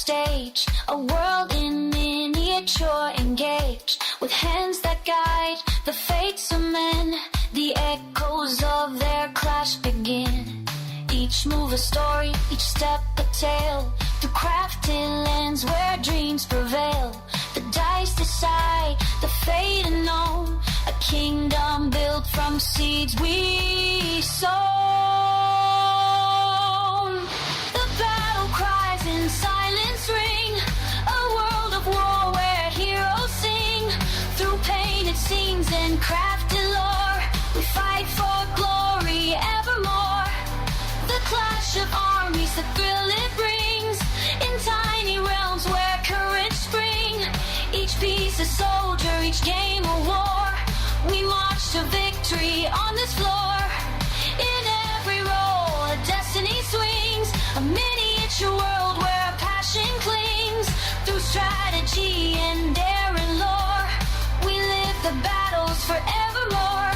stage, a world in miniature engaged, with hands that guide the fates of men. The echoes of their clash begin. Each move a story, each step a tale, through crafted lands where dreams prevail. The dice decide the fate unknown, a kingdom built from seeds we sown. The battle cries in silence ring, a world of war where heroes sing. Through painted scenes and crafted lore, we fight for glory evermore. The clash of armies, the thrill it brings, in tiny realms where courage spring. Each piece a soldier, each game a war. We march to victory on this floor. In every role a destiny swings, a miniature world where passion clings. Through strategy and dare and lore, we live the battles forevermore.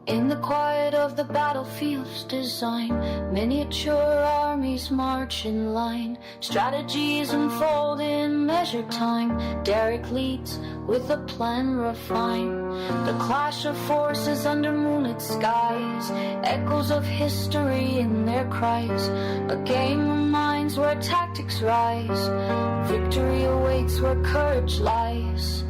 In the quiet of the battlefield's design, miniature armies march in line. Strategies unfold in measured time. Derek leads with a plan refined. The clash of forces under moonlit skies, echoes of history in their cries. A game of minds where tactics rise. Victory awaits where courage lies.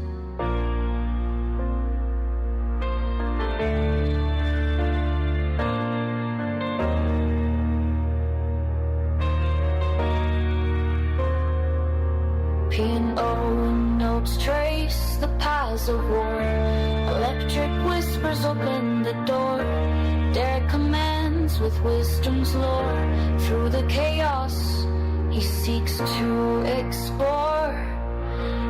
P&O notes trace the paths of war. Electric whispers open the door. Derek commands with wisdom's lore. Through the chaos he seeks to explore.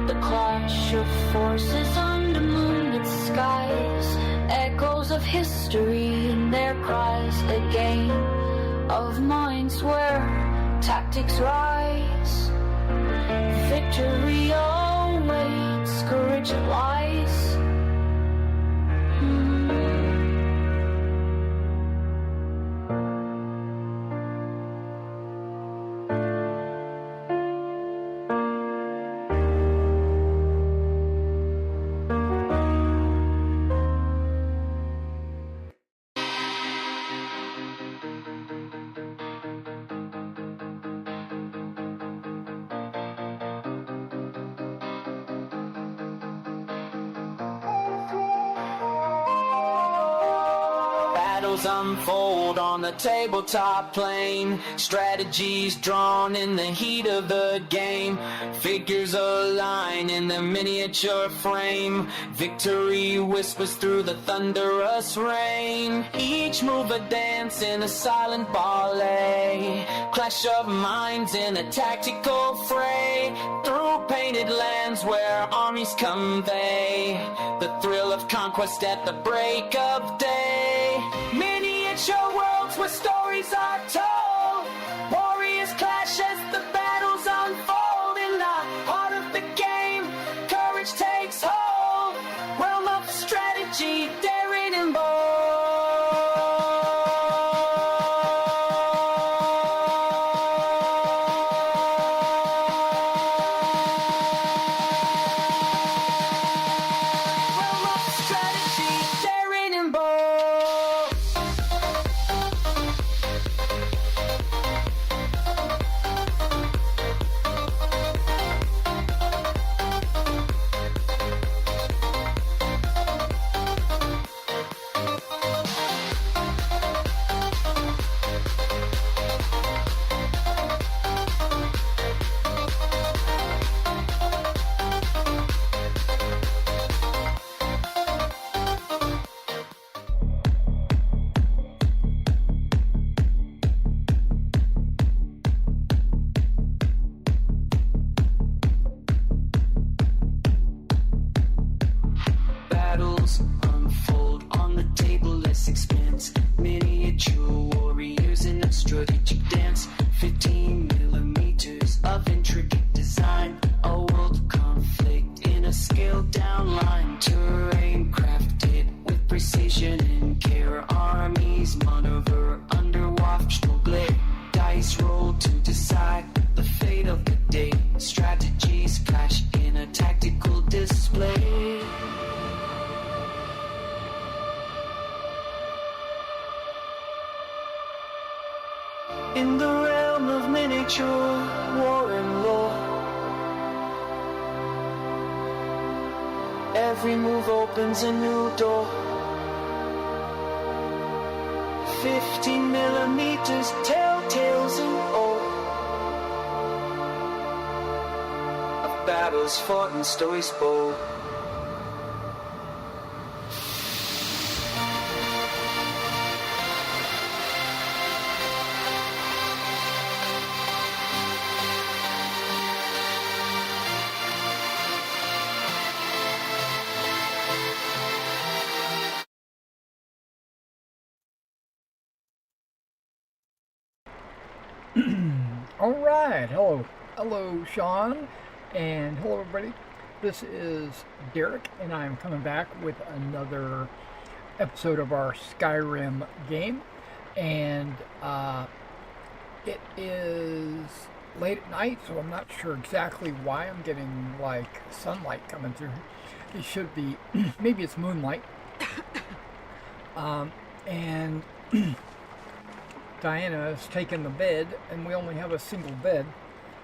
The clash of forces under moonlit skies, echoes of history in their cries. A game of minds where tactics rise. Victory awaits, courage lies. Unfold on the tabletop plane. Strategies drawn in the heat of the game. Figures align in the miniature frame. Victory whispers through the thunderous rain. Each move a dance in a silent ballet. Clash of minds in a tactical fray. Through painted lands where armies convey the thrill of conquest at the break of day. Miniature worlds where stories are told. Warriors clash as the battles unfold. In the heart of the game, courage takes hold. Realm of strategy, daring and bold. Realm of strategy, daring and bold. battles unfold on the tableless expanse. Miniature warriors in a strategic dance. 15 millimeters of intricate design. A world of conflict in a scaled down line. Terrain crafted with precision and care. Armies maneuver under watchful glare. Dice roll to decide the fate of the day. Strategies clash in a tactical display. In the realm of miniature war and lore, every move opens a new door. 15 millimeters, telltales and all of battles fought and stories bold. All right, hello Sean, and hello everybody. This is Derek, and I'm coming back with another episode of our Skyrim game, and it is late at night, so I'm not sure exactly why I'm getting like sunlight coming through. It should be, maybe it's moonlight, and Diana has taken the bed, and we only have a single bed,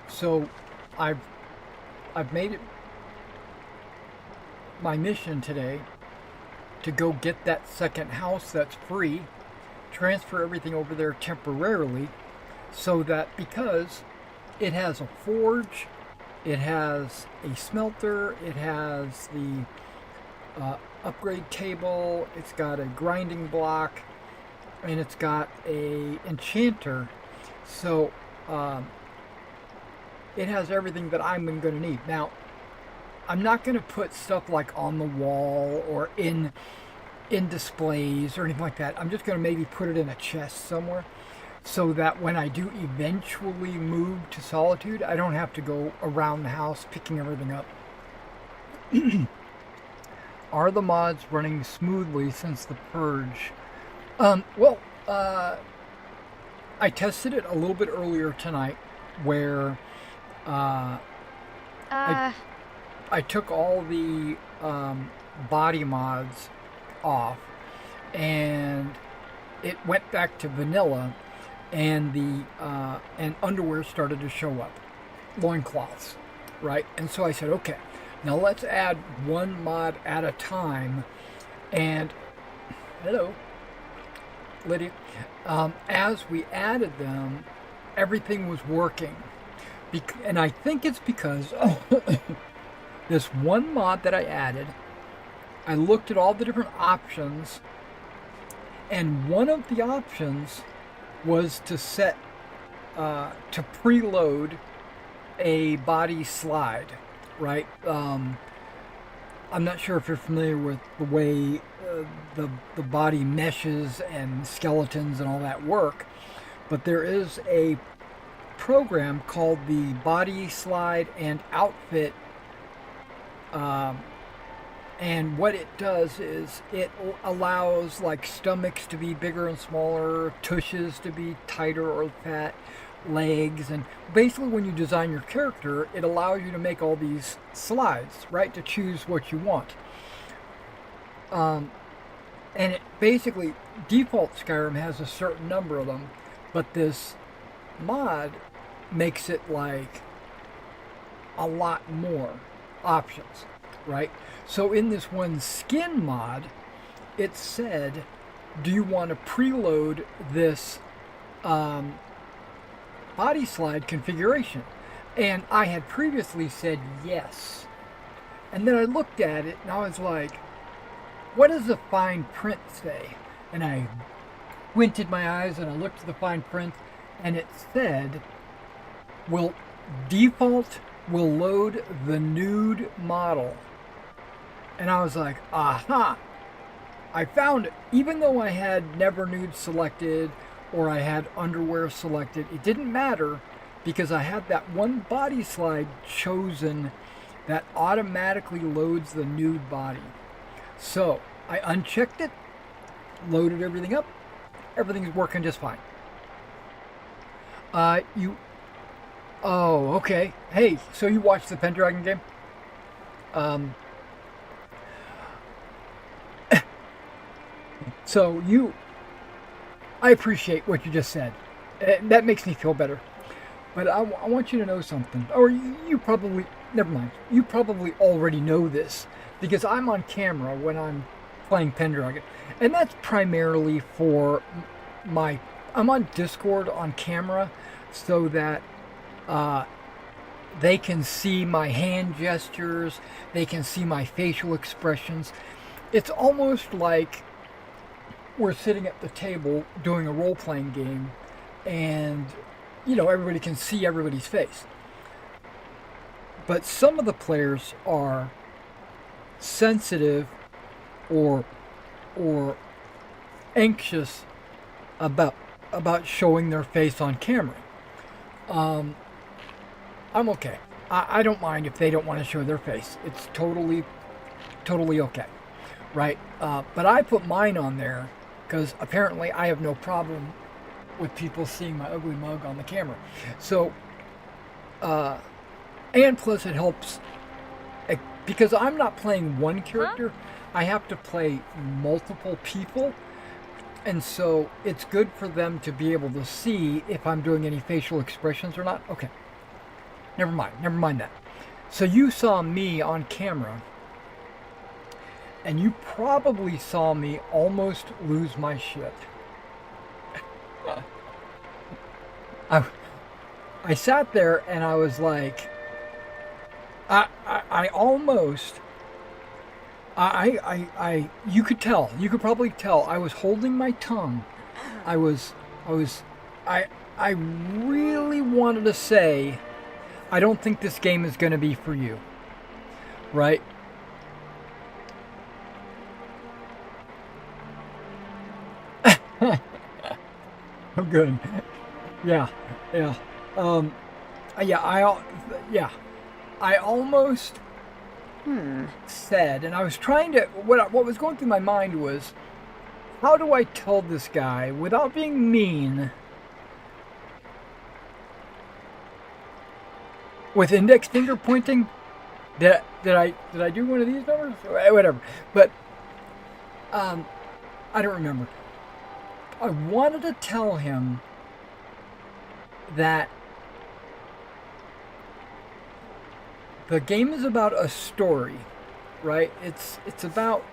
so I've made it my mission today to go get that second house that's free, transfer everything over there temporarily, so that because it has a forge, it has a smelter, it has the upgrade table, it's got a grinding block, and it's got a enchanter, so it has everything that I'm going to need. Now, I'm not going to put stuff like on the wall or in displays or anything like that. I'm just going to maybe put it in a chest somewhere, so that when I do eventually move to Solitude, I don't have to go around the house picking everything up. Are the mods running smoothly since the purge? I tested it a little bit earlier tonight, where I took all the body mods off, and it went back to vanilla, and the and underwear started to show up, loincloths, right? And so I said, okay, now let's add one mod at a time, and hello, Lydia. As we added them, everything was working. And I think it's because this one mod that I added, I looked at all the different options, and one of the options was to set, to preload a body slide, right? I'm not sure if you're familiar with the way the body meshes and skeletons and all that work, but there is a program called the Body Slide and Outfit, and what it does is it allows like stomachs to be bigger and smaller, tushes to be tighter or fat, legs, and basically when you design your character, it allows you to make all these slides, right, to choose what you want. And it basically, default Skyrim has a certain number of them, but this mod makes it like a lot more options, right? So in this one skin mod, it said, do you want to preload this body slide configuration? And I had previously said yes. And then I looked at it and I was like, what does the fine print say? And I squinted my eyes and I looked at the fine print, and it said, default will load the nude model And I was like, aha, I found it. Even though I had Never Nude selected or I had underwear selected, it didn't matter because I had that one body slide chosen that automatically loads the nude body. So I unchecked it, loaded everything up, everything's working just fine. Oh, okay. Hey, so you watched the Pendragon game? I appreciate what you just said. That makes me feel better. But I want you to know something. Or you probably, never mind. You probably already know this. Because I'm on camera when I'm playing Pendragon. And that's primarily for I'm on Discord on camera so that they can see my hand gestures. They can see my facial expressions. It's almost like we're sitting at the table doing a role-playing game and, everybody can see everybody's face. But some of the players are sensitive or anxious about showing their face on camera. I'm okay. I don't mind if they don't want to show their face. It's totally okay, right? But I put mine on there because apparently I have no problem with people seeing my ugly mug on the camera. So, and plus it helps because I'm not playing one character. I have to play multiple people. And so it's good for them to be able to see if I'm doing any facial expressions or not. Okay. Never mind that. So you saw me on camera, and you probably saw me almost lose my shit. I sat there and I was like, I almost, you could probably tell, I was holding my tongue. I really wanted to say, I don't think this game is going to be for you. Right? I'm good. Yeah. I almost said, and I was trying to, what was going through my mind was, how do I tell this guy without being mean, with index finger pointing? Did I do one of these numbers? Whatever. But I don't remember. I wanted to tell him that the game is about a story, right? It's about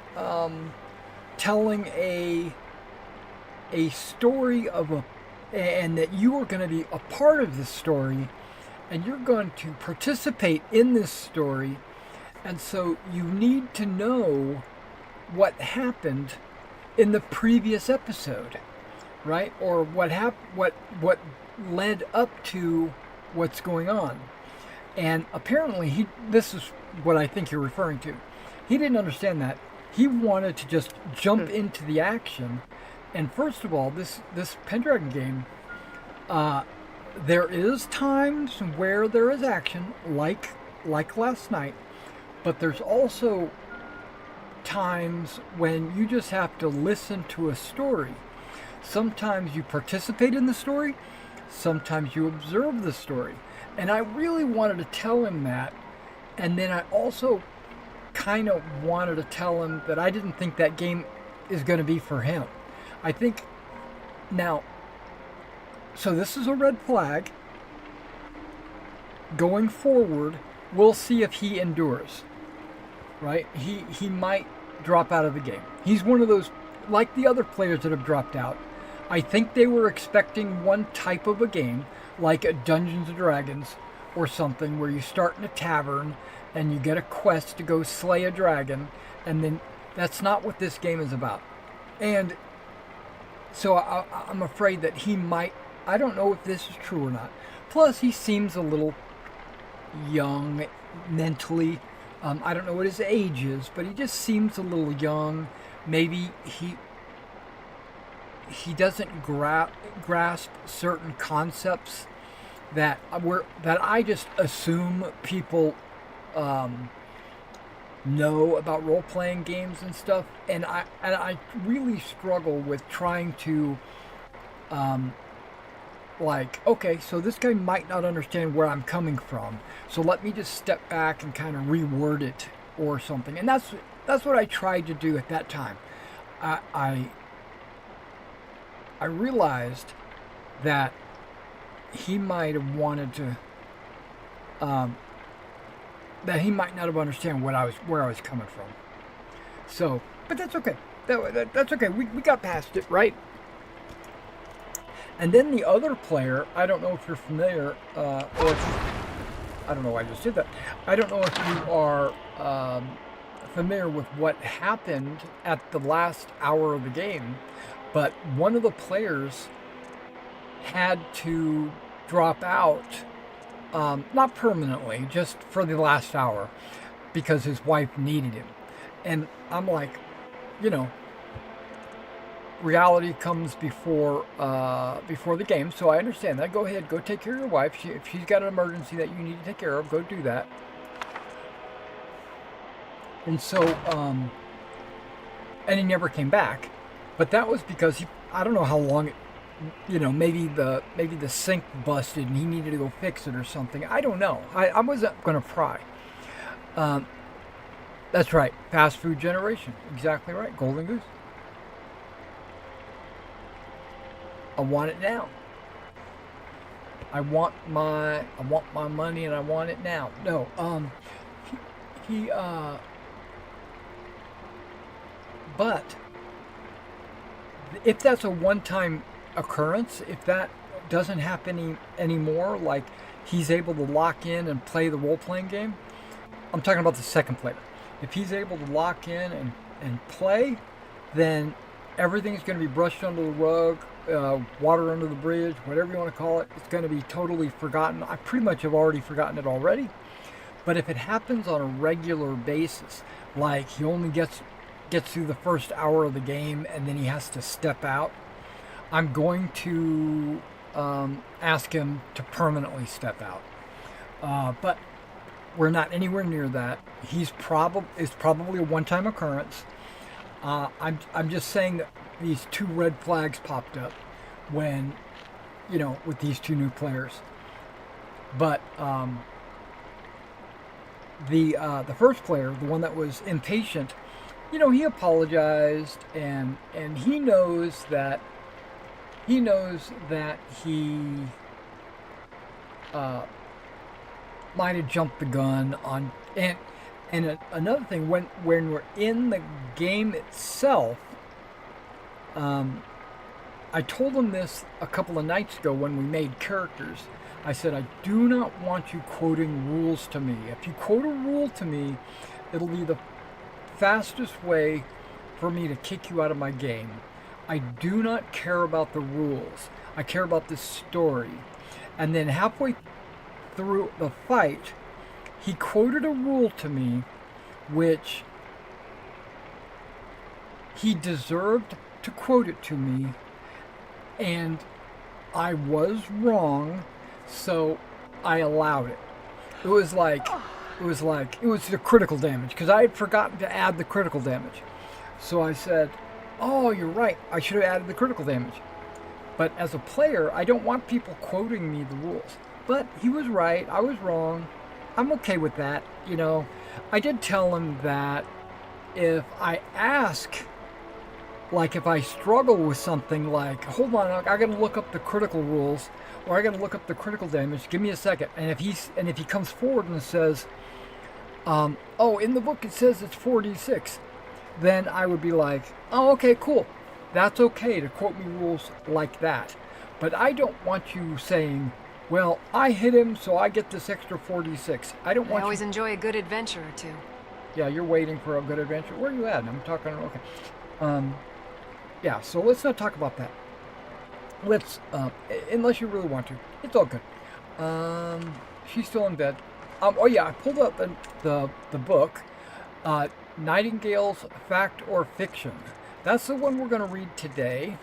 telling a story and that you are going to be a part of this story, and you're going to participate in this story, and so you need to know what happened in the previous episode, right? Or what led up to what's going on. And apparently this is what I think you're referring to. He didn't understand that. He wanted to just jump into the action. And first of all, this Pendragon game, there is times where there is action, like last night, but there's also times when you just have to listen to a story. Sometimes you participate in the story, sometimes you observe the story. And I really wanted to tell him that, and then I also kind of wanted to tell him that I didn't think that game is going to be for him. I think now, so this is a red flag. Going forward, we'll see if he endures. Right? He might drop out of the game. He's one of those, like the other players that have dropped out. I think they were expecting one type of a game, like a Dungeons and Dragons or something, where you start in a tavern and you get a quest to go slay a dragon, and then that's not what this game is about. And so I'm afraid that he might, I don't know if this is true or not. Plus, he seems a little young mentally, I don't know what his age is, but he just seems a little young. Maybe he doesn't grasp certain concepts that I just assume people know about role-playing games and stuff, and I really struggle with trying to like, okay, so this guy might not understand where I'm coming from, so let me just step back and kind of reword it or something. And that's what I tried to do at that time. I realized that he might have wanted to that he might not have understand where I was coming from. So, but that's okay. That's okay. We got past it, right? And then the other player, I don't know if you're familiar, or I don't know why I just did that. I don't know if you are familiar with what happened at the last hour of the game, but one of the players had to drop out, not permanently, just for the last hour, because his wife needed him. And I'm like, reality comes before the game, so I understand that. Go ahead, go take care of your wife. If she's got an emergency that you need to take care of, go do that. And so, and he never came back. But that was because I don't know how long it, maybe the sink busted and he needed to go fix it or something. I don't know. I wasn't going to pry. That's right. Fast food generation. Exactly right. Golden goose. I want it now. I want my money and I want it now. No, but if that's a one-time occurrence, if that doesn't happen anymore, like he's able to lock in and play the role-playing game, I'm talking about the second player. If he's able to lock in and play, then everything's going to be brushed under the rug, water under the bridge, whatever you want to call it. It's going to be totally forgotten. I pretty much have already forgotten it already. But if it happens on a regular basis, like he only gets through the first hour of the game and then he has to step out, I'm going to ask him to permanently step out. But we're not anywhere near that. It's probably a one-time occurrence. I'm just saying that these two red flags popped up when, with these two new players. But the first player, the one that was impatient, he apologized and he knows that he might have jumped the gun on. And another thing, when we're in the game itself, I told him this a couple of nights ago when we made characters. I said, I do not want you quoting rules to me. If you quote a rule to me, it'll be the fastest way for me to kick you out of my game. I do not care about the rules. I care about the story. And then halfway through the fight, he quoted a rule to me which he deserved to quote it to me, and I was wrong, so I allowed it. It was the critical damage, because I had forgotten to add the critical damage. So I said, oh, you're right, I should have added the critical damage. But as a player, I don't want people quoting me the rules. But he was right, I was wrong. I'm okay with that, I did tell him that if I ask, like if I struggle with something like, hold on, I gotta look up the critical rules, or I gotta look up the critical damage, give me a second. And if he comes forward and says, oh, in the book it says it's 4d6, then I would be like, oh, okay, cool. That's okay to quote me rules like that. But I don't want you saying, well, I hit him, so I get this extra 4d6. I always enjoy a good adventure or two. Yeah, you're waiting for a good adventure. Where are you at? I'm talking, okay. Yeah, so let's not talk about that. Let's, unless you really want to. It's all good. She's still in bed. Oh yeah, I pulled up the book, Nightingales, Fact or Fiction. That's the one we're going to read today.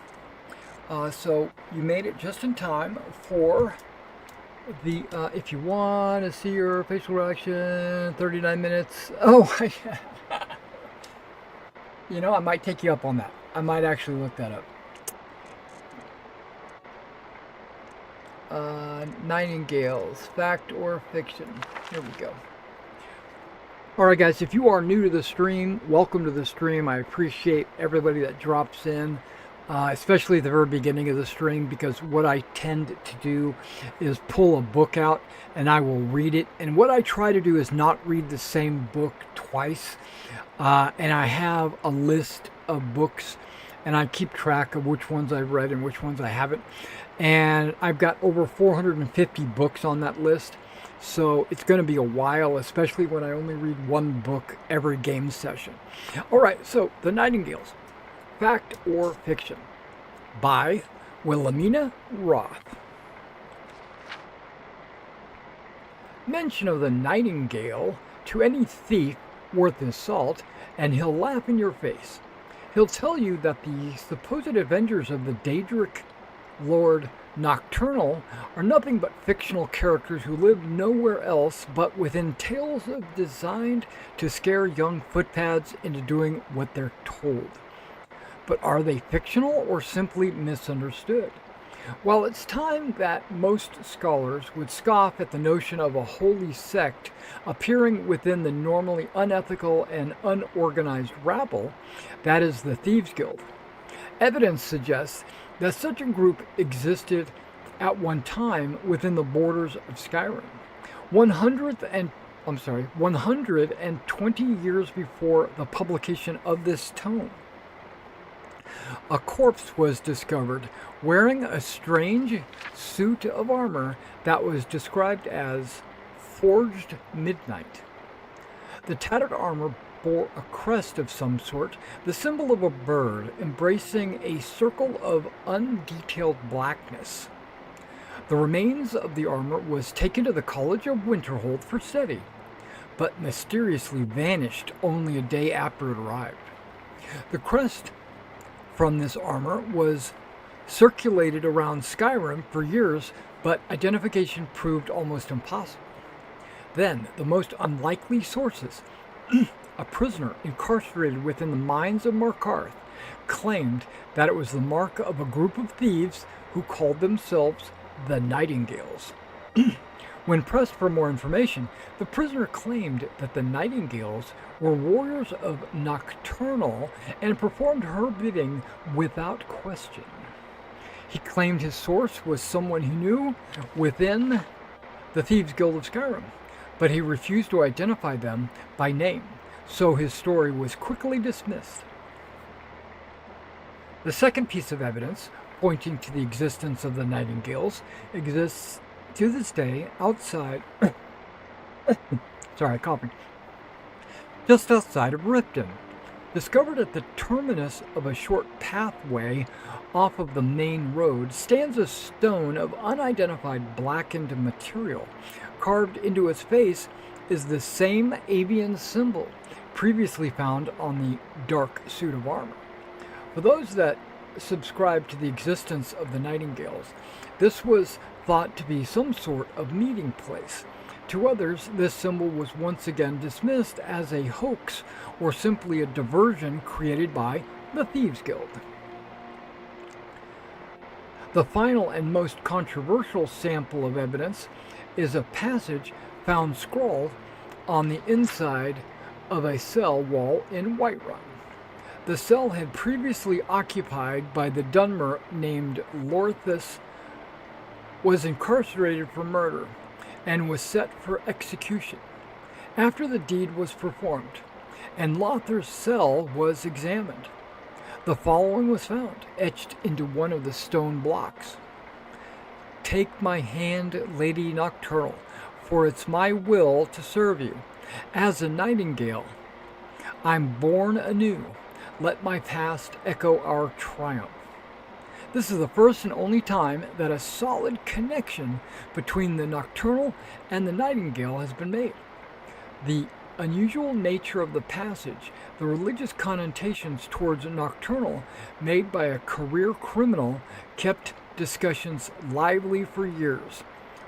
So you made it just in time for the, if you want to see your facial reaction, 39 minutes. Oh, you know, I might take you up on that. I might actually look that up. Nightingales, fact or fiction. Here we go. Alright guys, if you are new to the stream, welcome to the stream. I appreciate everybody that drops in, especially at the very beginning of the stream, because what I tend to do is pull a book out and I will read it. And what I try to do is not read the same book twice. And I have a list of books and I keep track of which ones I've read and which ones I haven't. And I've got over 450 books on that list. So it's going to be a while, especially when I only read one book every game session. All right, so The Nightingales, Fact or Fiction, by Wilhelmina Roth. Mention of the nightingale to any thief worth his salt, and he'll laugh in your face. He'll tell you that the supposed avengers of the Daedric Lord Nocturnal are nothing but fictional characters who live nowhere else but within tales designed to scare young footpads into doing what they're told. But are they fictional or simply misunderstood? While it's time that most scholars would scoff at the notion of a holy sect appearing within the normally unethical and unorganized rabble, that is the Thieves' Guild, evidence suggests that such a group existed at one time within the borders of Skyrim. 120 years before the publication of this tome, a corpse was discovered wearing a strange suit of armor that was described as forged midnight. The tattered armor bore a crest of some sort, the symbol of a bird embracing a circle of undetailed blackness. The remains of the armor was taken to the College of Winterhold for study, but mysteriously vanished only a day after it arrived. The crest from this armor was circulated around Skyrim for years, but identification proved almost impossible. Then, the most unlikely sources, a prisoner incarcerated within the mines of Markarth, claimed that it was the mark of a group of thieves who called themselves the Nightingales. When pressed for more information, the prisoner claimed that the Nightingales were warriors of Nocturnal and performed her bidding without question. He claimed his source was someone he knew within the Thieves' Guild of Skyrim, but he refused to identify them by name, so his story was quickly dismissed. The second piece of evidence pointing to the existence of the Nightingales exists to this day outside just outside of Ripton. Discovered at the terminus of a short pathway off of the main road stands a stone of unidentified blackened material. Carved into its face is the same avian symbol previously found on the dark suit of armor. For those that subscribe to the existence of the Nightingales, this was thought to be some sort of meeting place. To others, this symbol was once again dismissed as a hoax or simply a diversion created by the Thieves' Guild. The final and most controversial sample of evidence is a passage found scrawled on the inside of a cell wall in Whiterun. The cell had previously occupied by the Dunmer named Lorthus was incarcerated for murder and was set for execution. After the deed was performed and Lothar's cell was examined, the following was found, etched into one of the stone blocks. "Take my hand, Lady Nocturnal, for it's my will to serve you. As a nightingale, I'm born anew. Let my past echo our triumph. This is the first and only time that a solid connection between the nocturnal and the nightingale has been made. The unusual nature of the passage, the religious connotations towards nocturnal made by a career criminal, kept discussions lively for years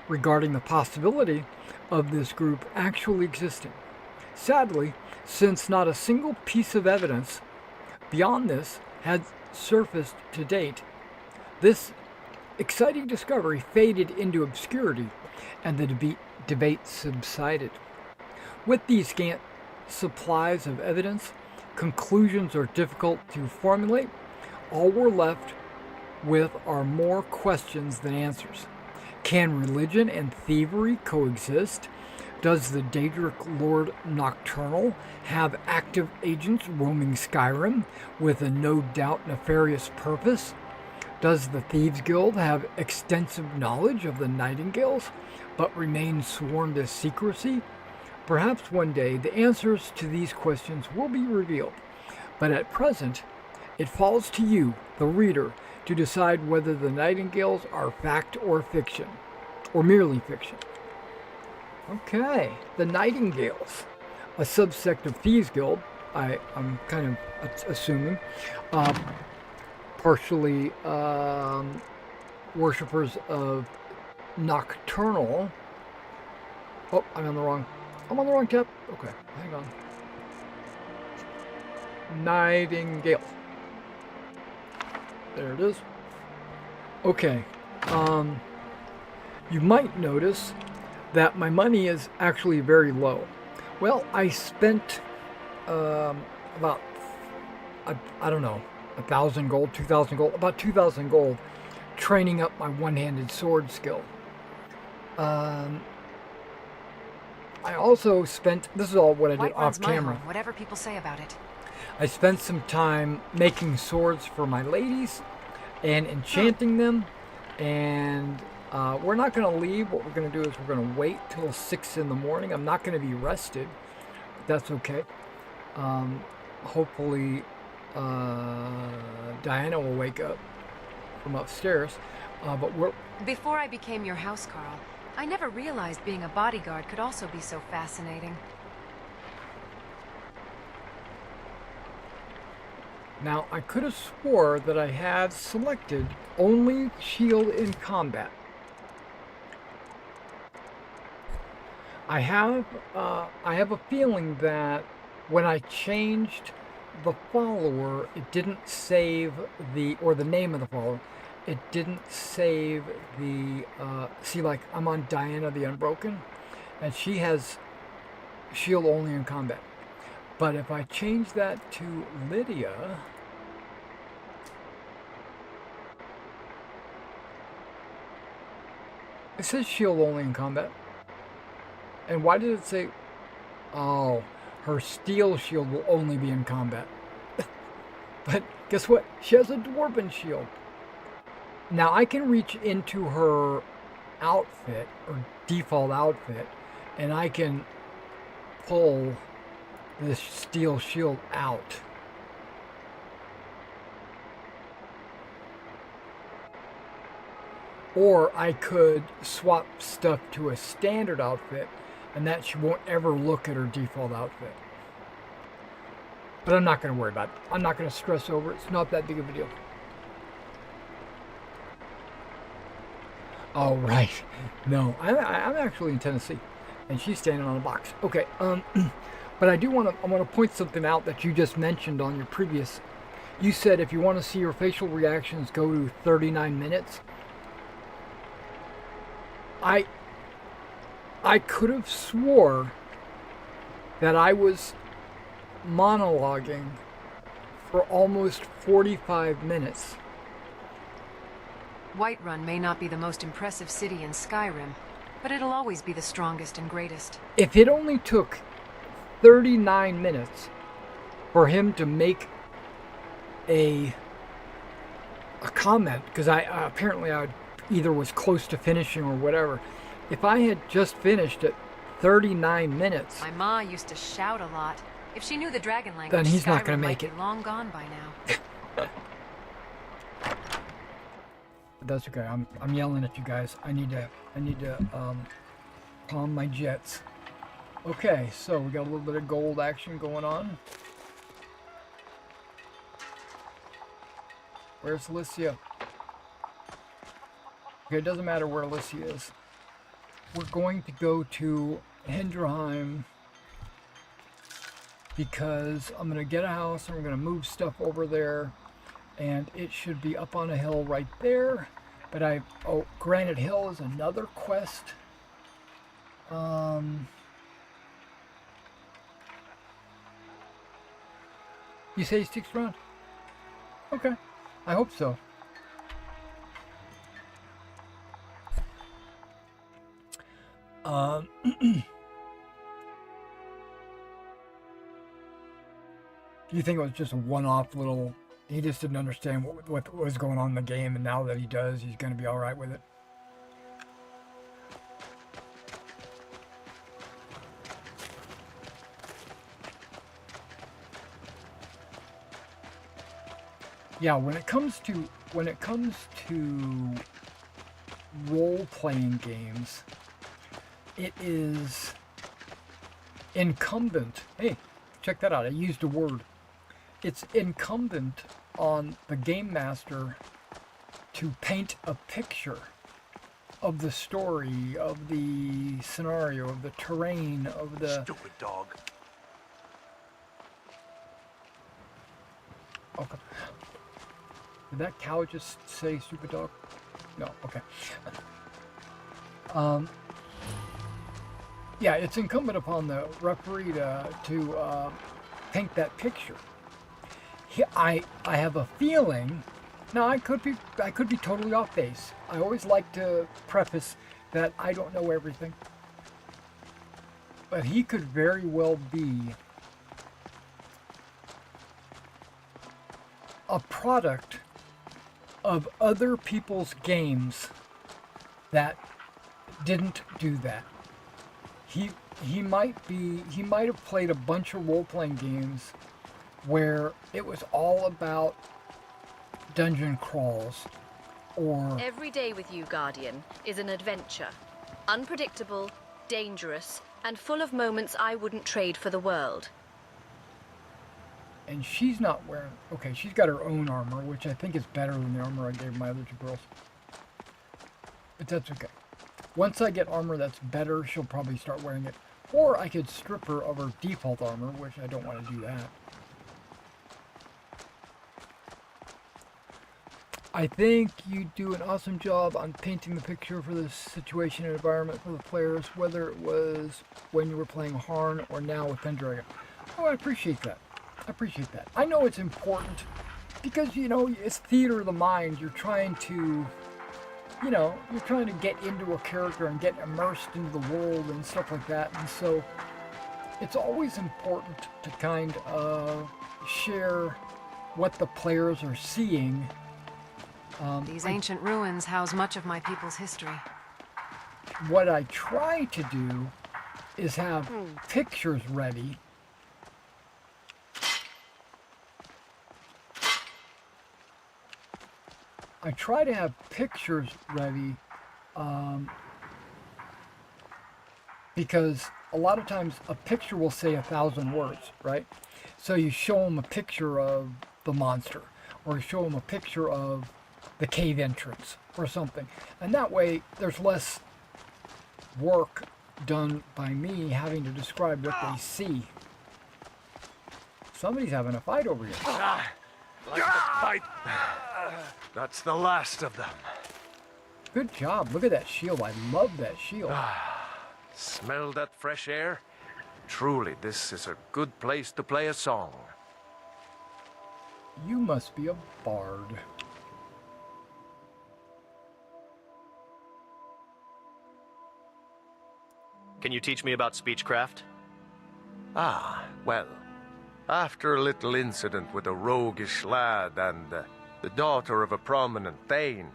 regarding the possibility of this group actually existing. Sadly, since not a single piece of evidence beyond this had surfaced to date, this exciting discovery faded into obscurity and the debate subsided. With these scant supplies of evidence, conclusions are difficult to formulate. All we're left with are more questions than answers. Can religion and thievery coexist? Does the Daedric Lord Nocturnal have active agents roaming Skyrim with a no doubt nefarious purpose? Does the Thieves Guild have extensive knowledge of the Nightingales, but remain sworn to secrecy? Perhaps one day the answers to these questions will be revealed, but at present it falls to you, the reader, to decide whether the Nightingales are fact or fiction, or merely fiction. Okay, the Nightingales, a subsect of Thieves Guild, I'm kind of assuming, partially worshippers of Nocturnal. Oh, I'm on the wrong tab. Okay, hang on. Nightingale. There it is. Okay, you might notice that my money is actually very low. Well, I spent about, I don't know, 1,000 gold, 2,000 gold, about 2,000 gold training up my one-handed sword skill. I also spent, this is all what I did off camera. Whatever people say about it. I spent some time making swords for my ladies and enchanting them, and we're not going to leave. What we're going to do is we're going to wait till 6 in the morning. I'm not going to be rested, but that's okay. Hopefully Diana will wake up from upstairs. But we're... Before I became your housecarl, I never realized being a bodyguard could also be so fascinating. Now, I could have swore that I had selected only shield in combat. I have a feeling that when I changed the follower, it didn't save the, or the name of the follower, it didn't save the, see, like, I'm on Diana the Unbroken, and she has shield only in combat. But if I change that to Lydia, it says shield only in combat. And why did it say, oh, her steel shield will only be in combat? But guess what? She has a dwarven shield. Now I can reach into her outfit, or default outfit, and I can pull this steel shield out. Or I could swap stuff to a standard outfit, and that she won't ever look at her default outfit. But I'm not going to worry about it. I'm not going to stress over it. It's not that big of a deal. Oh, right. No, I'm actually in Tennessee, and she's standing on a box. Okay, but I want to point something out that you just mentioned on your previous. You said if you want to see your facial reactions, go to 39 minutes. I could have swore that I was monologuing for almost 45 minutes. Whiterun may not be the most impressive city in Skyrim, but it'll always be the strongest and greatest. If it only took 39 minutes for him to make a comment, because I apparently I either was close to finishing or whatever. If I had just finished at 39 minutes, my ma used to shout a lot. If she knew the dragon language, then he's not Skyrim going to might make be it. long gone by now. But that's okay. I'm yelling at you guys. I need to calm my jets. Okay, so we got a little bit of gold action going on. Where's Alicia? Okay, it doesn't matter where Alicia is. We're going to go to Hendrheim because I'm going to get a house and we're going to move stuff over there. And it should be up on a hill right there. But Granite Hill is another quest. You say he sticks around? Okay. I hope so. Do you think it was just a one-off little... He just didn't understand what was going on in the game, and now that he does, he's going to be alright with it? Yeah, when it comes to role-playing games, it is incumbent. Hey, check that out. I used a word. It's incumbent on the game master to paint a picture of the story, of the scenario, of the terrain, of the... Stupid dog. Okay. Did that cow just say stupid dog? No, okay. Yeah, it's incumbent upon the referee to paint that picture. I have a feeling. Now I could be totally off base. I always like to preface that I don't know everything, but he could very well be a product of other people's games that didn't do that. He might have played a bunch of role-playing games where it was all about dungeon crawls or... Every day with you, Guardian, is an adventure. Unpredictable, dangerous, and full of moments I wouldn't trade for the world. And she's not wearing... Okay, she's got her own armor, which I think is better than the armor I gave my other two girls. But that's okay. Once I get armor that's better, she'll probably start wearing it. Or I could strip her of her default armor, which I don't want to do that. I think you do an awesome job on painting the picture for the situation and environment for the players, whether it was when you were playing Harn or now with Pendragon. Oh, I appreciate that. I appreciate that. I know it's important because, you know, it's theater of the mind. You're trying to, you know, you're trying to get into a character and get immersed into the world and stuff like that. And so it's always important to kind of share what the players are seeing. These ancient ruins house much of my people's history. What I try to do is have pictures ready. I try to have pictures ready because a lot of times a picture will say 1,000 words, right? So you show them a picture of the monster, or you show them a picture of the cave entrance or something. And that way there's less work done by me having to describe what they see. Somebody's having a fight over here. Like the fight. That's the last of them. Good job. Look at that shield. I love that shield. Smell that fresh air? Truly, this is a good place to play a song. You must be a bard. Can you teach me about speechcraft? Ah, well, after a little incident with a roguish lad and the daughter of a prominent thane,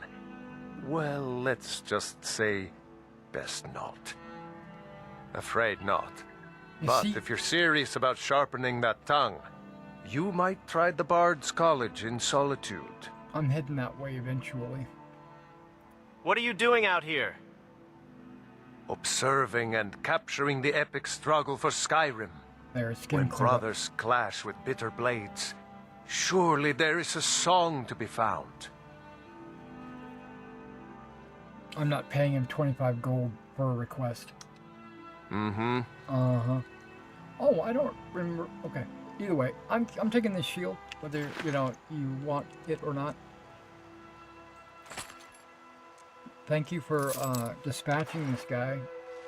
well, let's just say, best not. Afraid not. But if you're serious about sharpening that tongue, you might try the Bard's College in Solitude. I'm heading that way eventually. What are you doing out here? Observing and capturing the epic struggle for Skyrim. Their skin When cleared up. brothers clash with bitter blades, surely there is a song to be found. I'm not paying him 25 gold for a request. Mm-hmm. Uh-huh. Oh, I don't remember. Okay. Either way, I'm taking this shield, whether, you know, you want it or not. Thank you for dispatching this guy.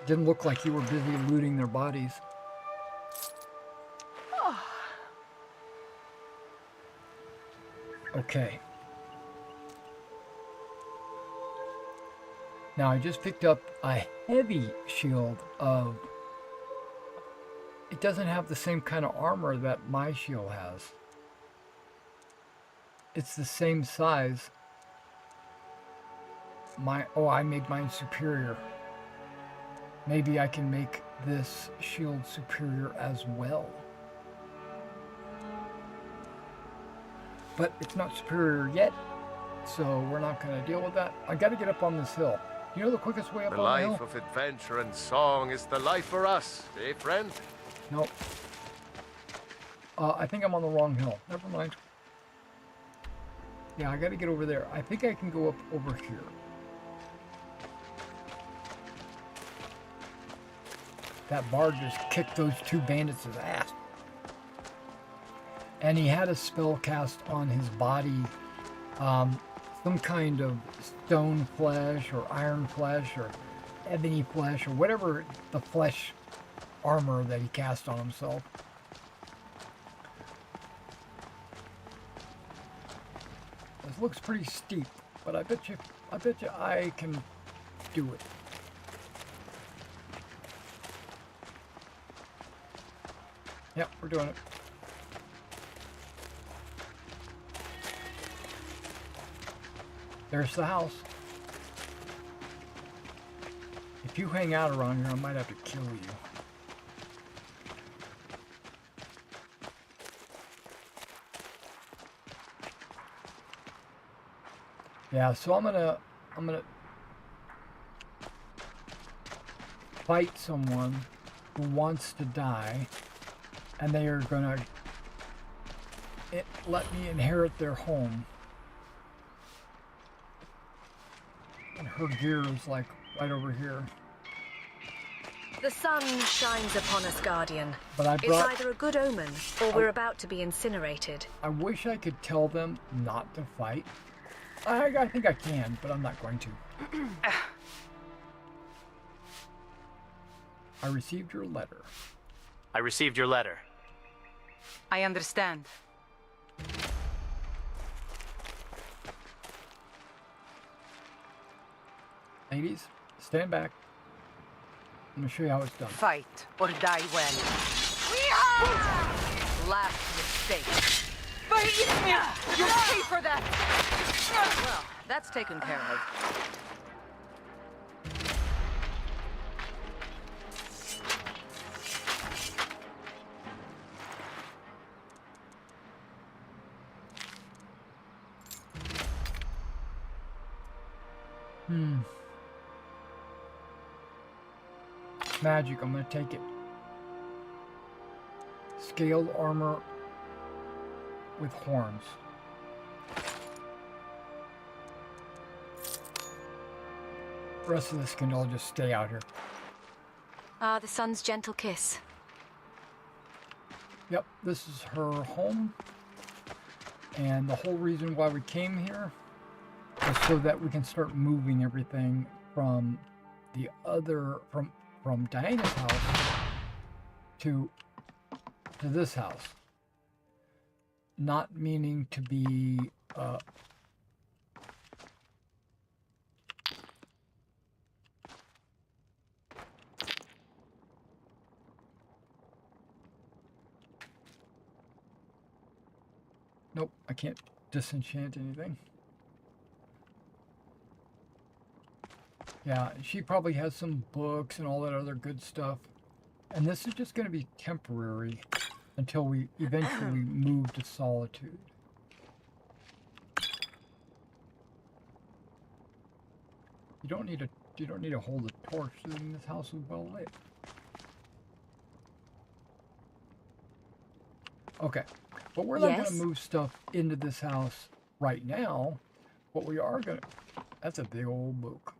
Didn't look like you were busy looting their bodies. Okay. Now I just picked up a heavy shield of... It doesn't have the same kind of armor that my shield has. It's the same size. I made mine superior. Maybe I can make this shield superior as well. But it's not superior yet, so we're not going to deal with that. I got to get up on this hill. You know the quickest way up The on the hill? life of adventure and song is the life for us, eh, friend? Nope. I think I'm on the wrong hill. Never mind. Yeah, I got to get over there. I think I can go up over here. That bard just kicked those two bandits' ass. And he had a spell cast on his body, some kind of stone flesh or iron flesh or ebony flesh or whatever the flesh armor that he cast on himself. This looks pretty steep, but I bet you I can do it. Yep, we're doing it. There's the house. If you hang out around here, I might have to kill you. Yeah, so I'm gonna fight someone who wants to die, and they are gonna let me inherit their home. And her gear is like right over here. The sun shines upon us, Guardian. But I It's brought. either a good omen, or we're about to be incinerated. I wish I could tell them not to fight. I think I can, but I'm not going to. I received your letter. I received your letter. I understand. Ladies, stand back. I'm going to show you how it's done. Fight or die well. Last mistake. You'll pay for that! Well, that's taken care of. Magic, I'm going to take it. Scaled armor with horns. The rest of this can all just stay out here. Ah, the sun's gentle kiss. Yep, this is her home. And the whole reason why we came here is so that we can start moving everything from the other, from Diana's house to this house. Not meaning to be nope, I can't disenchant anything. Yeah, she probably has some books and all that other good stuff. And this is just going to be temporary until we eventually move to Solitude. You don't need to hold a torch. This house is well lit. Okay, but we're not going to move stuff into this house right now. What we are going to... That's a big old book.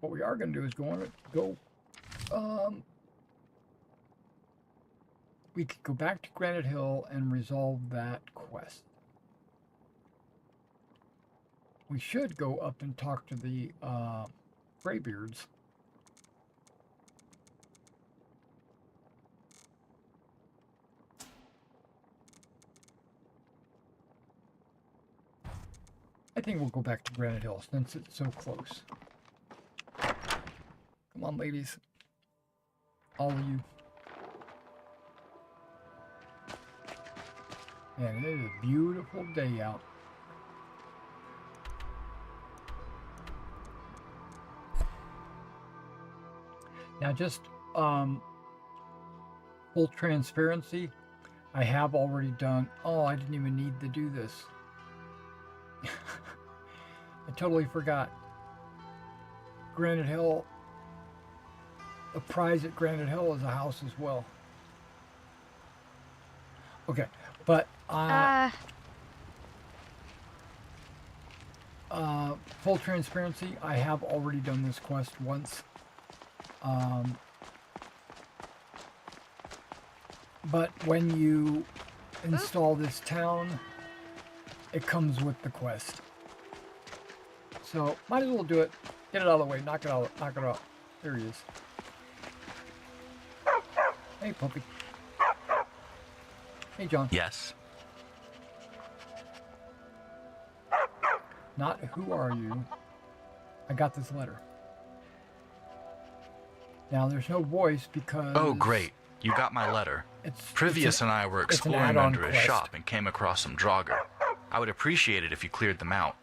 What we are going to do is we could go back to Granite Hill and resolve that quest. We should go up and talk to the Greybeards. I think we'll go back to Granite Hill since it's so close. Come on, ladies. All of you. Man, it is a beautiful day out. Now, just full transparency, I have already done... Oh, I didn't even need to do this. I totally forgot. Granite Hill... The prize at Granite Hill is a house as well. Okay, but... full transparency, I have already done this quest once. But when you install this town, it comes with the quest. So, might as well do it. Get it out of the way. Knock it out. Knock it out. There he is. Hey, puppy. Hey, John. Yes. Not who are you. I got this letter. Now, there's no voice because... Oh, great. You got my letter. Privius and I were exploring under his shop and came across some Draugr. I would appreciate it if you cleared them out.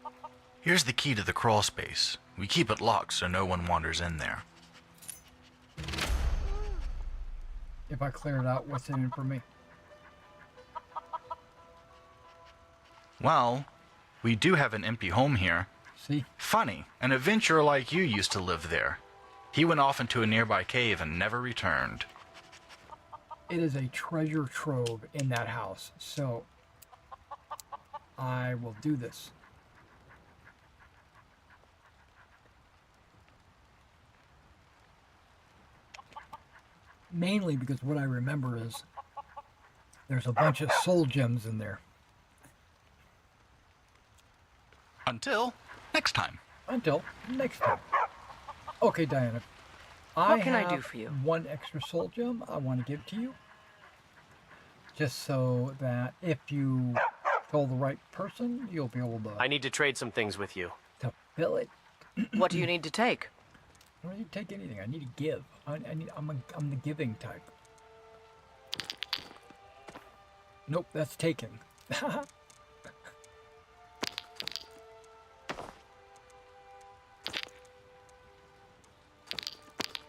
Here's the key to the crawl space. We keep it locked so no one wanders in there. If I clear it out, what's in it for me? Well, we do have an empty home here. See? Funny, an adventurer like you used to live there. He went off into a nearby cave and never returned. It is a treasure trove in that house, so I will do this. Mainly because what I remember is there's a bunch of soul gems in there. Until next time. Until next time. Okay, Diana. What can I do for you? One extra soul gem I want to give to you. Just so that if you tell the right person, you'll be able to... I need to trade some things with you. To fill it. What do you need to take? I don't need to take anything. I need to give. I'm the giving type. Nope, that's taken.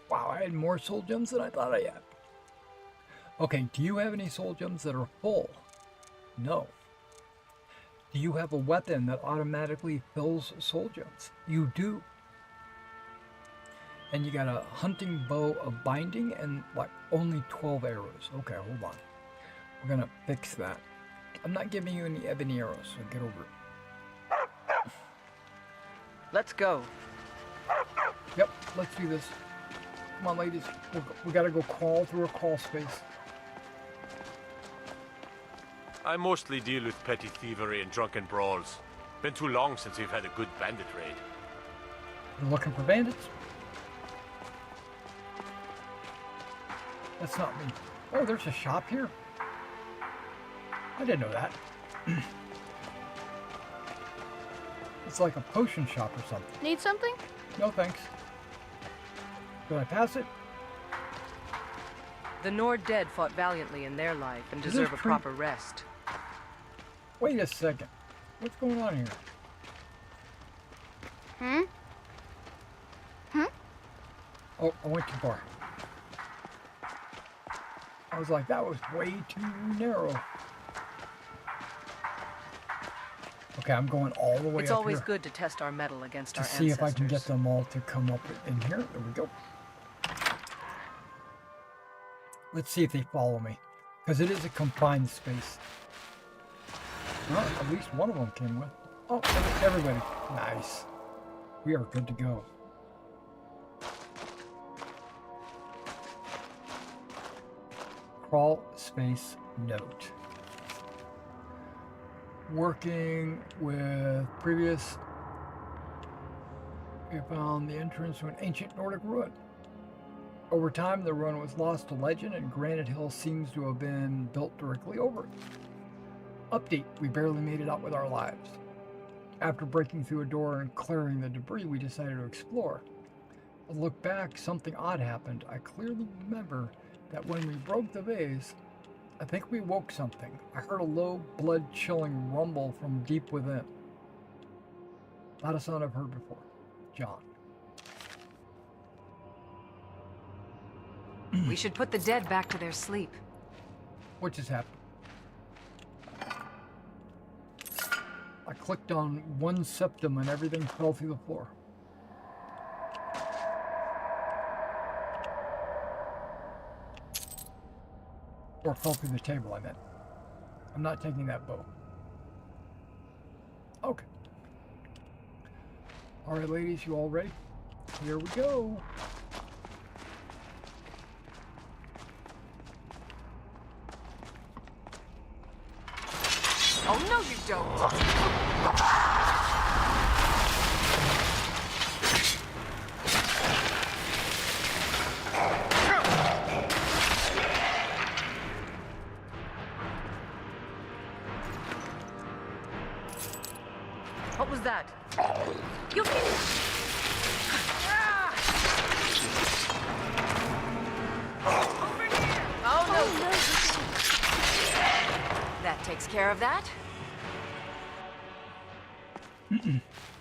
Wow, I had more soul gems than I thought I had. Okay, do you have any soul gems that are full? No. Do you have a weapon that automatically fills soul gems? You do. And you got a hunting bow of binding and like only 12 arrows. Okay, hold on. We're gonna fix that. I'm not giving you any ebony arrows, so get over it. Let's go. Yep, let's do this. Come on, ladies. We gotta go crawl through a crawl space. I mostly deal with petty thievery and drunken brawls. Been too long since we've had a good bandit raid. You're looking for bandits? That's not me. Oh, there's a shop here? I didn't know that. It's like a potion shop or something. Need something? No, thanks. Did I pass it? The Nord dead fought valiantly in their life and Is deserve this a proper rest. Wait a second. What's going on here? Oh, I went too far. I was like, that was way too narrow. Okay, I'm going all the way It's up always here good to test our mettle against to our see if I can get ancestors. them all to come up in here. There we go. Let's see if they follow me, because it is a confined space. Well, at least one of them came with. Oh, everybody. Nice. We are good to go. Crawl space note. Working with previous, we found the entrance to an ancient Nordic ruin. Over time, the ruin was lost to legend, and Granite Hill seems to have been built directly over it. Update, we barely made it out with our lives. After breaking through a door and clearing the debris, we decided to explore. As I look back, something odd happened. I clearly remember that when we broke the vase, I think we woke something. I heard a low, blood-chilling rumble from deep within. Not a sound I've heard before. John. We should put the dead back to their sleep. What just happened? I clicked on one septum and everything fell through the floor. Or fell through the table, I meant. I'm not taking that bow. Okay. Alright, ladies, you all ready? Here we go. Oh, no, you don't! What was that? You're finished. Oh, no! That takes care of that.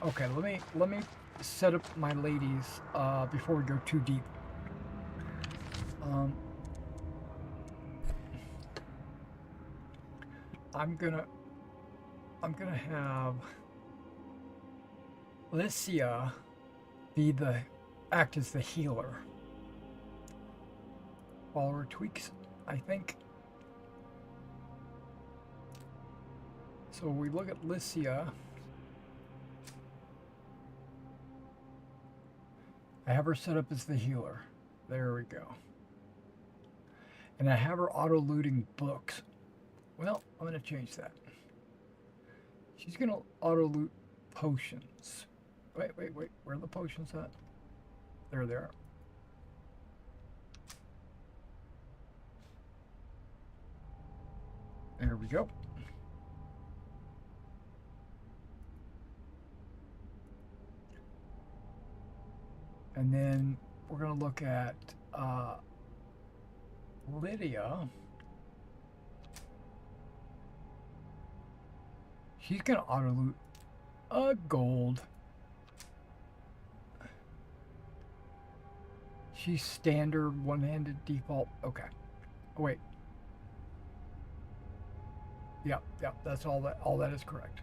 Okay, let me set up my ladies before we go too deep. I'm gonna have Licia act as the healer. Follower tweaks, I think. So we look at Licia. I have her set up as the healer. There we go. And I have her auto-looting books. Well, I'm going to change that. She's going to auto-loot potions. Wait. Where are the potions at? There they are. There we go. And then we're going to look at Lydia. She's going to auto-loot a gold. She's standard one-handed default. Okay. Oh, wait. Yep, that's all that is correct.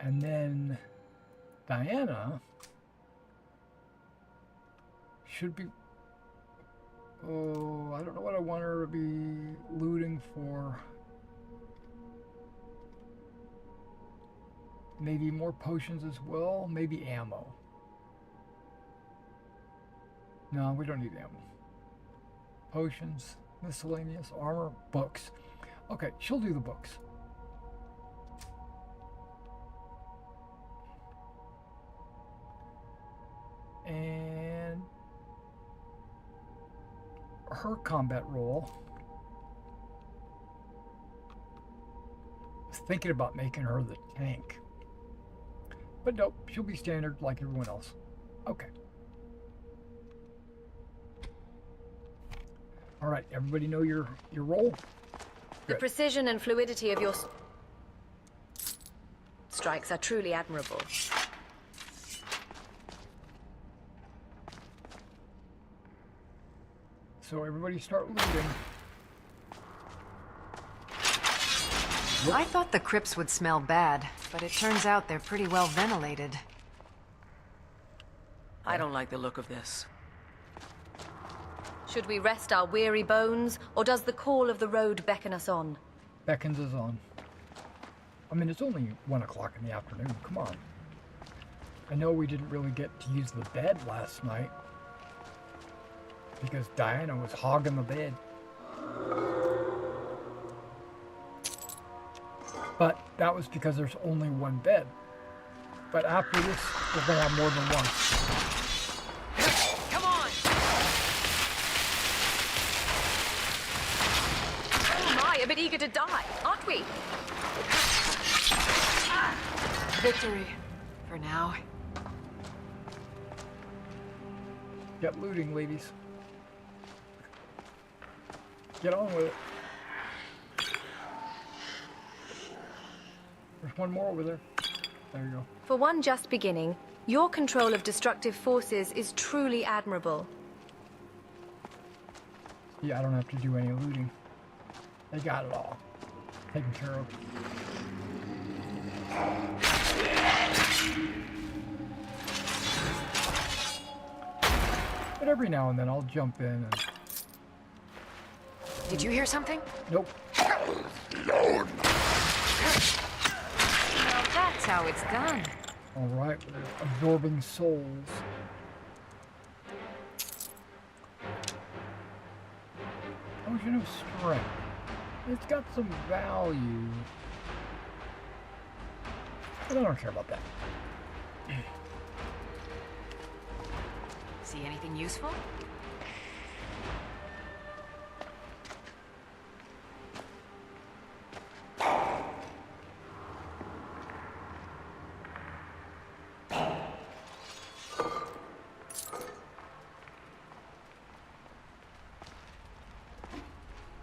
And then Diana should be, oh, I don't know what I want her to be looting for. Maybe more potions as well, maybe ammo. No, we don't need ammo. Potions, miscellaneous, armor, books. Okay, she'll do the books. And her combat role, I was thinking about making her the tank. But nope, she'll be standard like everyone else. Okay. All right, everybody know your role? The Good. precision and fluidity of your strikes are truly admirable. so everybody start looting. I thought the crypts would smell bad, but it turns out they're pretty well ventilated. I don't like the look of this. Should we rest our weary bones, or does the call of the road beckon us on? Beckons is on. I mean, it's only 1 o'clock in the afternoon. Come on. I know we didn't really get to use the bed last night because Diana was hogging the bed. But that was because there's only 1 bed. But after this, we're going to have more than one. Come on! Oh my, a bit eager to die, aren't we? Victory. For now. Get looting, ladies. Get on with it. There's one more over there. There you go. For one just beginning, your control of destructive forces is truly admirable. Yeah, I don't have to do any looting. They got it all taken care of. But every now and then I'll jump in and... Did you hear something? Nope. Well, that's how it's done. Alright, absorbing souls. Potion of strength. It's got some value. But I don't care about that. See anything useful?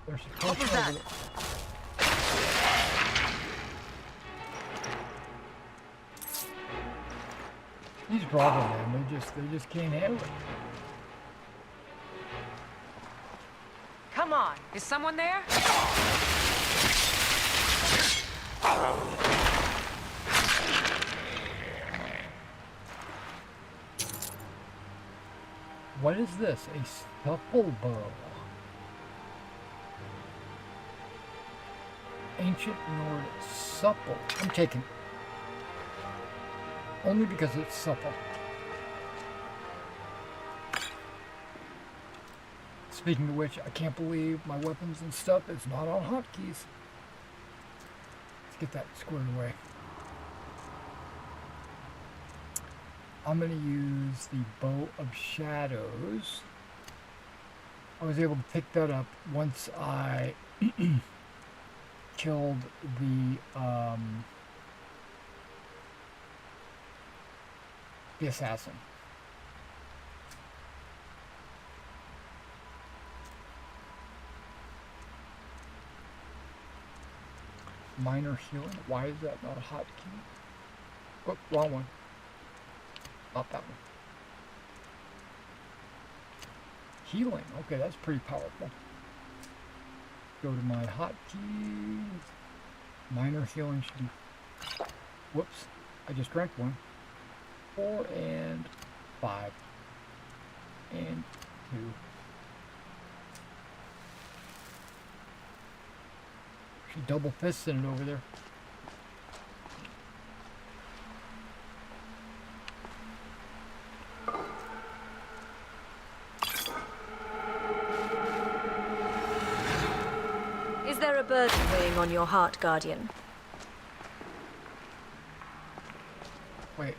There's a potion over there. These Draugr, man, they just can't handle it. Come on! Is someone there? What is this? A supple bow. Ancient Nord supple. I'm taking it. Only because it's supple. Speaking of which, I can't believe my weapons and stuff is not on hotkeys. Let's get that squared away. I'm going to use the Bow of Shadows. I was able to pick that up once I killed the assassin. Minor healing. Why is that not a hotkey? Oh, wrong one. Not that one. Healing. Okay, that's pretty powerful. Go to my hotkeys. Minor healing should be... Whoops. I just drank one. 4 and 5. And 2. She double fisting it over there. Is there a burden weighing on your heart, Guardian? Wait.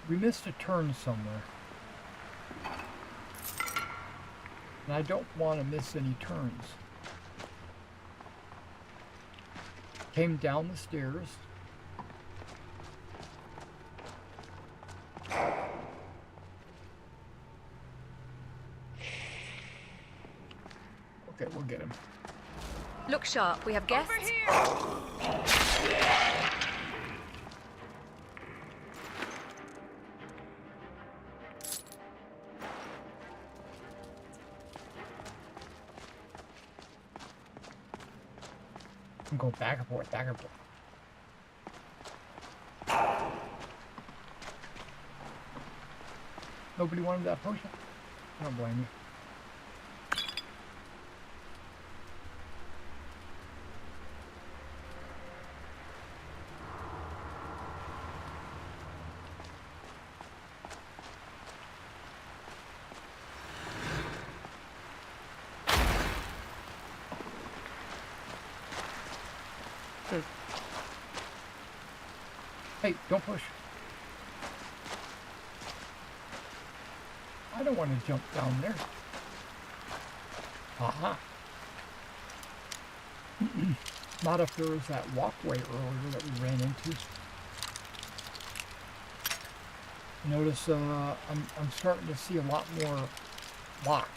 We missed a turn somewhere. And I don't want to miss any turns. Came down the stairs. Okay, we'll get him. Look sharp, we have guests. Over here! And go back and forth, back and forth. Nobody wanted that potion? I don't blame you. Hey, don't push. I don't want to jump down there. Aha. Not if there was that walkway earlier that we ran into. Notice I'm starting to see a lot more locks.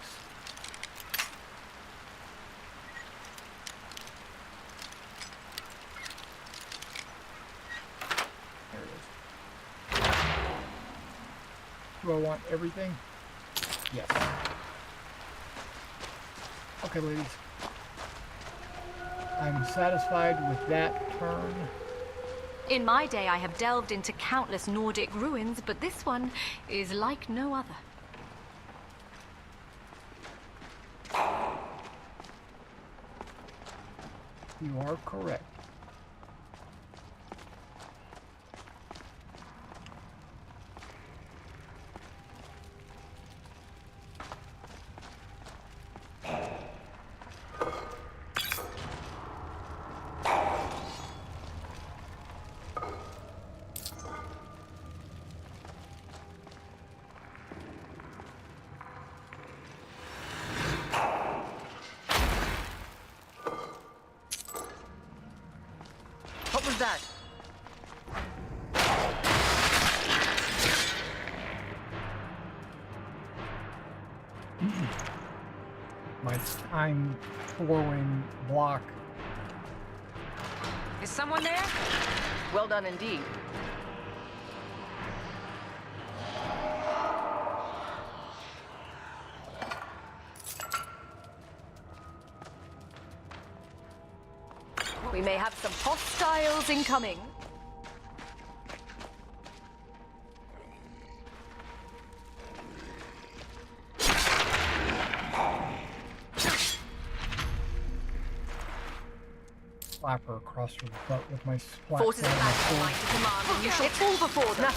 There it is. Do I want everything? Yes. Okay, ladies. I'm satisfied with that turn. In my day, I have delved into countless Nordic ruins, but this one is like no other. You are correct. What was that? My time flowing block. Is someone there? Well done indeed. We may have some hostiles incoming. Slap her across her butt with my splat. Forces of battle fight to command, and you shall fall before them.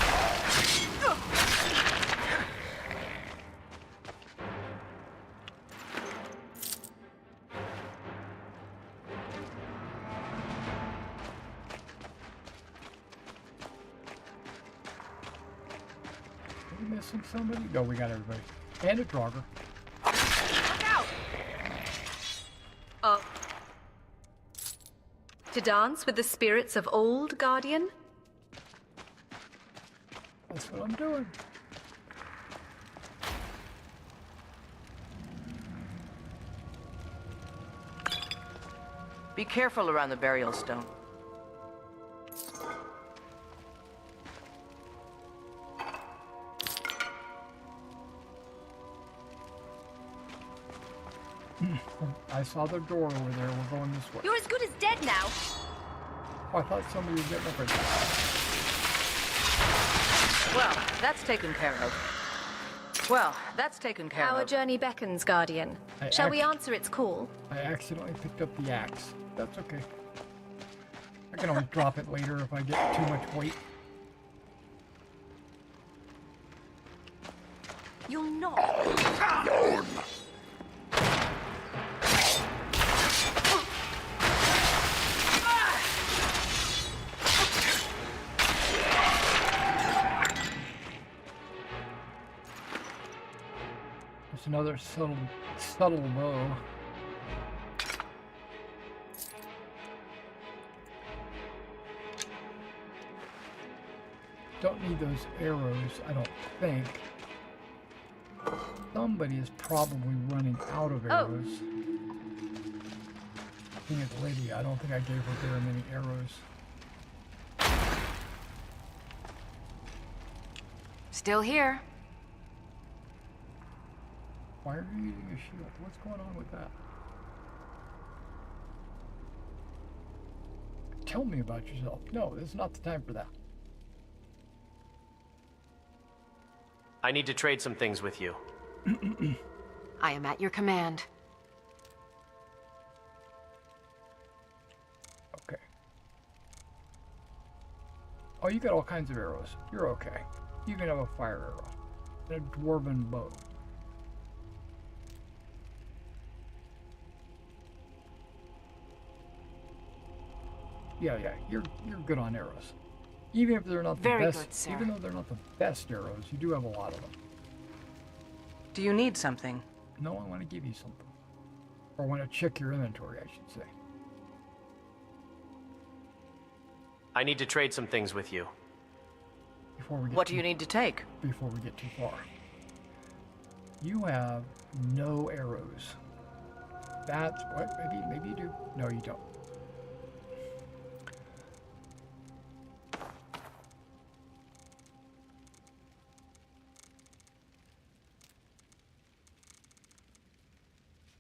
Are we missing somebody? No, we got everybody. And a Draugr. Look out! To dance with the spirits of old, Guardian? That's what I'm doing. Be careful around the burial stone. I saw the door over there. We're going this way. You're as good as dead now. Oh, I thought somebody was getting up right there. Well, that's taken care of. Well, that's taken care Our of. journey beckons, Guardian. Shall we answer its call? I accidentally picked up the axe. That's okay. I can always drop it later if I get too much weight. You'll not. There's another subtle bow. Don't need those arrows, I don't think. Somebody is probably running out of arrows. I think it's Lydia. I don't think I gave her very many arrows. Still here. Why are you using a shield? What's going on with that? tell me about yourself. No, this is not the time for that. I need to trade some things with you. I am at your command. Okay. Oh, you got all kinds of arrows. You're okay. You can have a fire arrow. And a dwarven bow. Yeah, you're good on arrows. Even if they're not the Very best, good, sir. even though they're not the best arrows, you do have a lot of them. Do you need something? No, I want to give you something. Or I want to check your inventory, I should say. I need to trade some things with you. Before we get What do you need to take? Before we get too far. You have no arrows. That's what, maybe you do. No, you don't.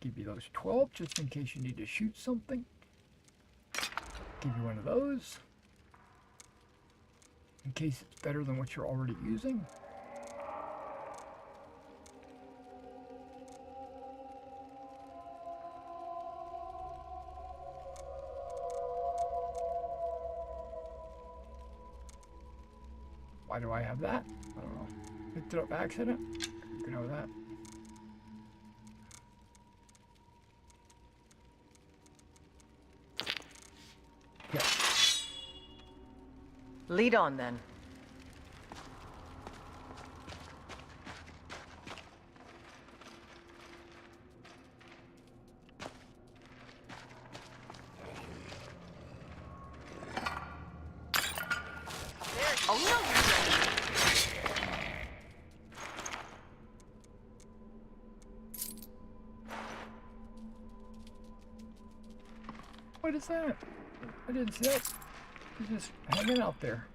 Give you those 12 just in case you need to shoot something. Give you one of those in case it's better than what you're already using. Why do I have that? I don't know. Picked it up by accident? You know that. Yeah. Lead on, then. Oh, no! What is that? I didn't see that. He's just hanging out there.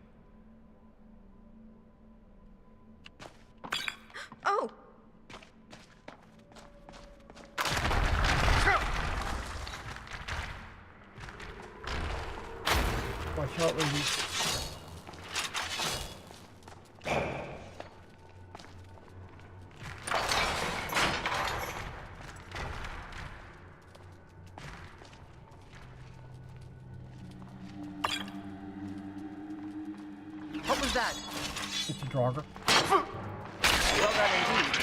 Oh! Watch out, lady. What was that? It's a Draugr. Well done indeed.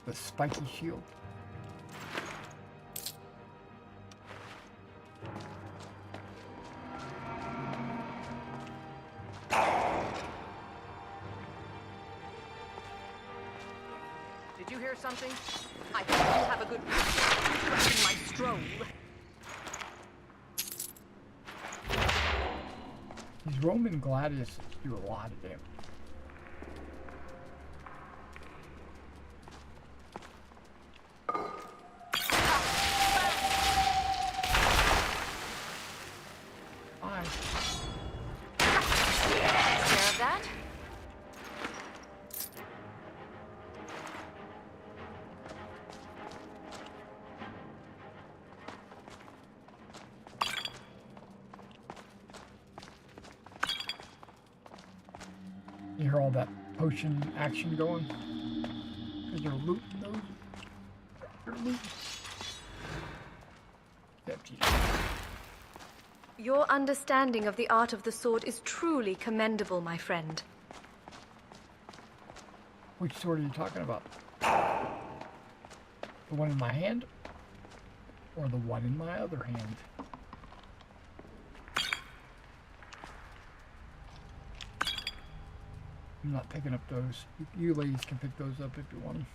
The spiky shield. Did you hear something? I hope you have a good reason my stroll. These Roman gladiuses do a lot of damage. Fine. Care of that? You hear all that potion action going? Because they're looting those. They're looting. Empty. Your understanding of the art of the sword is truly commendable, my friend. Which sword are you talking about? The one in my hand? Or the one in my other hand? I'm not picking up those. You ladies can pick those up if you want them.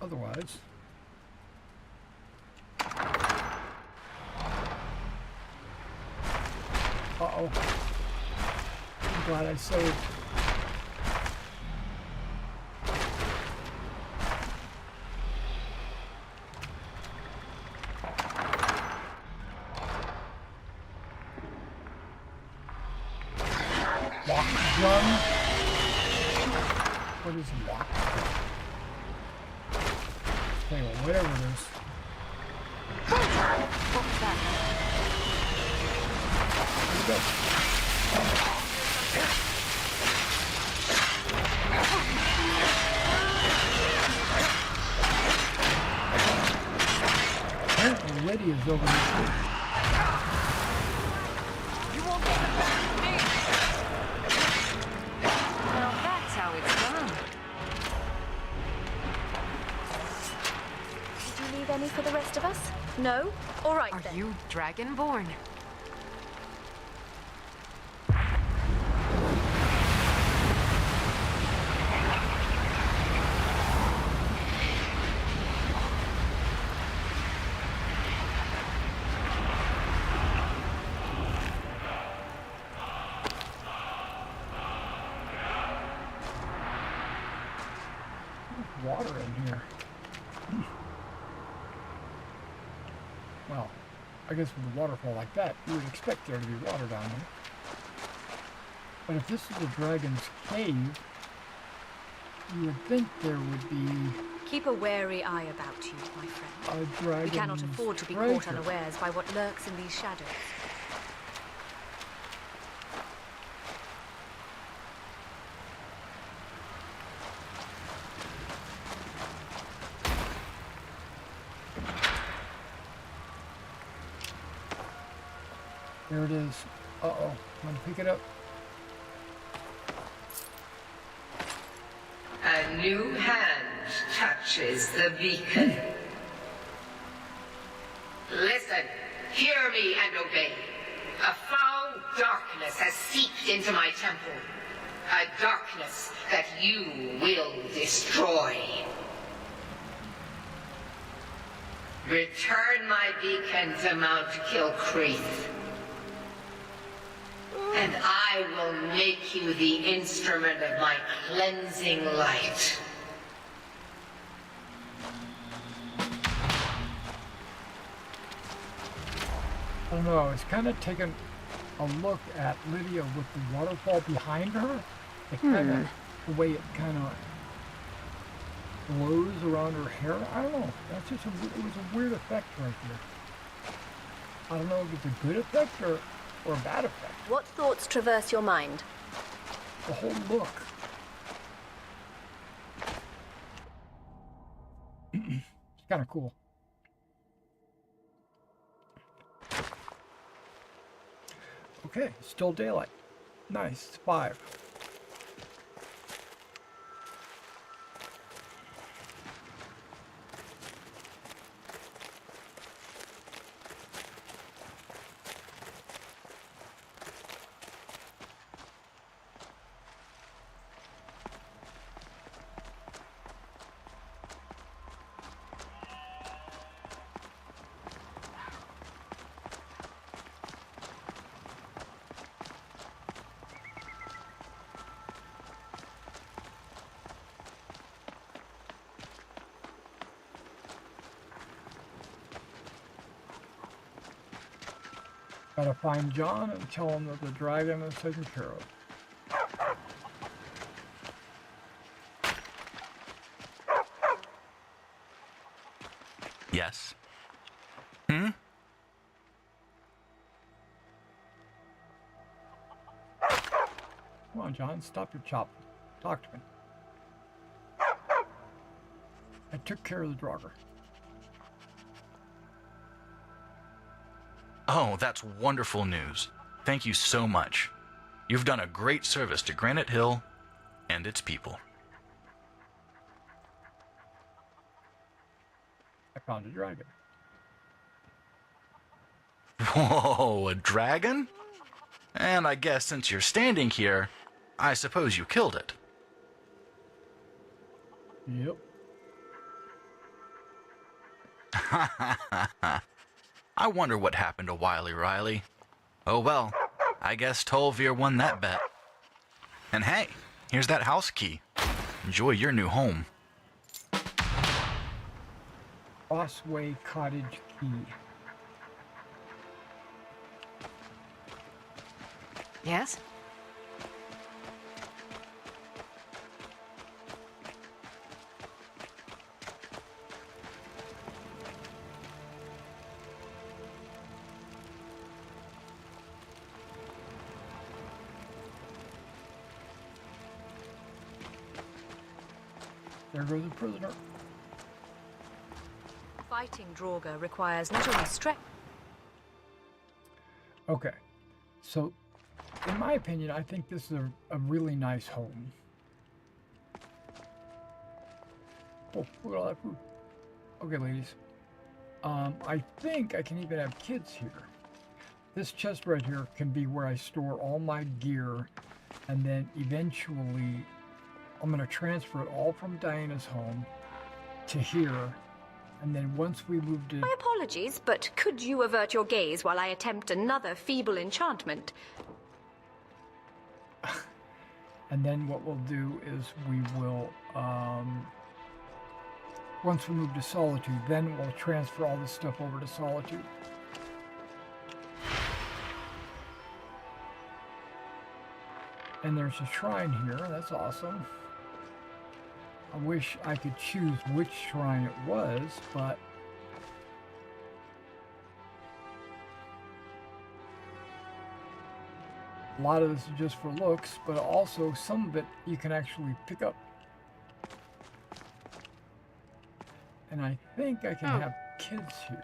Otherwise... Uh-oh. I'm glad I saved. Walk drum? What is walk? Okay, well, whatever it is. What was that? Apparently Lydia's over here. You won't get it back from me. Now that's how it's done. Did you leave any for the rest of us? No? All right Are then. you Dragonborn? Water in here. Well, I guess with a waterfall like that, you would expect there to be water down there. But if this is a dragon's cave, you would think there would be Keep a wary eye about you, my friend. a dragon's We cannot afford to be treasure. caught unawares by what lurks in these shadows. There it is. Uh-oh. Want to pick it up? A new hand touches the beacon. Listen, hear me and obey. A foul darkness has seeped into my temple. A darkness that you will destroy. Return my beacon to Mount Kilcreath. And I will make you the instrument of my cleansing light. I don't know. I was kind of taking a look at Lydia with the waterfall behind her. It kind of, the way it kind of blows around her hair. I don't know. That's just it was a weird effect right there. I don't know if it's a good effect or a bad effect. What thoughts traverse your mind? The whole look. It's kind of cool. Okay, still daylight. Nice, it's 5. Gotta find John and tell him that the dragon is taken care of. Yes. Hmm? Come on, John, stop your chop. Talk to me. I took care of the Draugr. Oh, that's wonderful news. Thank you so much. You've done a great service to Granite Hill and its people. I found a dragon. Whoa, a dragon? And I guess since you're standing here, I suppose you killed it. Yep. I wonder what happened to Wily Riley. Oh well, I guess Tolvir won that bet. And hey, here's that house key. Enjoy your new home. Crossway Cottage Key. Yes? There goes a prisoner. Fighting Draugr requires not only strength. Okay, so in my opinion, I think this is a really nice home. Oh, look at all that food. Okay, ladies. I think I can even have kids here. This chest right here can be where I store all my gear, and then eventually I'm going to transfer it all from Diana's home to here, and then once we move to... My apologies, but could you avert your gaze while I attempt another feeble enchantment? And then what we'll do is we will, once we move to Solitude, then we'll transfer all this stuff over to Solitude. And there's a shrine here, that's awesome. I wish I could choose which shrine it was, but... a lot of this is just for looks, but also some of it you can actually pick up. And I think I can have kids here.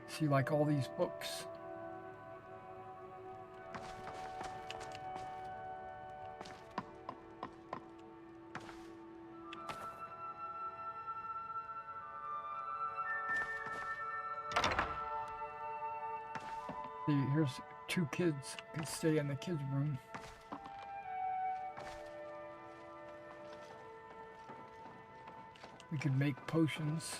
See, like all these books. See, here's 2 kids can stay in the kids' room. We could make potions.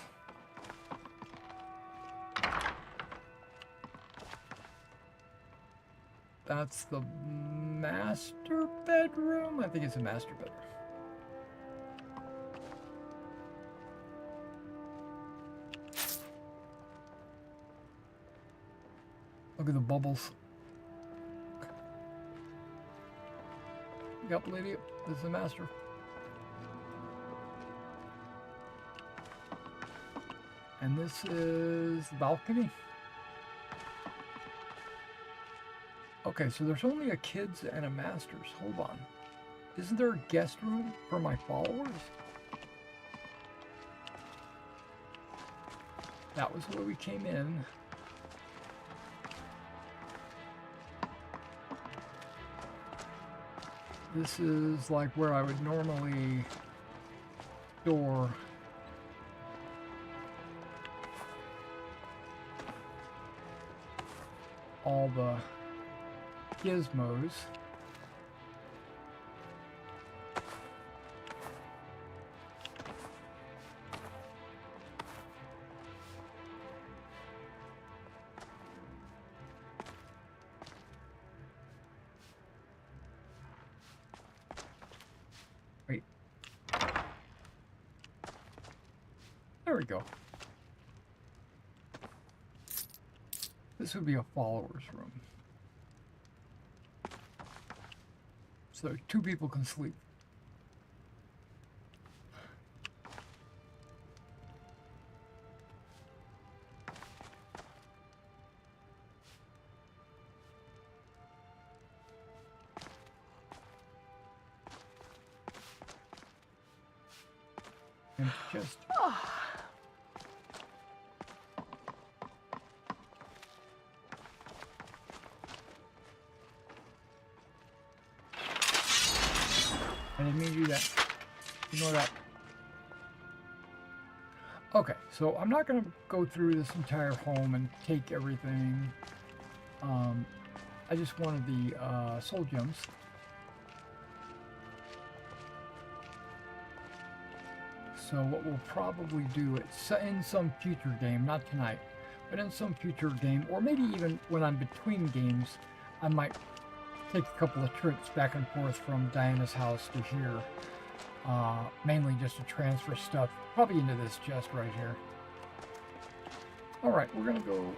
That's the master bedroom? I think it's a master bedroom. Look at the bubbles. Yep, lady, this is the master. And this is the balcony. Okay, so there's only a kids and a master's. Hold on. Isn't there a guest room for my followers? That was where we came in. This is like where I would normally store all the gizmos. Wait. There we go. This would be a follower's room. So 2 people can sleep. And just... I didn't mean to do that. Ignore that. Okay, so I'm not going to go through this entire home and take everything. I just wanted the soul gems. So what we'll probably do, it's in some future game, not tonight, but in some future game, or maybe even when I'm between games, I might take a couple of trips back and forth from Diana's house to here, mainly just to transfer stuff, probably into this chest right here. Alright, we're gonna go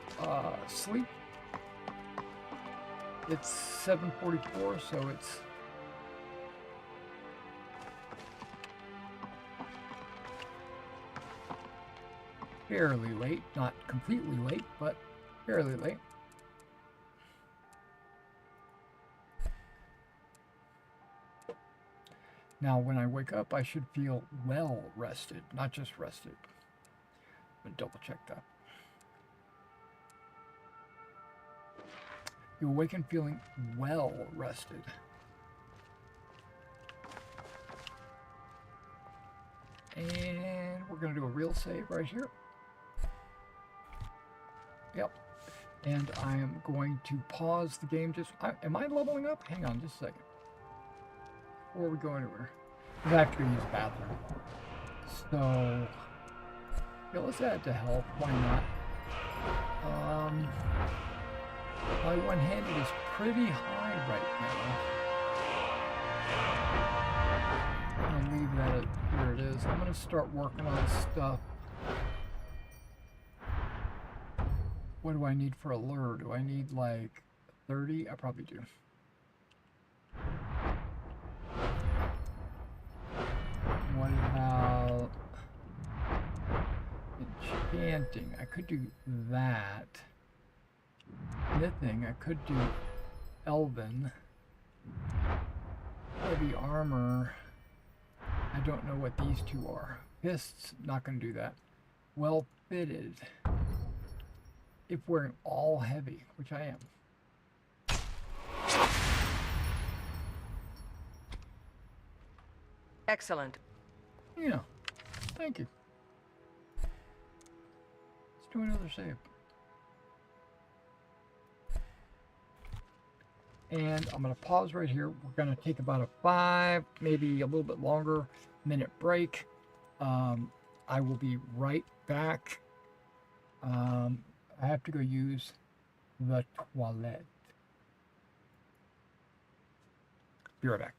sleep. It's 7:44, so it's fairly late, not completely late, but fairly late. Now, when I wake up, I should feel well rested, not just rested. I'm going to double check that. You awaken feeling well rested. And we're going to do a real save right here. Yep. And I am going to pause the game just... am I leveling up? Hang on just a second. Before we go anywhere. I have to go use the bathroom. So... yeah, let's add to health. Why not? My one-handed is pretty high right now. I'm going to leave that at where it is. I'm going to start working on stuff. What do I need for a lure? Do I need like 30? I probably do. What about enchanting? I could do that. Smithing, I could do elven. Heavy armor. I don't know what these two are. Fists, not going to do that. Well fitted. If wearing all heavy, which I am. Excellent. Yeah. Thank you. Let's do another save. And I'm going to pause right here. We're going to take about a 5, maybe a little bit longer minute break. I will be right back. I have to go use the toilet. Be right back.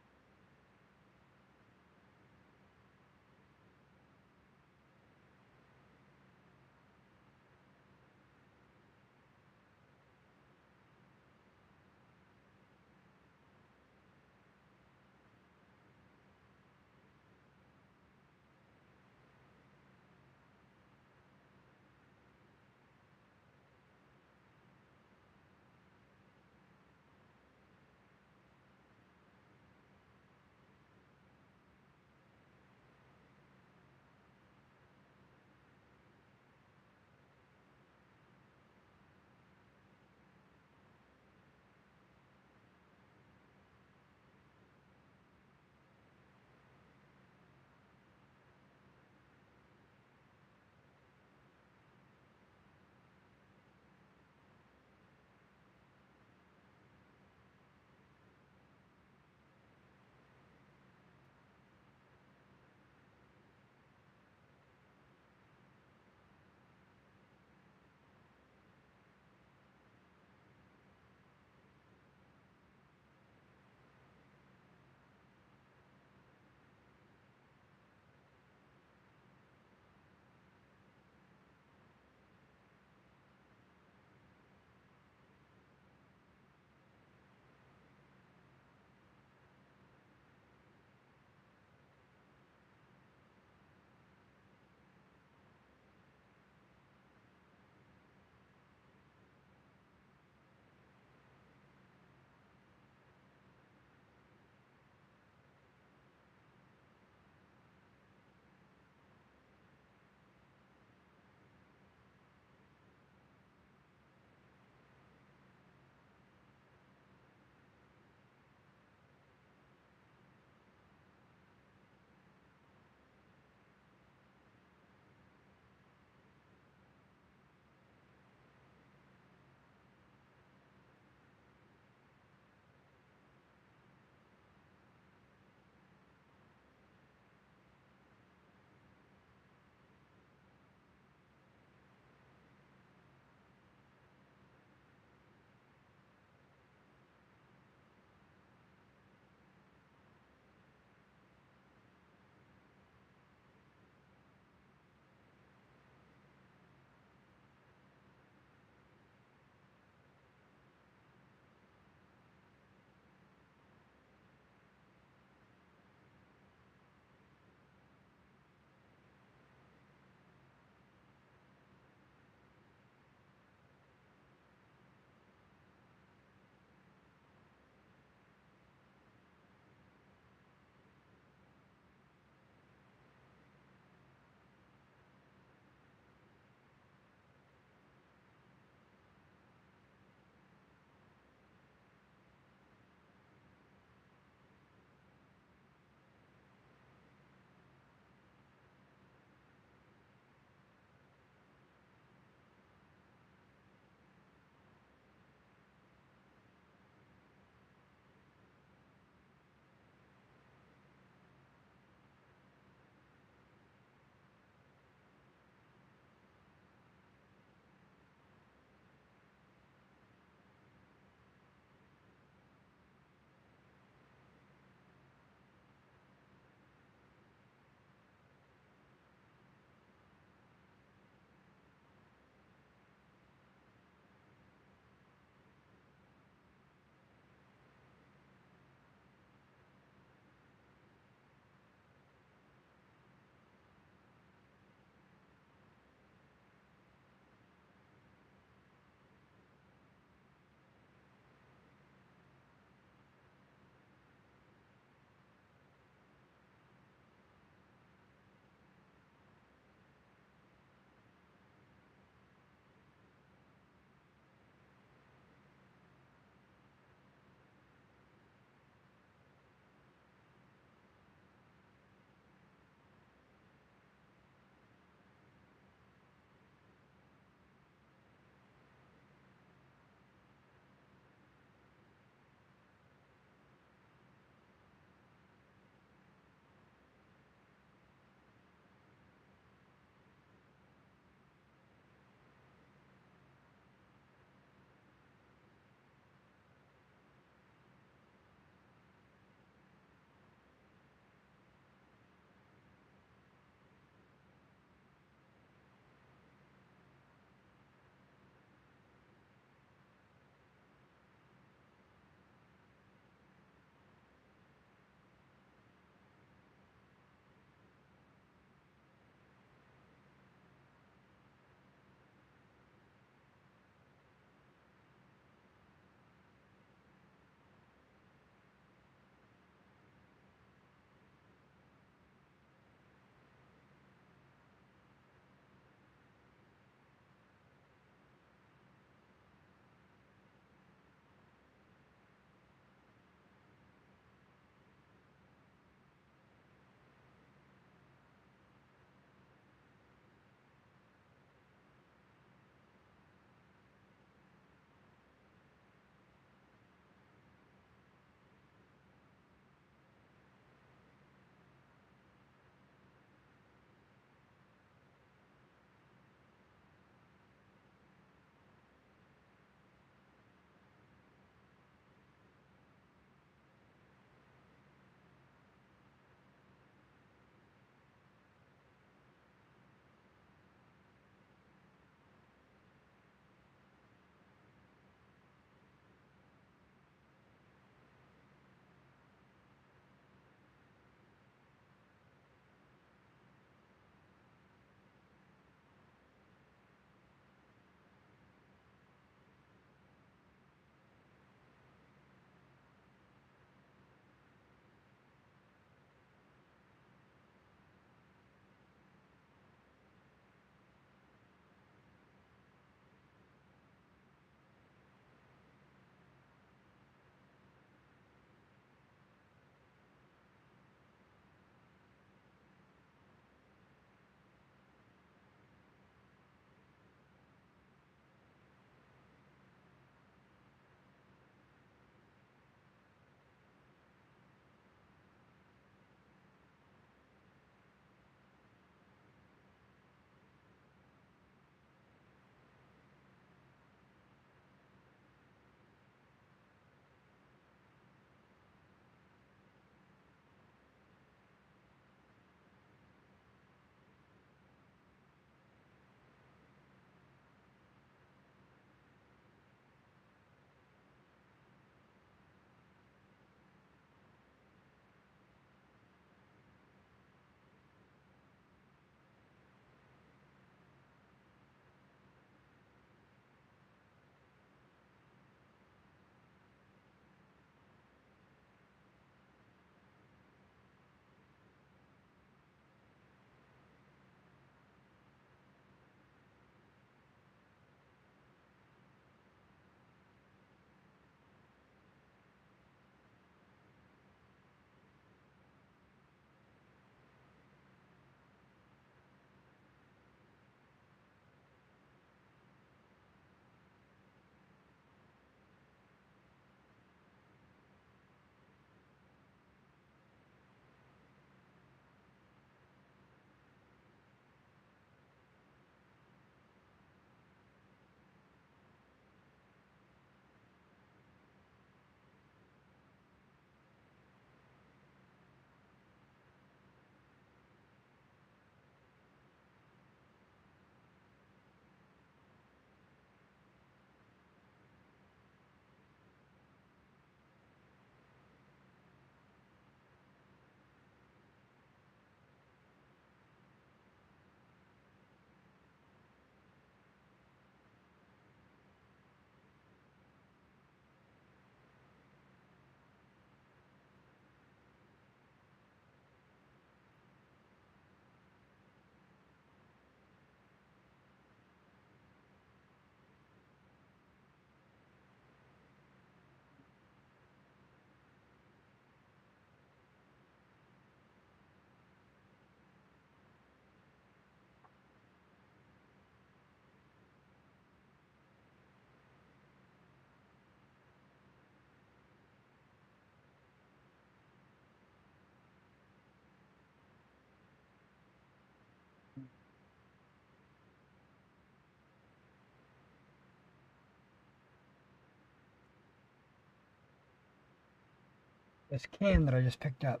this can that I just picked up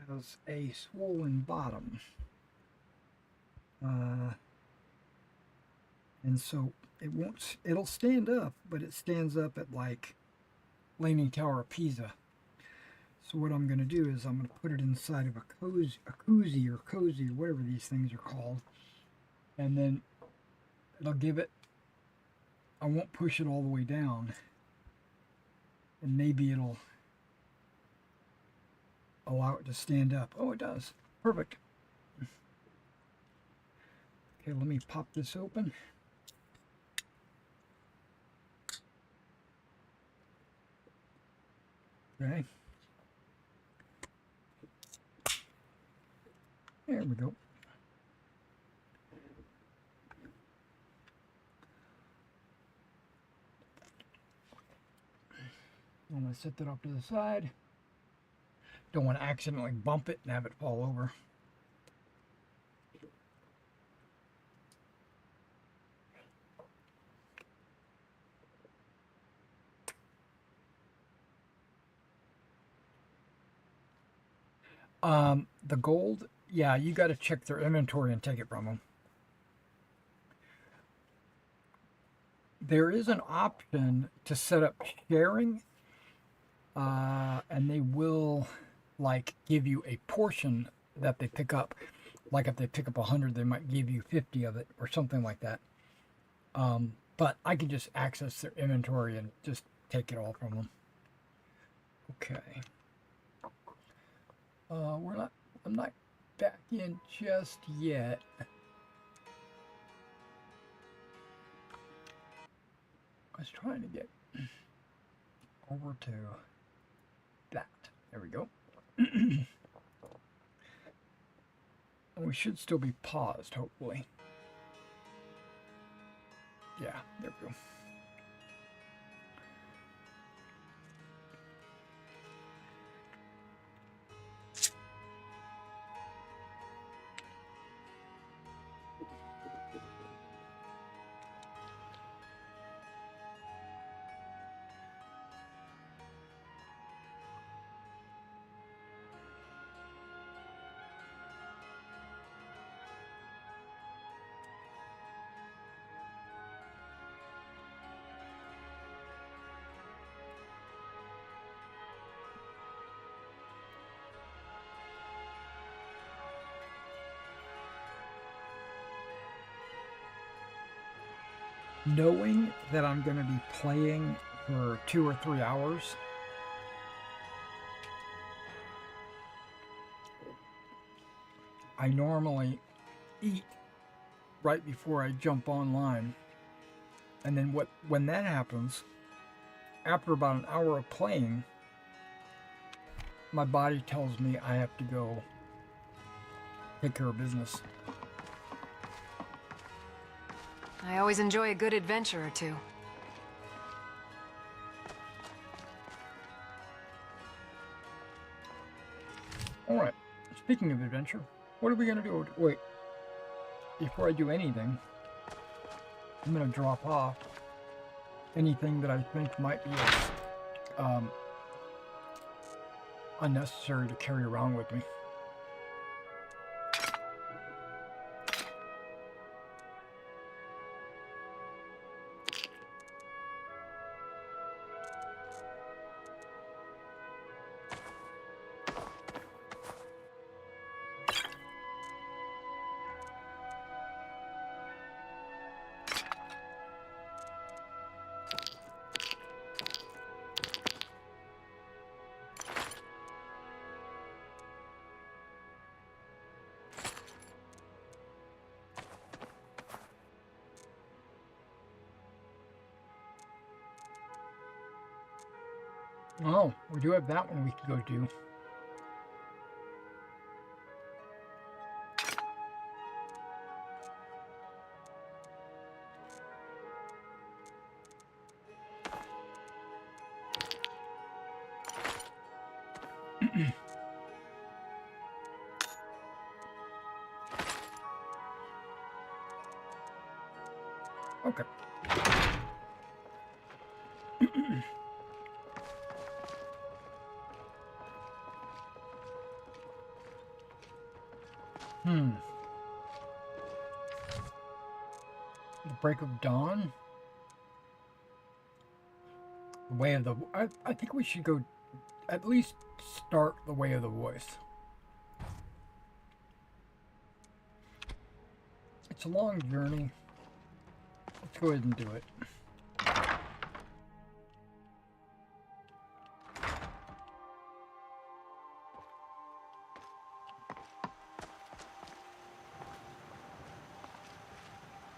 has a swollen bottom. And so it'll stand up, but it stands up at like Leaning Tower of Pisa. So what I'm going to do is I'm going to put it inside of a koozie or cozy or whatever these things are called. And then it'll give it, I won't push it all the way down. And maybe it'll allow it to stand up. Oh, it does. Perfect. Okay, let me pop this open. Okay. There we go. I'm going to set that off to the side. Don't want to accidentally bump it and have it fall over. The gold, yeah, you got to check their inventory and take it from them. There is an option to set up sharing, and they will like give you a portion that they pick up. Like if they pick up 100, they might give you 50 of it or something like that. But I can just access their inventory and just take it all from them. Okay. I'm not back in just yet. I was trying to get over to that. There we go. And we should still be paused, hopefully. Yeah, there we go. Knowing that I'm going to be playing for 2 or 3 hours, I normally eat right before I jump online. And then when that happens, after about an hour of playing, my body tells me I have to go take care of business. I always enjoy a good adventure or two. Alright, speaking of adventure, what are we going to do? Wait, before I do anything, I'm going to drop off anything that I think might be unnecessary to carry around with me. Oh, we do have that one we could go do. Okay. Break of Dawn. The Way of the... I think we should go... At least start the Way of the Voice. It's a long journey. Let's go ahead and do it.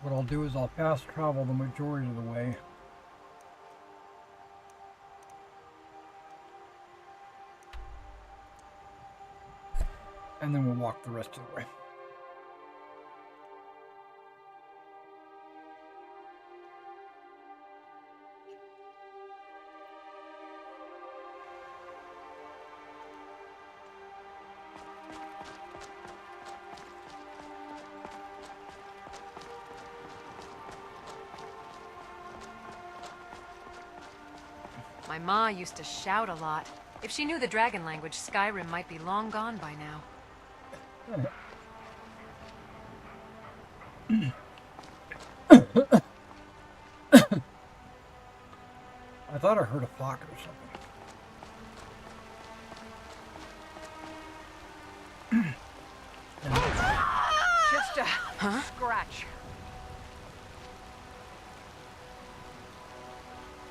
What I'll do is I'll fast travel the majority of the way. And then we'll walk the rest of the way. My ma used to shout a lot. If she knew the dragon language, Skyrim might be long gone by now. I thought I heard a flock or something. Just a scratch.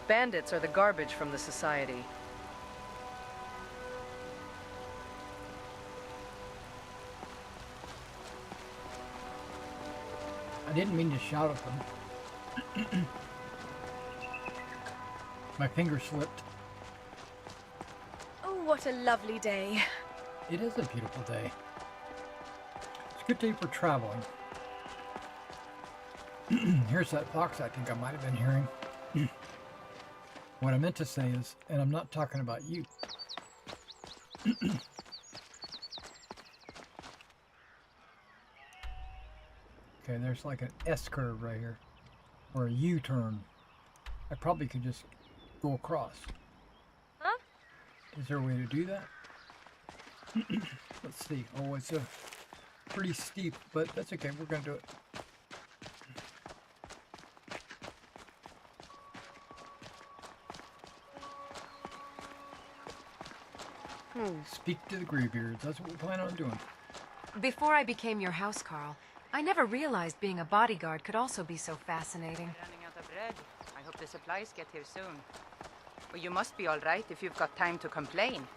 Bandits are the garbage from the society. I didn't mean to shout at them. My finger slipped. Oh, what a lovely day. It is a beautiful day. It's a good day for traveling. Here's that fox I think I might have been hearing. What I meant to say is, and I'm not talking about you. Okay, there's like an S-curve right here. Or a U-turn. I probably could just go across. Huh? Is there a way to do that? Let's see. Oh, it's pretty steep, but that's okay. We're going to do it. Speak to the Greybeards. That's what we plan on doing. Before I became your housecarl, I never realized being a bodyguard could also be so fascinating. Running out of bread. I hope the supplies get here soon. Well, you must be all right if you've got time to complain.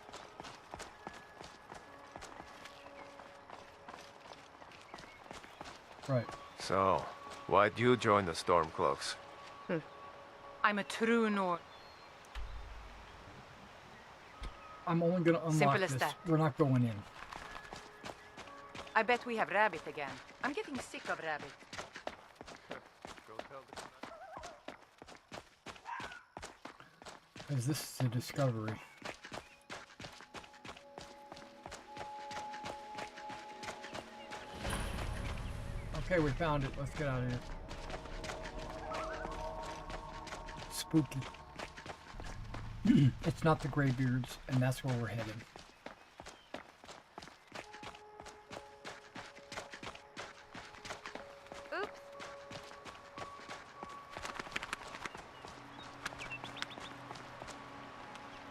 Right. So, why'd you join the Stormcloaks? I'm a true Nord. I'm only going to unlock Simple as this. that. We're not going in. I bet we have rabbit again. I'm getting sick of rabbit. Because this is a discovery. Okay, we found it. Let's get out of here. Spooky. It's not the Greybeards, and that's where we're headed. Oops.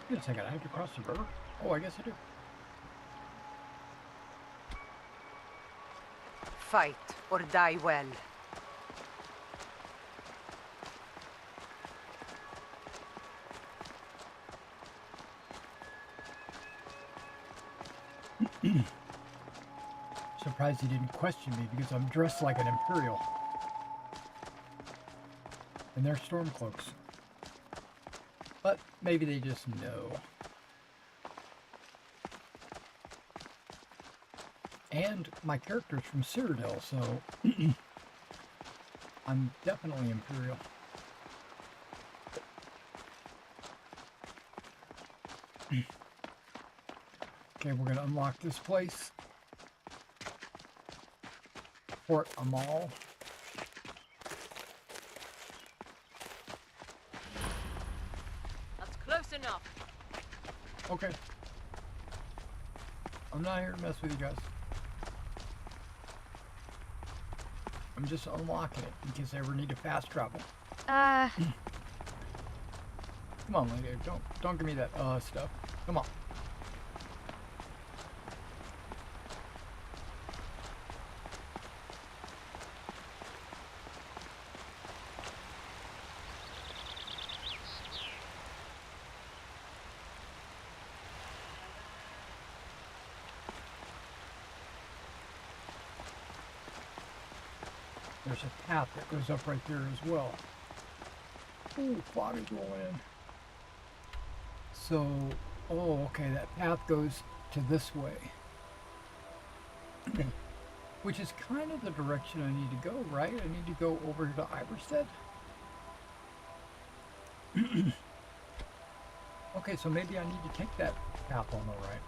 Wait a second, I have to cross the river? Oh, I guess I do. Fight or die well. Surprised he didn't question me because I'm dressed like an Imperial. And they're Stormcloaks. But maybe they just know. And my character's from Cyrodiil, so I'm definitely Imperial. Okay, we're going to unlock this place. Fort Amal. That's close enough. Okay. I'm not here to mess with you guys. I'm just unlocking it in case I ever need to fast travel. Uh, Come on, lady. Don't give me that stuff. Come on. There's a path that goes up right there as well. Ooh, fog's rolling in. So, oh, okay, that path goes to this way. Which is kind of the direction I need to go, right? I need to go over to Iverstead. Okay, so maybe I need to take that path on the right.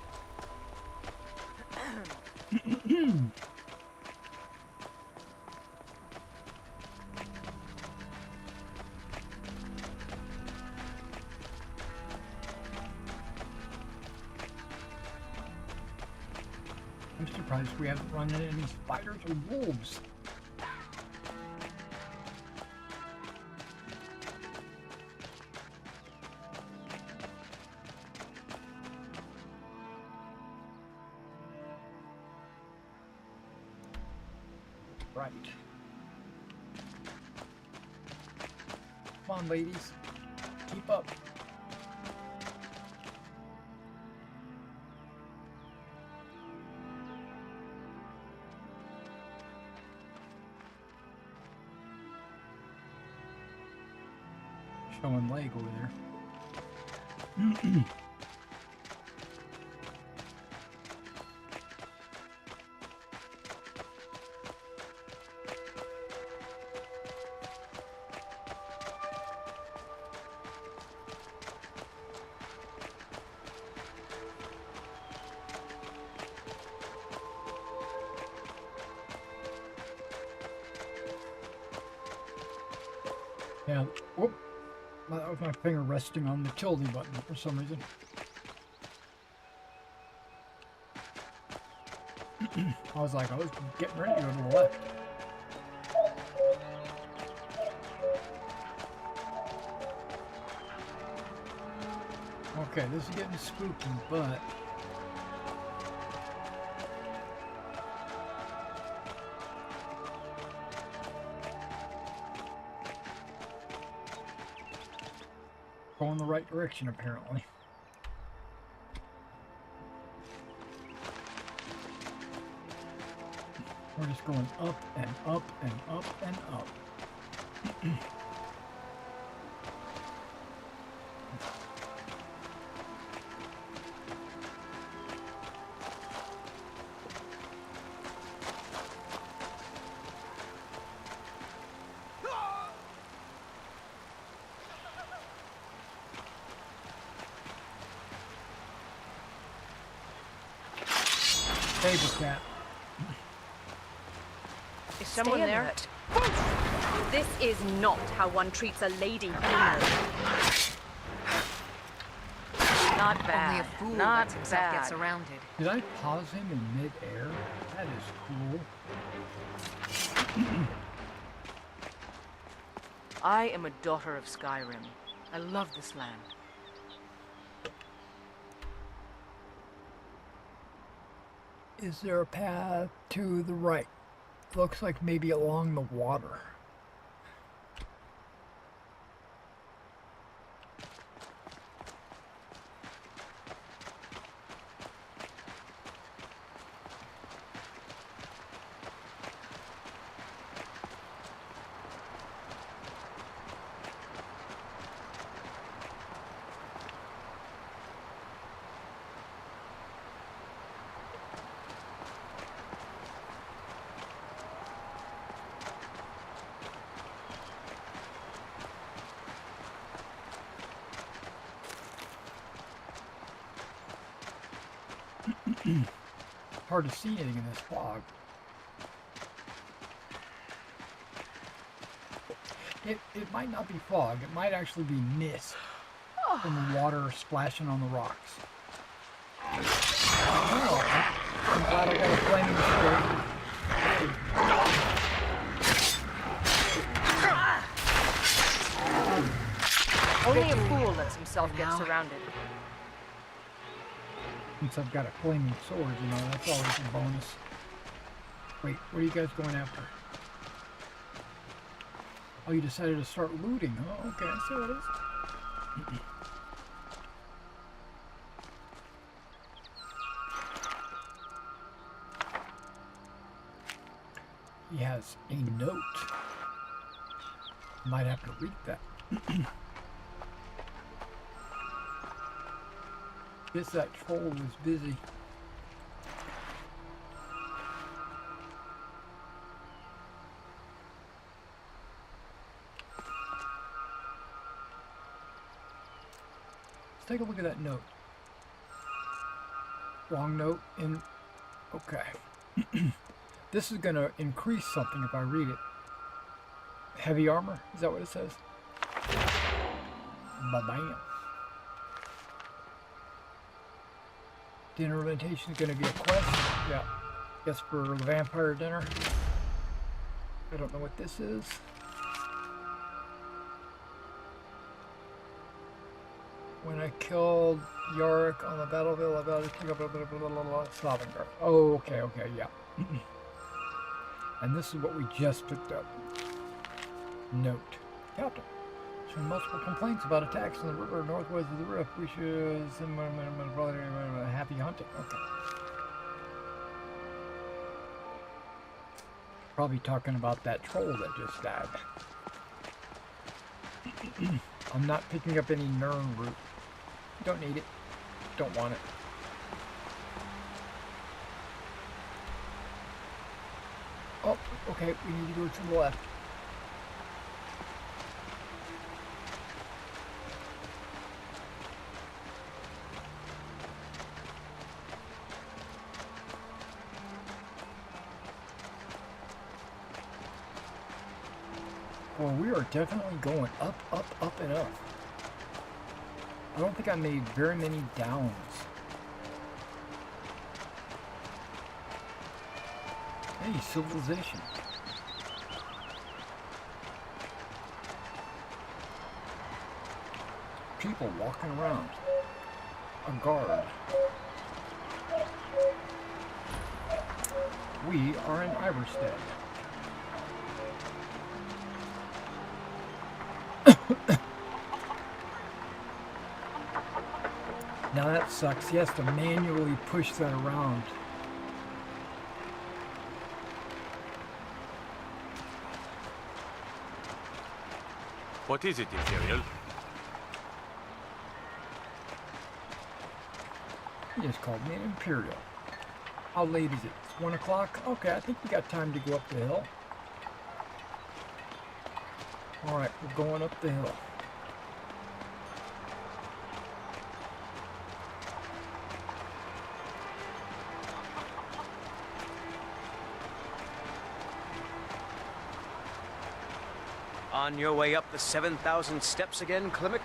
I'm surprised we haven't run into any spiders or wolves. Right. Come on, ladies. Keep up. Showing leg over there. Yeah. Whoop. That was my finger resting on the tilde button for some reason. I was getting ready to go to the left. Okay, this is getting spooky, but going the right direction, apparently. We're just going up and up and up and up. Table cat. Is someone there? This is not how one treats a lady. Not bad. Only a fool Not lets himself bad. get surrounded. Did I pause him in mid-air? That is cool. I am a daughter of Skyrim. I love this land. Is there a path to the right? Looks like maybe along the water. Hard to see anything in this fog. It might not be fog. It might actually be mist from the water splashing on the rocks. Oh, I'm glad I got a flaming sword. Only a fool lets himself get surrounded. Since I've got a flaming sword, you know, that's always a bonus. Wait, what are you guys going after? Oh, you decided to start looting. Oh, okay, I see what it is. He has a note. Might have to read that. Guess that troll was busy. Let's take a look at that note. Wrong note in... Okay. This is going to increase something if I read it. Heavy armor? Is that what it says? Ba-bam. Dinner invitation is going to be a quest. Yeah. Guess for the vampire dinner. I don't know what this is. When I killed Yorick on the battlefield, I got to pick up a Slavengard. Oh, okay, yeah. And this is what we just picked up. Note. Captain. There's been multiple complaints about attacks on the river northwest of the rift. We should send my brother happy hunting. Okay. Probably talking about that troll that just died. I'm not picking up any Nern root. Don't need it. Don't want it. Oh, okay, we need to go to the left. Well, we are definitely going up, and up. I don't think I made very many downs. Hey, civilization. People walking around. A guard. We are in Iverstead. Now that sucks. He has to manually push that around. What is it, Imperial? He just called me an Imperial. How late is it? It's 1 o'clock? Okay, I think we got time to go up the hill. Alright, we're going up the hill. On your way up the 7,000 steps again, Klimek?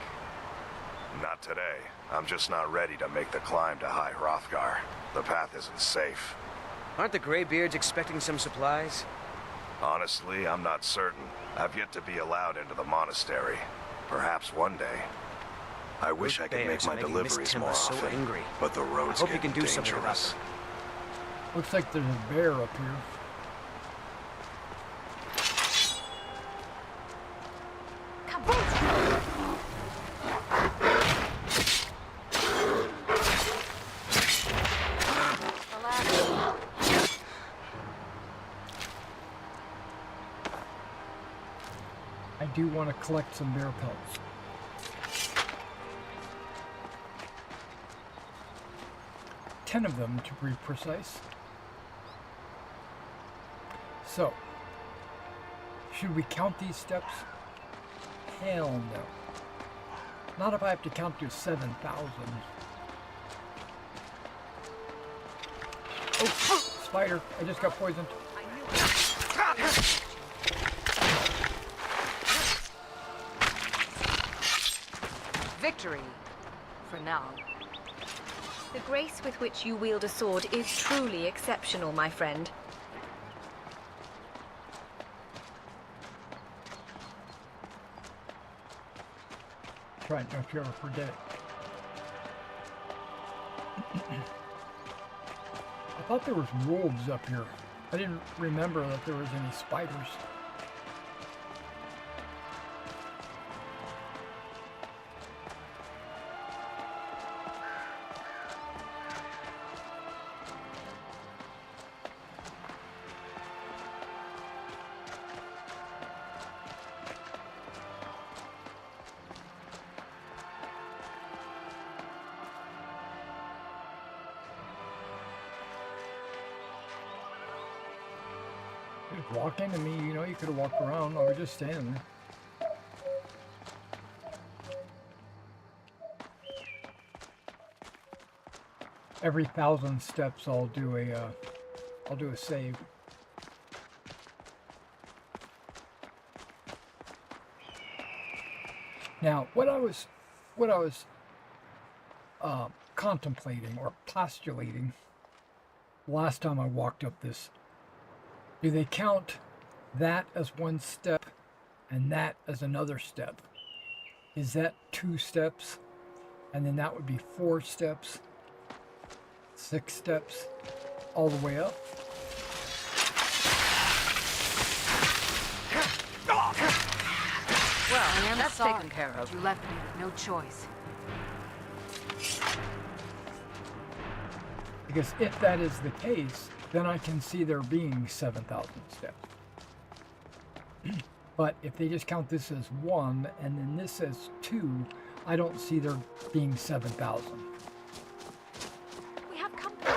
Not today. I'm just not ready to make the climb to High Hrothgar. The path isn't safe. Aren't the Greybeards expecting some supplies? Honestly, I'm not certain. I've yet to be allowed into the monastery. Perhaps one day. I wish I could make my deliveries more often, so angry. but the roads I hope get you can do something about dangerous. them. Looks like there's a bear up here. I do want to collect some bear pelts. 10 of them to be precise. So, should we count these steps? Hell no. Not if I have to count to 7,000. Oh, spider. I just got poisoned. Victory. For now. The grace with which you wield a sword is truly exceptional, my friend. right. Don't you ever forget it. I thought there was wolves up here. I didn't remember that there was any spiders. Walk into me, you know, you could have walked around. I was just standing there. Every 1,000 steps, I'll do a save. Now, what I was contemplating or postulating last time I walked up this. Do they count that as one step and that as another step? Is that 2 steps? And then that would be 4 steps, 6 steps, all the way up? Well, I am that's sorry taken care of. You left me with no choice. Because if that is the case, then I can see there being 7,000 steps. But if they just count this as 1 and then this as 2, I don't see there being 7,000. We have company.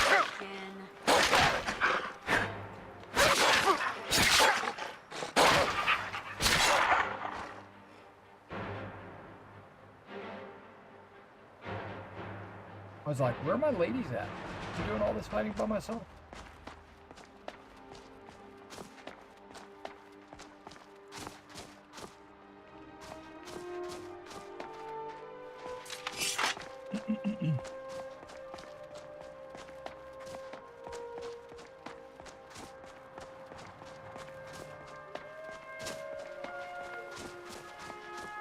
Again. I was like, where are my ladies at? I'm doing all this fighting by myself.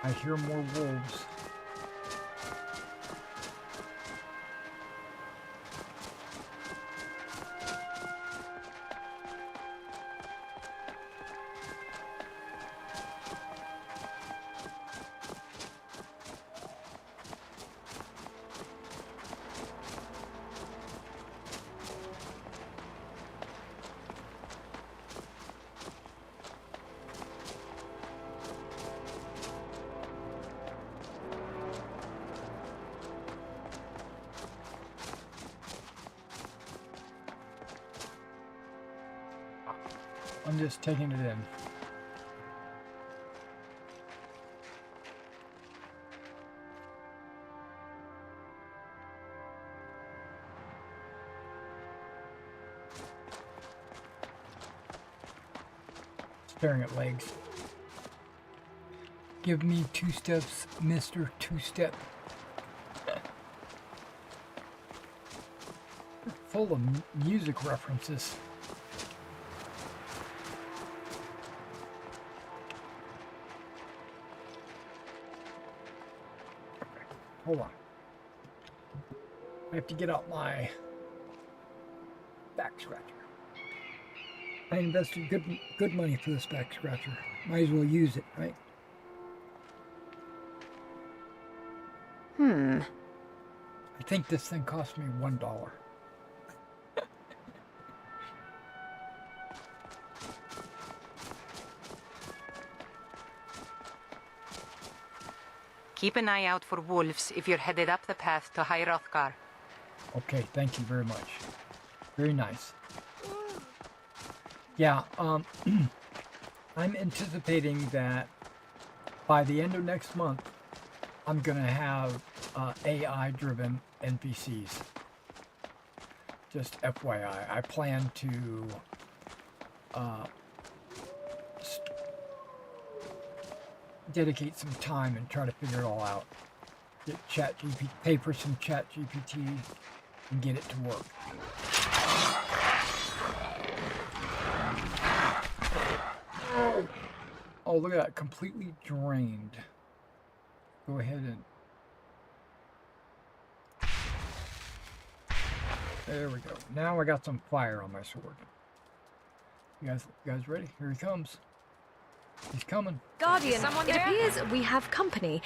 I hear more wolves. I'm just taking it in. Staring at legs. Give me 2 steps, Mr. 2-Step. Full of music references. Hold on. I have to get out my back scratcher. I invested good money for this back scratcher. Might as well use it, right? I think this thing cost me $1. Keep an eye out for wolves if you're headed up the path to High Hrothgar. Okay, thank you very much. Very nice. Yeah, I'm anticipating that by the end of next month, I'm gonna have AI-driven NPCs. Just FYI, I plan to dedicate some time and try to figure it all out. Get pay for some ChatGPT and get it to work. Oh, look at that, completely drained. go ahead and... There we go. Now I got some fire on my sword. You guys ready? Here he comes. He's coming. Guardian, it appears we have company.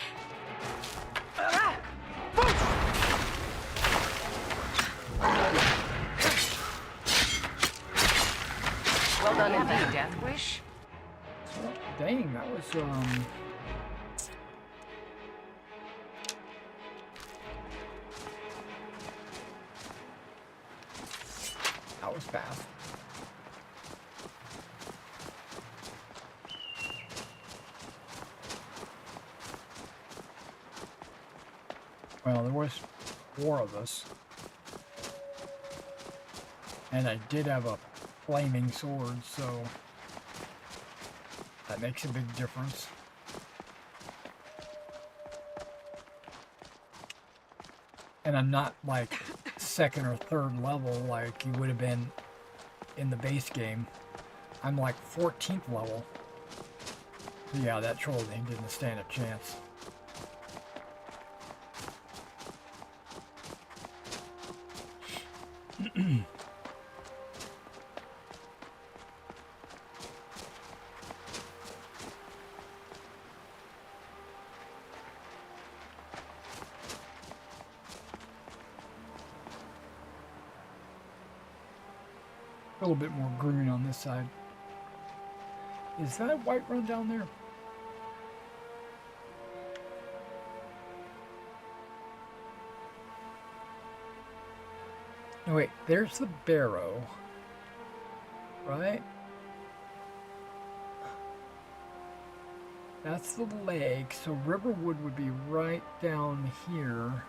Well done indeed, Death Wish. Dang, that was that was fast. Well, there was 4 of us. And I did have a flaming sword, so that makes a big difference. And I'm not like 2nd or 3rd level like you would have been in the base game. I'm like 14th level. So yeah, that troll thing didn't stand a chance. A little bit more green on this side. Is that Whiterun down there? No, wait, there's the barrow, right? That's the lake, so Riverwood would be right down here.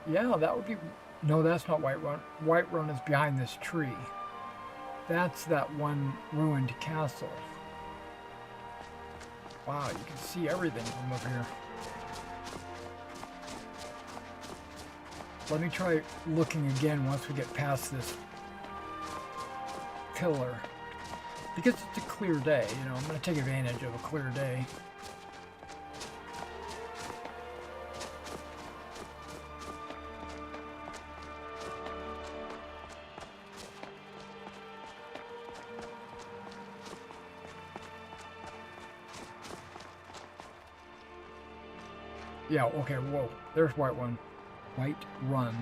Yeah, that would be... No, that's not Whiterun. Whiterun is behind this tree. That's that one ruined castle. Wow, you can see everything from up here. Let me try looking again once we get past this pillar. Because it's a clear day, you know, I'm going to take advantage of a clear day. Yeah, okay, whoa. There's Whiterun. Whiterun.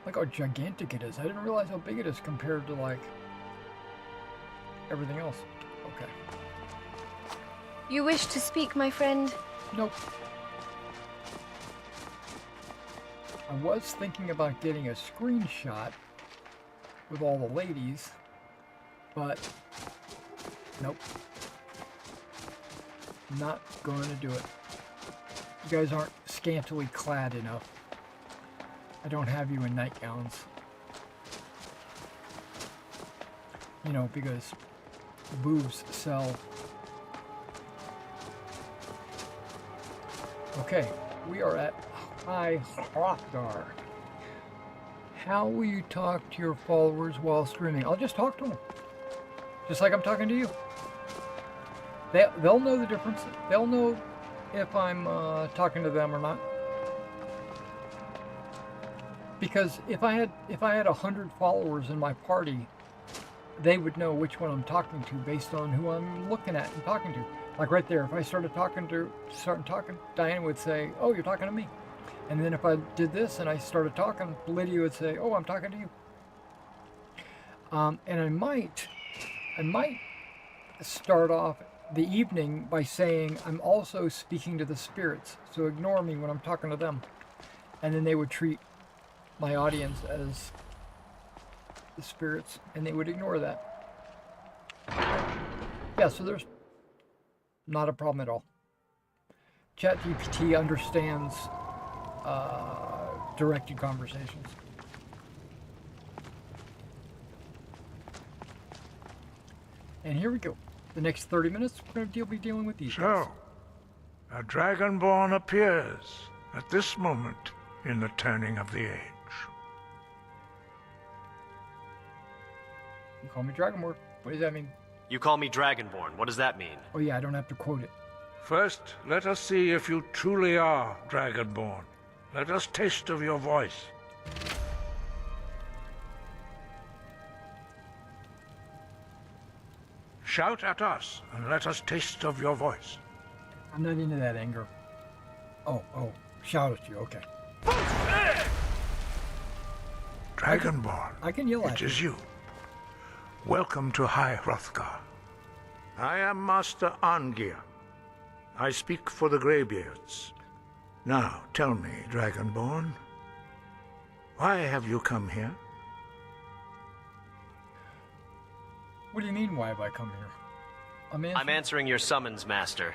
Look how gigantic it is. I didn't realize how big it is compared to, like, everything else. Okay. You wish to speak, my friend? Nope. I was thinking about getting a screenshot with all the ladies, but nope. Not going to do it. You guys aren't scantily clad enough. I don't have you in nightgowns. You know, because boobs sell. Okay, we are at High Hrothgar. How will you talk to your followers while streaming? I'll just talk to them. Just like I'm talking to you. They'll know the difference. They'll know if I'm talking to them or not. Because if I had 100 followers in my party, they would know which one I'm talking to based on who I'm looking at and talking to. Like right there, if I started talking, Diane would say, "Oh, you're talking to me." And then if I did this and I started talking, Lydia would say, "Oh, I'm talking to you." And I might start off the evening by saying, "I'm also speaking to the spirits, so ignore me when I'm talking to them." And then they would treat my audience as the spirits, and they would ignore that. Yeah, so there's not a problem at all. ChatGPT understands directed conversations. And here we go. The next 30 minutes, we're going to be dealing with these guys. So, a Dragonborn appears at this moment in the turning of the age. You call me Dragonborn. What does that mean? You call me Dragonborn. What does that mean? Oh yeah, I don't have to quote it. First, let us see if you truly are Dragonborn. Let us taste of your voice. Shout at us, and let us taste of your voice. I'm not into that anger. Oh, shout at you, okay. Dragonborn, I can yell at it is you. Welcome to High Hrothgar. I am Master Arngeir. I speak for the Greybeards. Now, tell me, Dragonborn, why have you come here? What do you mean, why have I come here? I'm answering your summons, Master.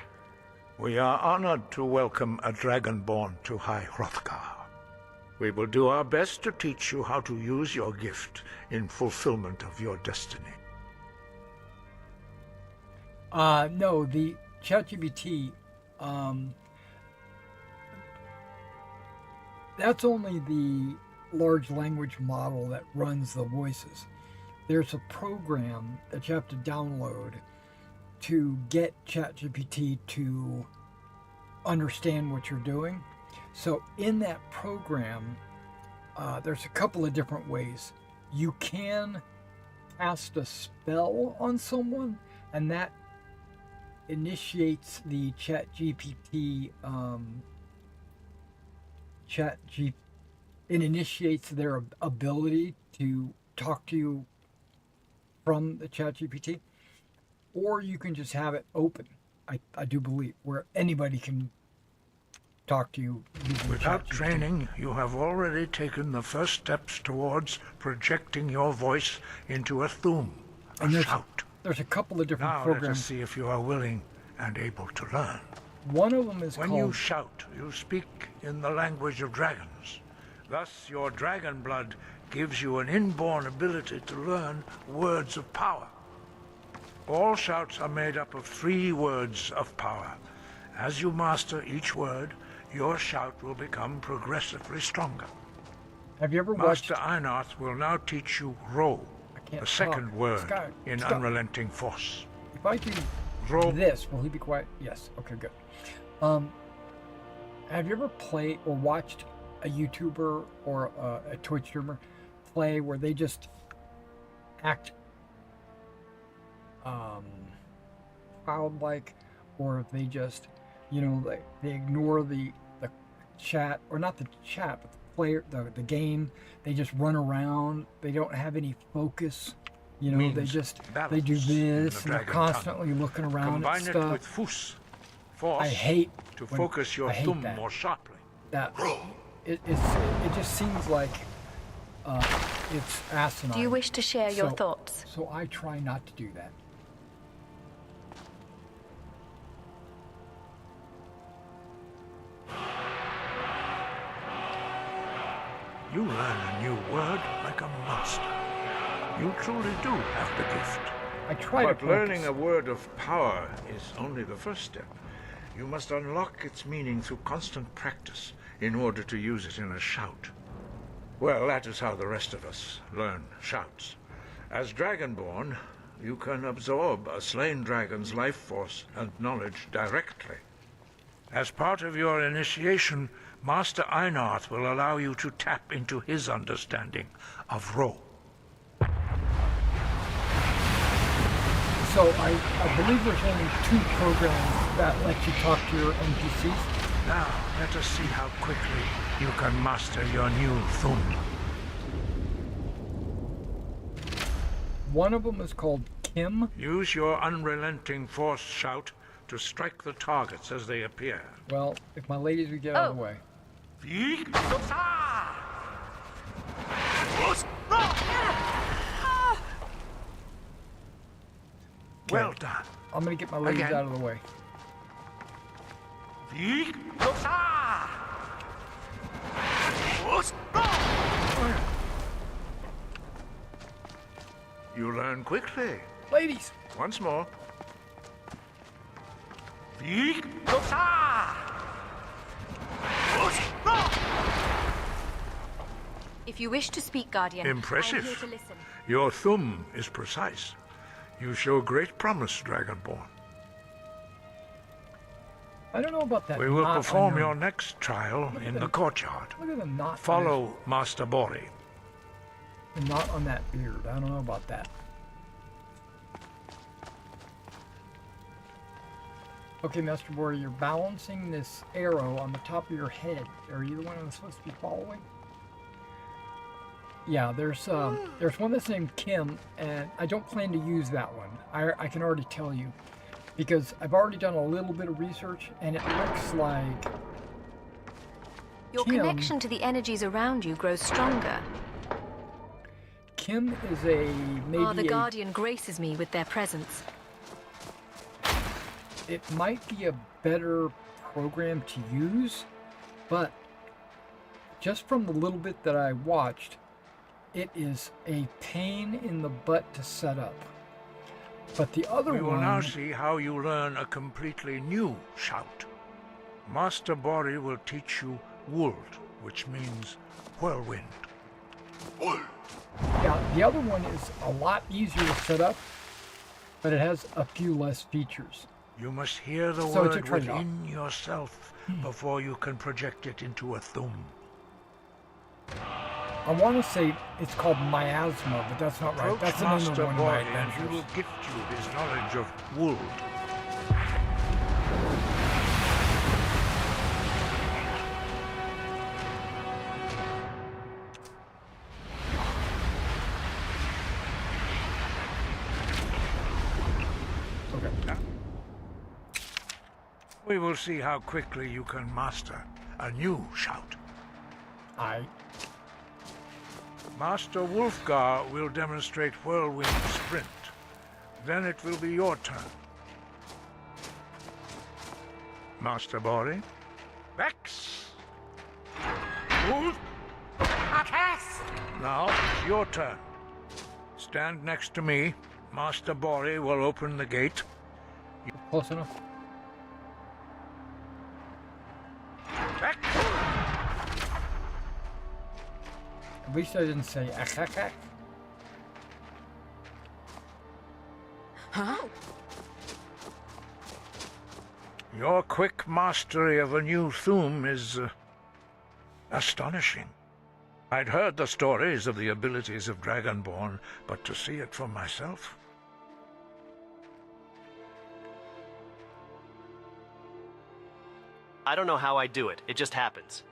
We are honored to welcome a Dragonborn to High Hrothgar. We will do our best to teach you how to use your gift in fulfillment of your destiny. No, the ChatGPT, that's only the large language model that runs the voices. There's a program that you have to download to get ChatGPT to understand what you're doing. So in that program, there's a couple of different ways. You can cast a spell on someone, and that initiates the ChatGPT. It initiates their ability to talk to you from the ChatGPT, or you can just have it open. I do believe where anybody can talk to you. Without training, you have already taken the first steps towards projecting your voice into a thum, a shout. There's a couple of different now programs. Let us see if you are willing and able to learn. One of them is when called... you shout, you speak in the language of dragons. Thus, your dragon blood gives you an inborn ability to learn words of power. All shouts are made up of 3 words of power. As you master each word, your shout will become progressively stronger. Have you ever watched... Master Einarth will now teach you Ro, the second word in Unrelenting Force. If I do this, will he be quiet? Yes. Okay, good. Have you ever played or watched a YouTuber or a Twitch streamer play where they just act childlike, or if they just, they ignore the chat, or not the chat, but the player, the game. They just run around. They don't have any focus. They do this, and they're constantly looking around at stuff. Combine it with force, I hate to focus your thumb more sharply. It just seems like it's asinine. Do you wish to share your thoughts? So I try not to do that. You learn a new word like a master. You truly do have the gift. I try to But learning a word of power is only the first step. You must unlock its meaning through constant practice in order to use it in a shout. Well, that is how the rest of us learn shouts. As Dragonborn, you can absorb a slain dragon's life force and knowledge directly. As part of your initiation, Master Einarth will allow you to tap into his understanding of Ro. So I believe there's only 2 programs that let you talk to your NPCs. Now, let us see how quickly you can master your new thum. One of them is called Kim. Use your unrelenting force shout to strike the targets as they appear. Well, if my ladies would get out of the way. Well done. I'm going to get my ladies out of the way. You learn quickly. Ladies! Once more. If you wish to speak, Guardian, Impressive. I'm here to listen. Your thum is precise. You show great promise, Dragonborn. I don't know about that. We will knot on perform your next trial Look at in the- the courtyard. Look at the knot. Follow Master Bori. The knot on that beard. I don't know about that. Okay, Master Bori, you're balancing this arrow on the top of your head. Are you the one I'm supposed to be following? Yeah, there's one that's named Kim, and I don't plan to use that one. I can already tell you, because I've already done a little bit of research, and it looks like Your Kim, connection to the energies around you grows stronger. Kim is a maybe the a, Guardian graces me with their presence. it might be a better program to use, but just from the little bit that I watched, it is a pain in the butt to set up. But the other We will one... now see how you learn a completely new shout. Master Bori will teach you Wold, which means whirlwind. Wold. Yeah, the other one is a lot easier to set up, but it has a few less features. You must hear the So it's a word trade-off. within yourself before you can project it into a thum. I want to say it's called miasma, but that's not right. Approach That's the name of Master one of my Bori and he adventures. will gift you his knowledge of Wold. We will see how quickly you can master a new shout. Aye. Master Wolfgar will demonstrate Whirlwind Sprint. Then it will be your turn. Master Bori. Vex. Wolf. Now it's your turn. Stand next to me. Master Bori will open the gate. Close enough. At least I didn't say ack. Huh? Your quick mastery of a new thum is astonishing. I'd heard the stories of the abilities of Dragonborn, but to see it for myself... I don't know how I do it. It just happens.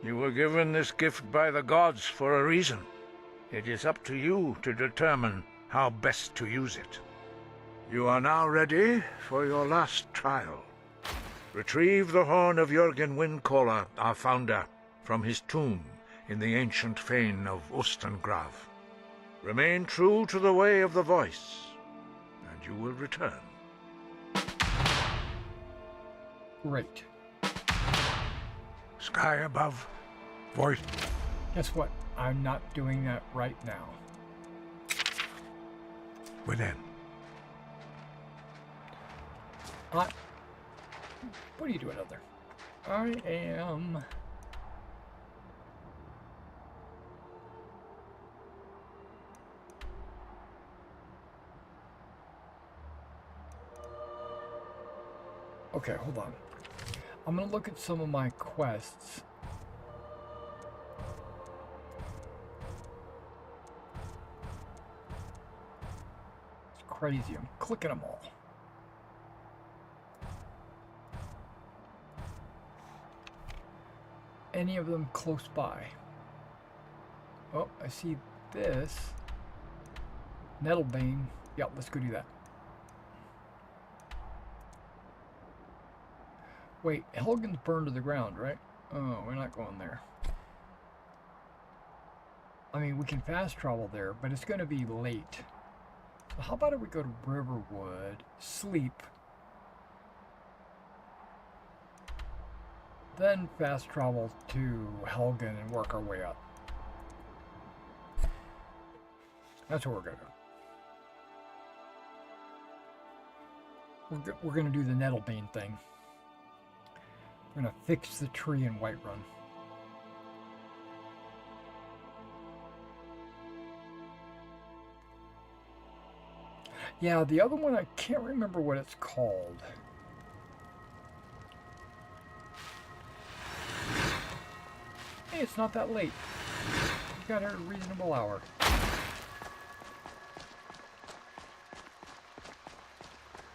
You were given this gift by the gods for a reason. It is up to you to determine how best to use it. You are now ready for your last trial. Retrieve the horn of Jürgen Windcaller, our founder, from his tomb in the ancient fane of Ostengrav. Remain true to the way of the voice, and you will return. Great. Sky above, voice. Guess what? I'm not doing that right now. Within. What are you doing out there? I am... Okay, hold on. I'm gonna look at some of my quests. It's crazy, I'm clicking them all. Any of them close by? Oh, I see this. Nettlebane. Yep, let's go do that. Wait, Helgen's burned to the ground, right? Oh, we're not going there. I mean, we can fast travel there, but it's going to be late. So how about if we go to Riverwood, sleep, then fast travel to Helgen and work our way up. That's what we're going to do. We're going to do the Nettlebane thing. We're going to fix the tree in Whiterun. Yeah, the other one, I can't remember what it's called. Hey, it's not that late. We got here at a reasonable hour.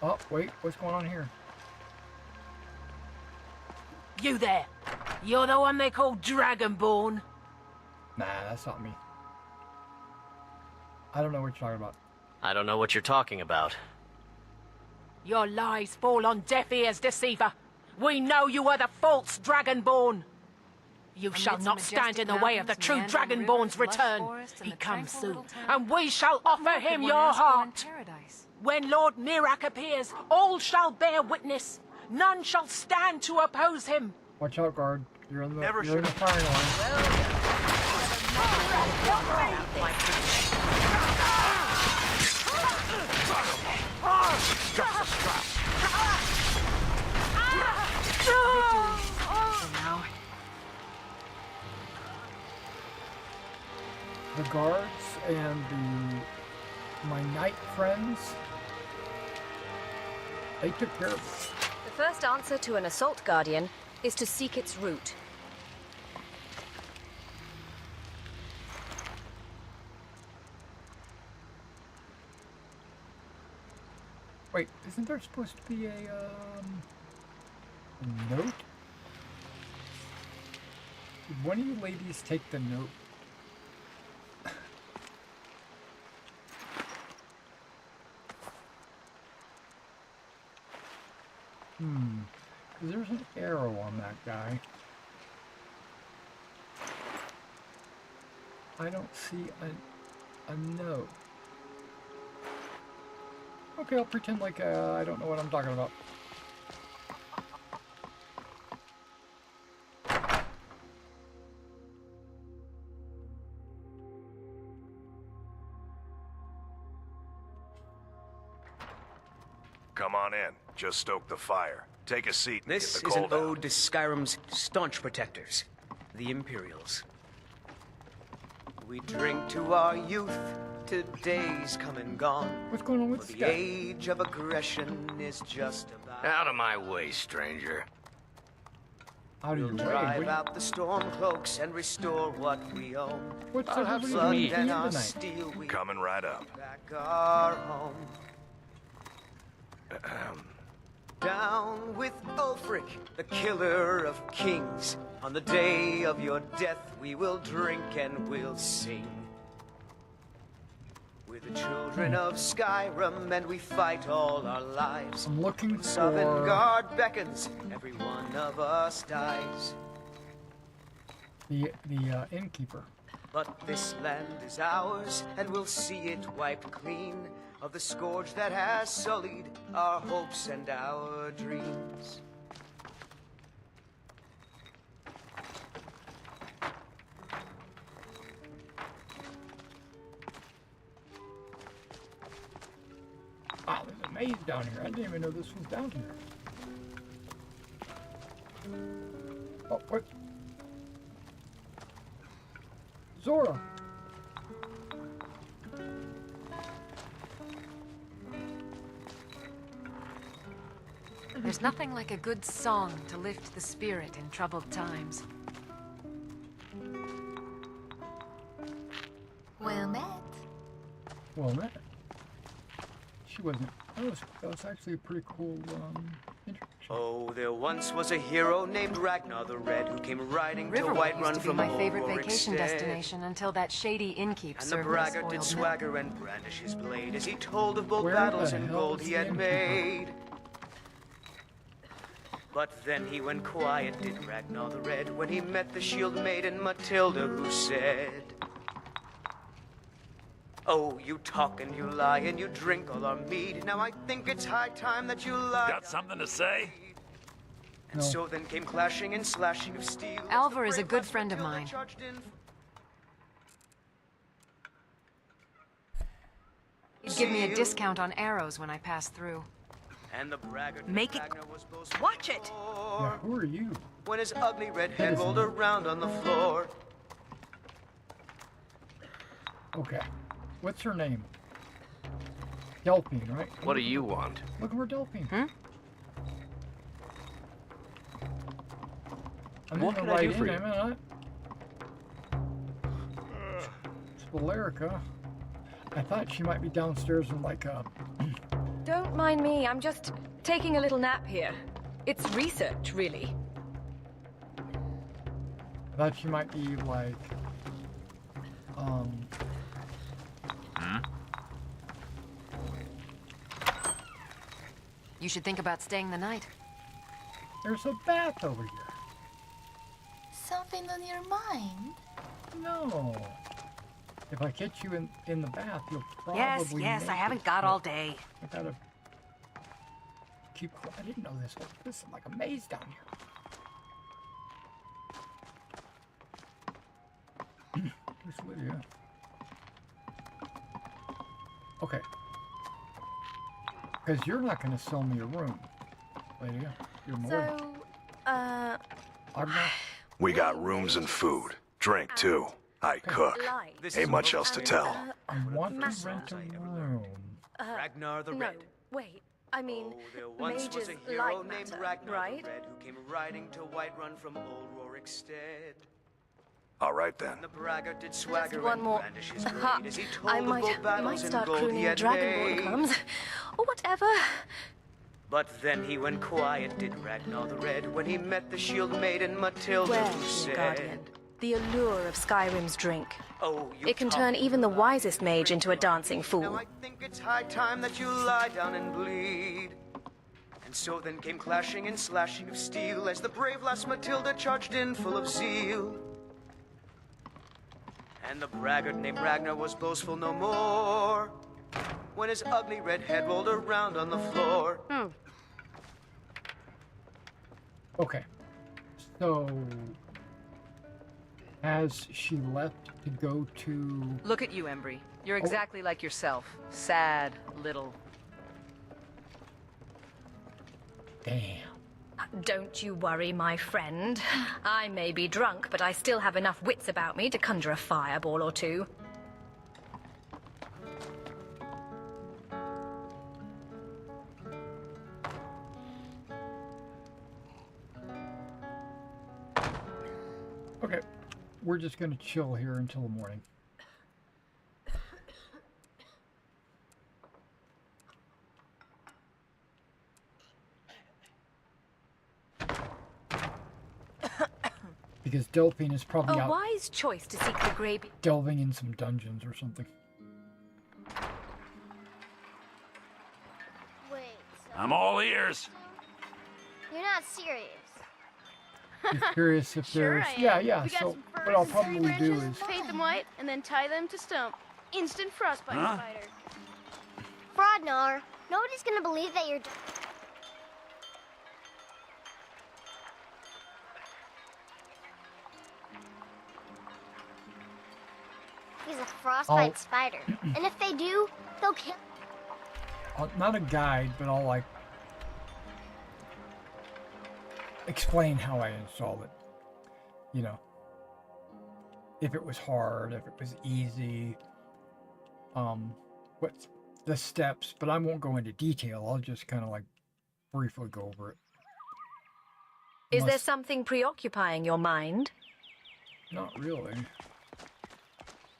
Oh, wait, what's going on here? You there. You're the one they call Dragonborn. Nah, that's not me. I don't know what you're talking about. I don't know what you're talking about. Your lies fall on deaf ears, deceiver. We know you are the false Dragonborn. You shall not stand in the way of the true Dragonborn's return. He comes soon, and we shall offer him your heart. When Lord Mirak appears, all shall bear witness. None shall stand to oppose him. Watch out, guard. You're in the firing line. The guards and my knight friends, they took care of it. The first answer to an assault guardian is to seek its root. Wait, isn't there supposed to be a note? Did one of you ladies take the note? There's an arrow on that guy. I don't see a note. Okay, I'll pretend like I don't know what I'm talking about. Come on in. Just stoke the fire. Take a seat and This get the is an cold out. ode to Skyrim's staunch protectors, the Imperials. We drink to our youth, to days come and gone. What's going on with For this the guy? age of aggression is just about. Out of my way, stranger. Out of your way? Drive out the storm cloaks and restore what we own. What's I'll have everybody blood doing and here our tonight? steel we Coming right up. back our home. Down with Ulfric, the killer of kings. On the day of your death, we will drink and we'll sing. We're the children of Skyrim, and we fight all our lives. I'm looking When for Sovngarde beckons, every one of us dies. the innkeeper. But this land is ours, and we'll see it wiped clean of the scourge that has sullied our hopes and our dreams. Wow, there's a maze down here. I didn't even know this was down here. Oh, what? Zora! There's nothing like a good song to lift the spirit in troubled times. Well met. Well met. She wasn't. That was actually a pretty cool introduction. Oh, there once was a hero named Ragnar the Red who came riding to Riverwood Whiterun used to be from my favorite Ulfric vacation stead. destination until that shady innkeep And the served me braggart spoiled did milk. swagger and brandish his blade as he told of bold Where battles the and hell gold is he the had innkeeper? made. But then he went quiet, did Ragnar the Red, when he met the shield maiden Matilda, who said, "Oh, you talk and you lie and you drink all our mead. Now I think it's high time that you lie." Got something to say? And so then came clashing and slashing of steel. Alvar is a good friend of mine. He'd give me a discount on arrows when I passed through. And the braggart Make it. Watch it. Yeah, who are you? When his ugly red head rolled around on the floor. Okay. What's her name? Delphine, right? What do you want? Looking for Delphine. I'm What in can the I right do for in, you? am I not? Billerica. I thought she might be downstairs in like a... Don't mind me, I'm just taking a little nap here. It's research, really. I thought she might be like... You should think about staying the night. There's a bath over here. Something on your mind? No. If I catch you in the bath, you'll probably Yes, I haven't got all day. I gotta keep... I didn't know this. This is like a maze down here. Just with you. Okay. Because you're not going to sell me a room, lady. You're more... So, We got rooms and food. Drink, too. I cook. Ain't much else to tell. I want to rent a room. Ragnar the No, Red. wait. I mean, There once was mages a hero like named matter, Ragnar right? the Red who came riding to Whiterun from old Rorikstead. All right, then. The braggart did swagger Just one and more. brandish his Ha, blade as he told I of might bold battles and start gold he crooning had Dragonborn made. comes. Or whatever. But then he went quiet, did Ragnar the Red, when he met the shield maiden Matilda, Well, who said, Guardian, the allure of Skyrim's drink. "Oh, you It can talk turn even the wisest mage into a dancing Now fool. I think it's high time that you lie down and bleed." And so then came clashing and slashing of steel as the brave lass Matilda charged in full of zeal. And the braggart named Ragnar was boastful no more when his ugly red head rolled around on the floor. Okay. So... Has she left to go to... Look at you, Embry. You're exactly like yourself. Sad, little. Damn. Don't you worry, my friend. I may be drunk, but I still have enough wits about me to conjure a fireball or two. Okay. We're just going to chill here until the morning. Because Delphine is probably A out wise choice to seek the grey... delving in some dungeons or something. Wait, I'm all ears. you're not serious. Just curious if Sure there's... I am. Yeah, We got so some what furs I'll and tree probably do branches, is... paint them white, and then tie them to stump. Instant frostbite Huh? spider. Frodnar, nobody's gonna believe that you're... He's a frostbite spider. And if they do, they'll kill... Not a guide, but I'll like... explain how I installed it. You know. If it was hard, if it was easy. What's the steps, but I won't go into detail. I'll just kind of like briefly go over it. Is there something preoccupying your mind? Not really.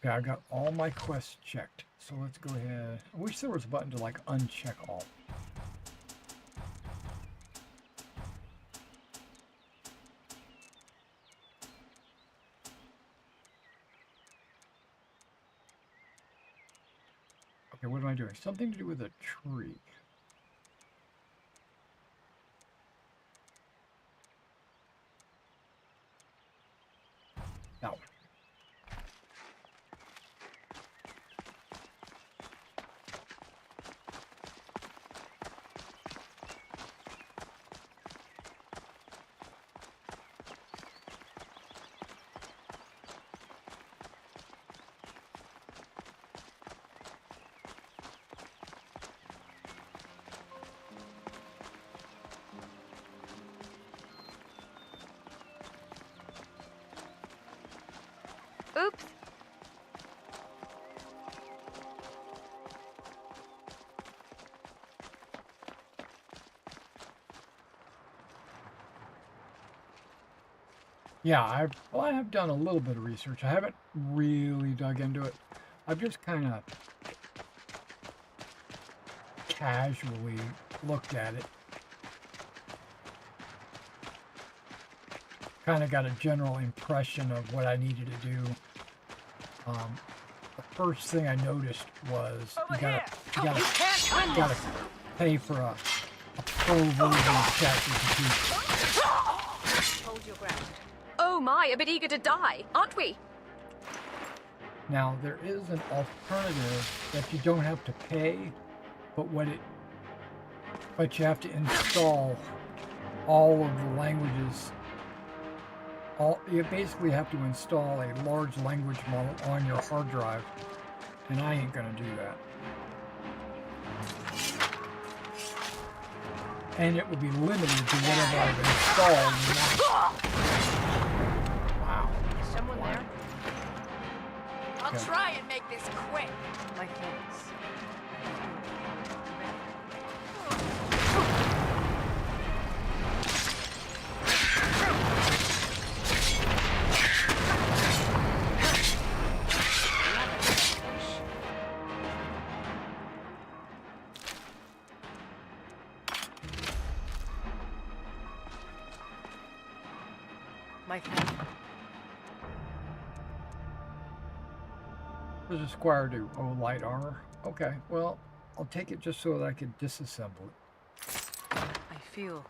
Okay, I got all my quests checked. So let's go ahead. I wish there was a button to like uncheck all. Okay, what am I doing? Something to do with a tree. Now. Oops. Yeah, I have done a little bit of research. I haven't really dug into it. I've just kind of casually looked at it. Kind of got a general impression of what I needed to do. The first thing I noticed was you gotta pay for a pro version of ChatGPT. Hold your ground. Oh my, a bit eager to die, aren't we? Now there is an alternative that you don't have to pay, but you have to install all of the languages. You basically have to install a large language model on your hard drive, and I ain't gonna do that. And it would be limited to whatever I've installed. Wow. Is someone there? I'll Okay. try and make this quick. My thanks. My thanks. What does a squire do? Oh, light armor? Okay, well, I'll take it just so that I can disassemble it. I feel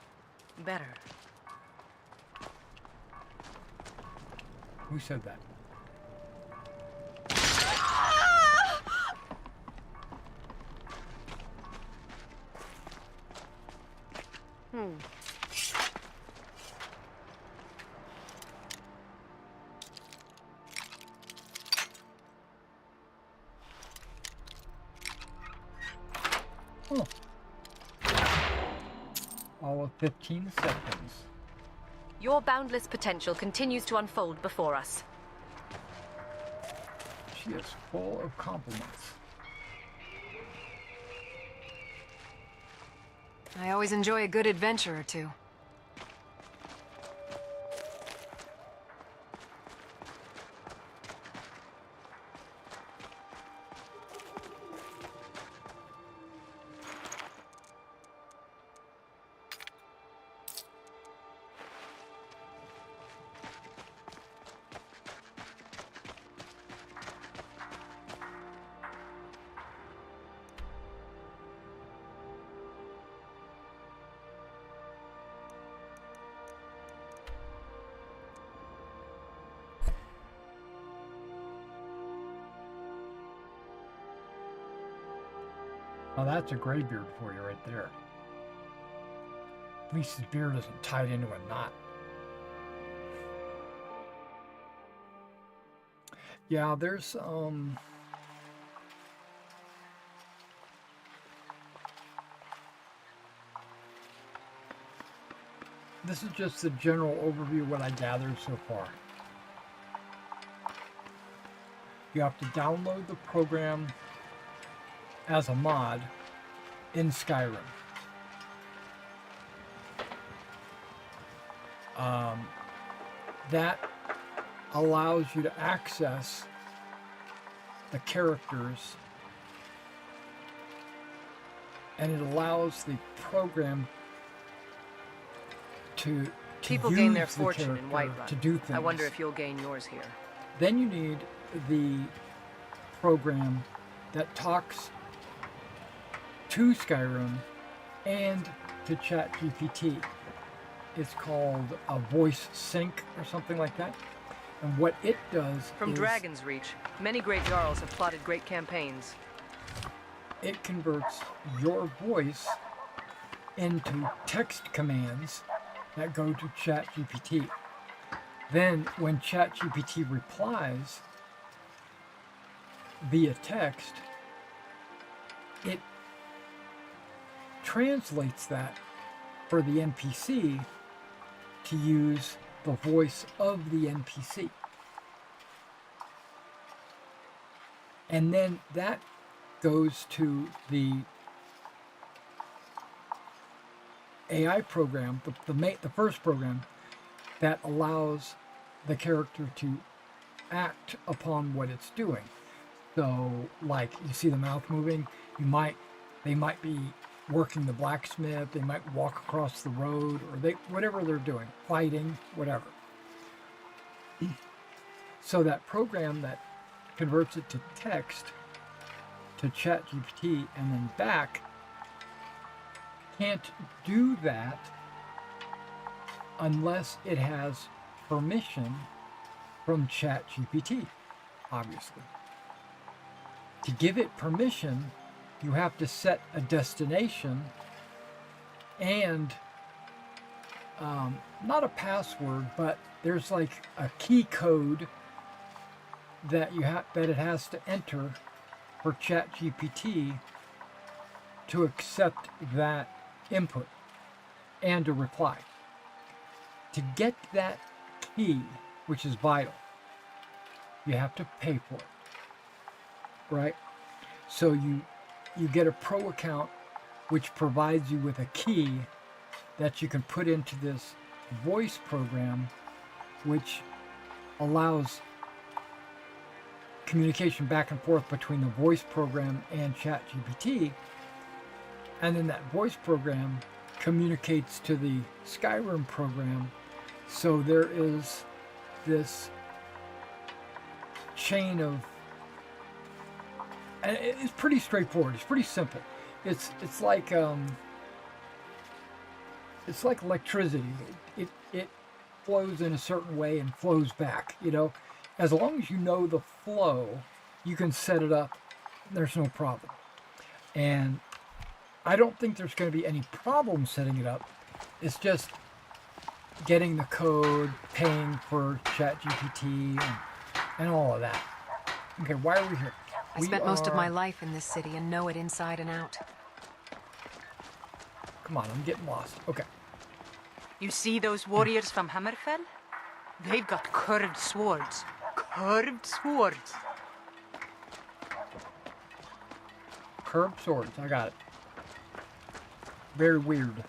better. Who said that? Oh. All of 15 seconds. Your boundless potential continues to unfold before us. She is full of compliments. I always enjoy a good adventure or two. Now that's a graybeard for you right there. At least his beard isn't tied into a knot. Yeah, there's this is just the general overview of what I gathered so far. You have to download the program as a mod in Skyrim. That allows you to access the characters, and it allows the program to People use gain their the fortune in character Whiterun. to do things. I wonder if you'll gain yours here. Then you need the program that talks to Skyrim and to ChatGPT. It's called a voice sync or something like that. And what it does From is Dragon's Reach, many great jarls have plotted great campaigns. it converts your voice into text commands that go to ChatGPT. Then when ChatGPT replies via text, it translates that for the NPC to use the voice of the NPC. And then that goes to the AI program, the first program, that allows the character to act upon what it's doing. So, like, you see the mouth moving, they might be working the blacksmith, they might walk across the road, or whatever they're doing, fighting, whatever. So that program that converts it to text to ChatGPT and then back can't do that unless it has permission from ChatGPT, obviously. To give it permission, you have to set a destination and not a password, but there's like a key code that it has to enter for ChatGPT to accept that input and to reply. To get that key, which is vital, you have to pay for it, right? So you get a pro account which provides you with a key that you can put into this voice program, which allows communication back and forth between the voice program and ChatGPT, and then that voice program communicates to the Skyrim program. So there is this chain of, and it's pretty straightforward. It's pretty simple. It's like electricity. It flows in a certain way and flows back. You know, as long as you know the flow, you can set it up. There's no problem. And I don't think there's going to be any problem setting it up. It's just getting the code, paying for ChatGPT, and all of that. Okay, why are we here? I spent most of my life in this city and know it inside and out. Come on, I'm getting lost. Okay. You see those warriors from Hammerfell? They've got curved swords. Curved swords. Curved swords, I got it. Very weird.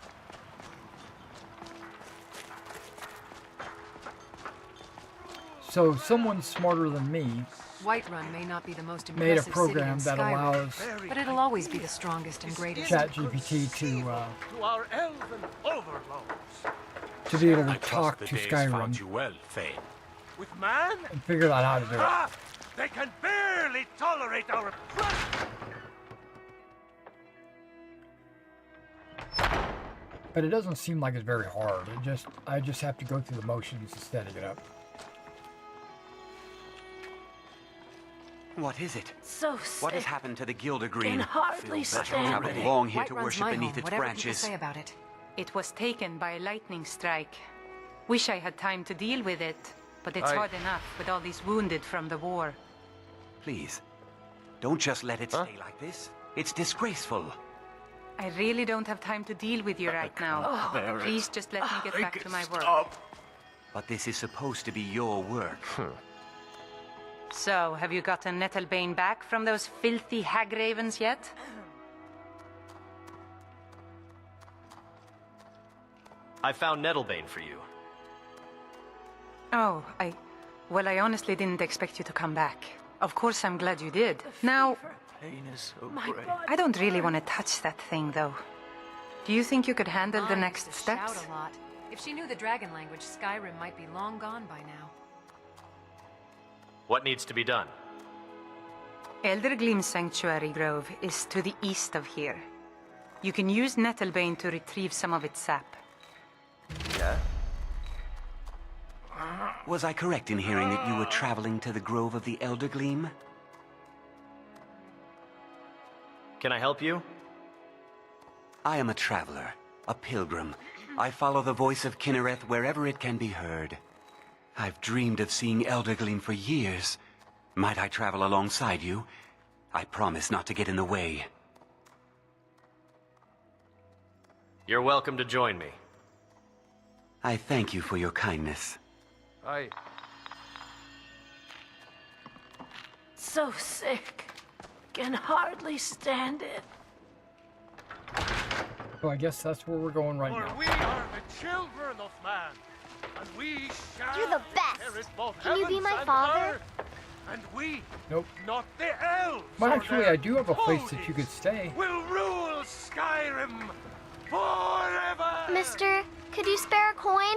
So someone smarter than me Whiterun may not be the most made a impressive program city in that Skyrim, allows but it'll always be the strongest and greatest. ChatGPT to our elven overlords. to be able to I trust talk the to days found Skyrim you well, Thane. With man and figure out how to do it. craft, they can barely tolerate our presence. But it doesn't seem like it's very hard. I just have to go through the motions of setting it up. What is it? So sick. What has happened to the Gilder Green? Can hardly stand I it. belong here to Whiterun's worship my beneath home, its whatever people branches. say about it. It was taken by a lightning strike. Wish I had time to deal with it, but it's hard enough with all these wounded from the war. Please, don't just let it stay like this. It's disgraceful. I really don't have time to deal with you right now. Please just let me get back to my work. But this is supposed to be your work. So, have you gotten Nettlebane back from those filthy hag ravens yet? I found Nettlebane for you. Oh, well, I honestly didn't expect you to come back. Of course, I'm glad you did. Now, Pain is so great. I don't really want to touch that thing, though. Do you think you could handle the Mom next used to steps? shout a lot. If she knew the dragon language, Skyrim might be long gone by now. What needs to be done? Eldergleam Sanctuary Grove is to the east of here. You can use Nettlebane to retrieve some of its sap. Yeah? Was I correct in hearing that you were traveling to the Grove of the Eldergleam? Can I help you? I am a traveler, a pilgrim. I follow the voice of Kinnereth wherever it can be heard. I've dreamed of seeing Eldergleam for years. Might I travel alongside you? I promise not to get in the way. You're welcome to join me. I thank you for your kindness. So sick. Can hardly stand it. So I guess that's where we're going right For now. we are the children of man, and we shall You're the best. inherit both Can you be heavens my and father? earth. And we, Nope. not the elves, Well, or actually, their I do have a place that ponies, you could stay. will rule Skyrim forever. Mister, could you spare a coin?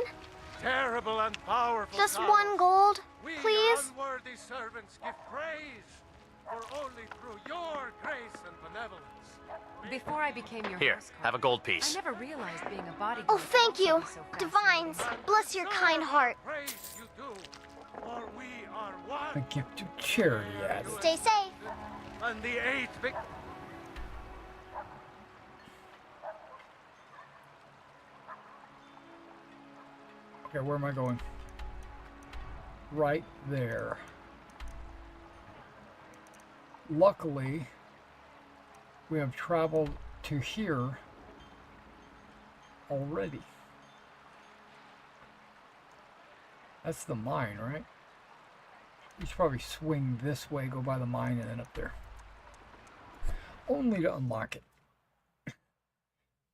Terrible and powerful. Just gods, one gold, we please? unworthy servants give praise, for only through your grace and benevolence. Before I became your Here, housecarl, have a gold I piece. never realized being a bodyguard. Oh, thank could you. also be so Divines, bless your kind heart. Praise you do, for we are one. The gift of charity added. Stay safe. And the eighth big. Okay, where am I going? Right there. Luckily, we have traveled to here already. That's the mine, right? You should probably swing this way, go by the mine, and then up there. Only to unlock it.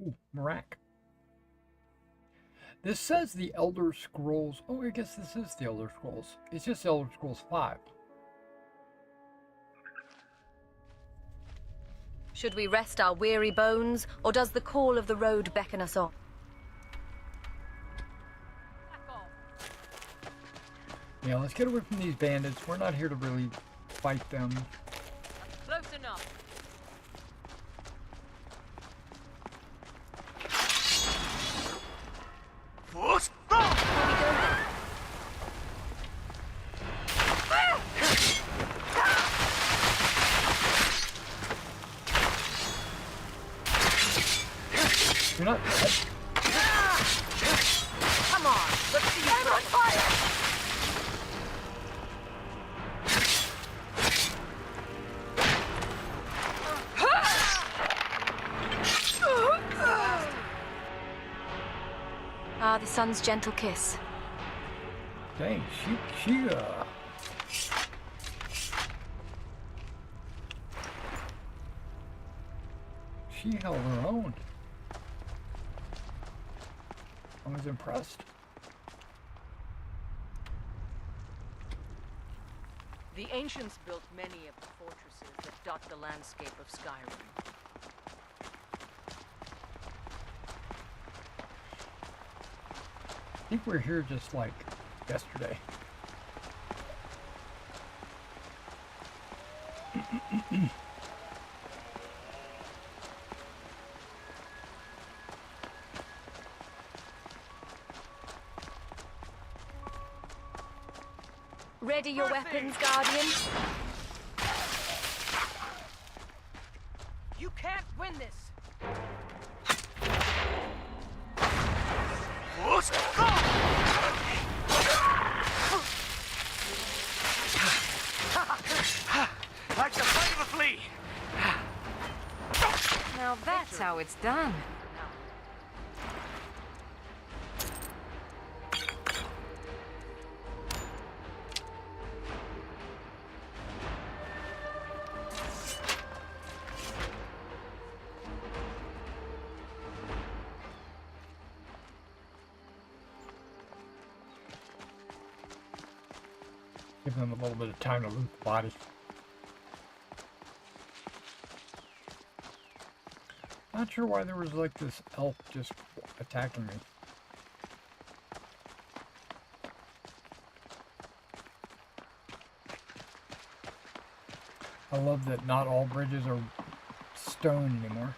Ooh, Marak. This says the Elder Scrolls. Oh, I guess this is the Elder Scrolls. It's just Elder Scrolls 5. Should we rest our weary bones, or does the call of the road beckon us on? Yeah, let's get away from these bandits. We're not here to really fight them. Close enough. You're not dead. Come on, let's see you run fire. Ah, the sun's gentle kiss. Dang, she held her own. I was impressed. The ancients built many of the fortresses that dot the landscape of Skyrim. I think we're here just like yesterday. Ready your weapons, Guardian. You can't win this. Like the flight of a flea. Now that's how it's done. Give them a little bit of time to loot the body. Not sure why there was like this elf just attacking me. I love that not all bridges are stone anymore.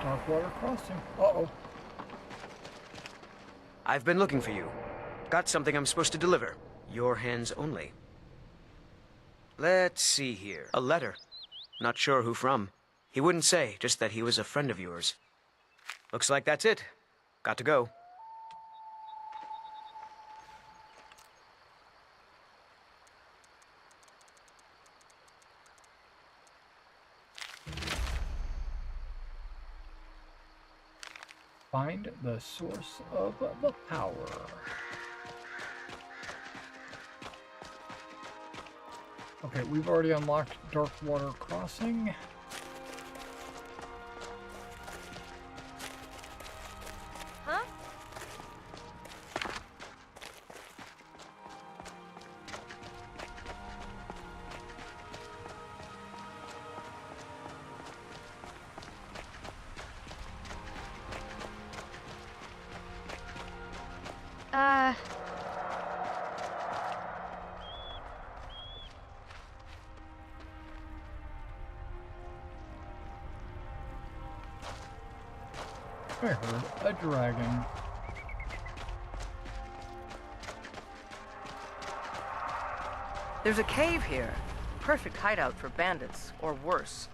Darkwater Crossing. Uh-oh. I've been looking for you. Got something I'm supposed to deliver. Your hands only. Let's see here. A letter. Not sure who from. He wouldn't say, just that he was a friend of yours. Looks like that's it. Got to go. Find the source of the power. Okay, we've already unlocked Darkwater Crossing. Huh? I heard a dragon. There's a cave here. Perfect hideout for bandits, or worse.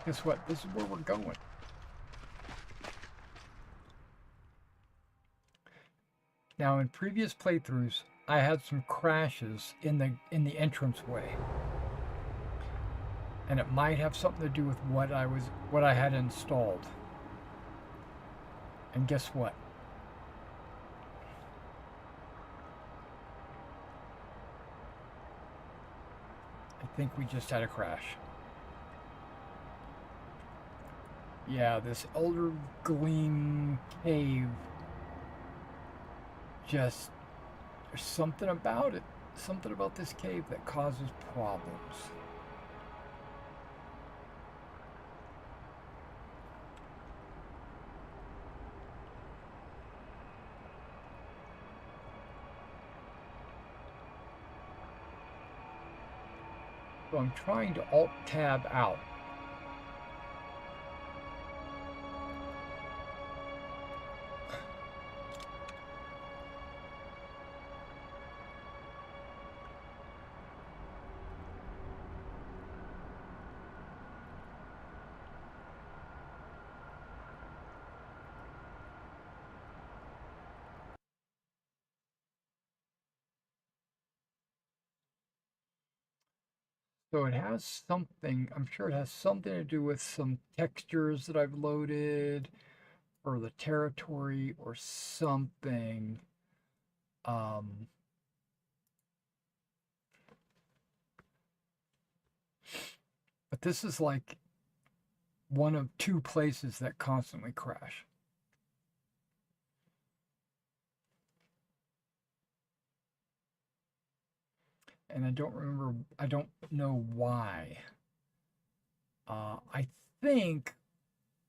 Guess what? This is where we're going. Now, in previous playthroughs, I had some crashes in the entranceway, and it might have something to do with what I had installed. And guess what? I think we just had a crash. Yeah, this Elder Gleam cave. Just, there's something about it. Something about this cave that causes problems. So I'm trying to Alt-Tab out. So it has something, I'm sure it has something to do with some textures that I've loaded, or the territory, or something. But this is like one of two places that constantly crash. And I don't know why. I think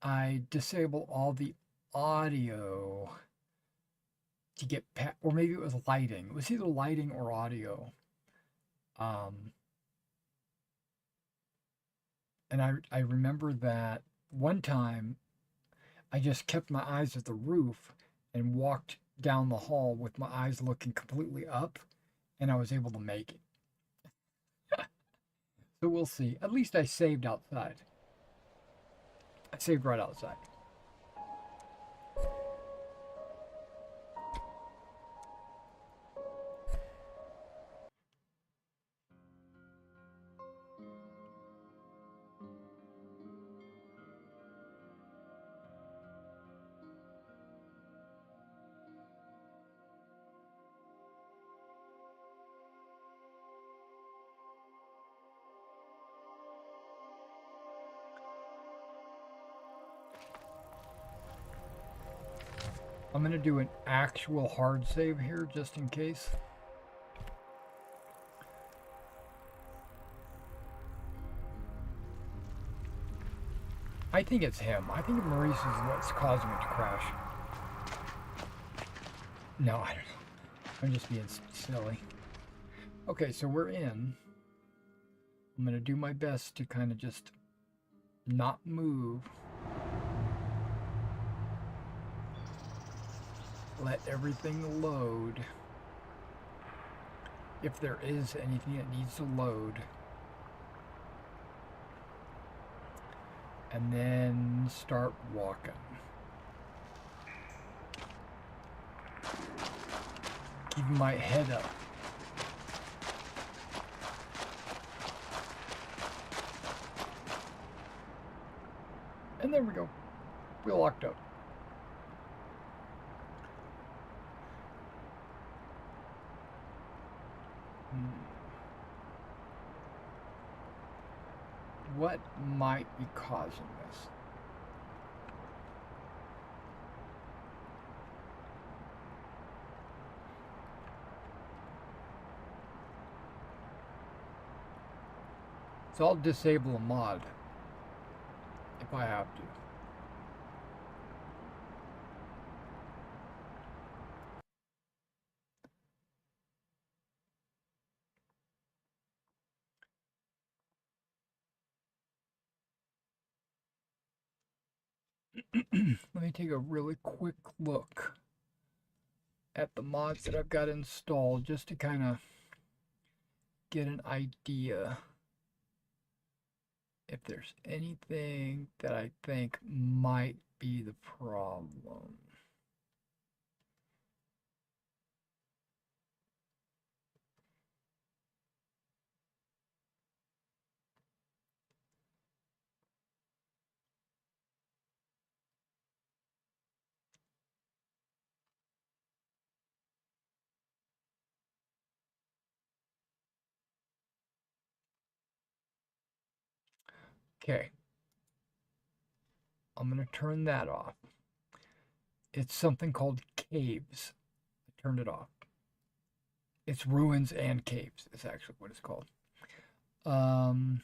I disable all the audio to get or maybe it was lighting. It was either lighting or audio. And I remember that one time I just kept my eyes at the roof and walked down the hall with my eyes looking completely up, and I was able to make it. So we'll see. At least I saved outside. I saved right outside. I'm going to do an actual hard save here just in case. I think it's him. I think Maurice is what's causing it to crash. No, I don't know. I'm just being silly. Okay, so we're in. I'm going to do my best to kind of just not move. Let everything load. If there is anything that needs to load. And then start walking. Keeping my head up. And there we go. We locked up. What might be causing this? So I'll disable a mod if I have to. Let me take a really quick look at the mods that I've got installed just to kind of get an idea if there's anything that I think might be the problem. Okay. I'm going to turn that off. It's something called caves. I turned it off. It's ruins and caves is actually what it's called. And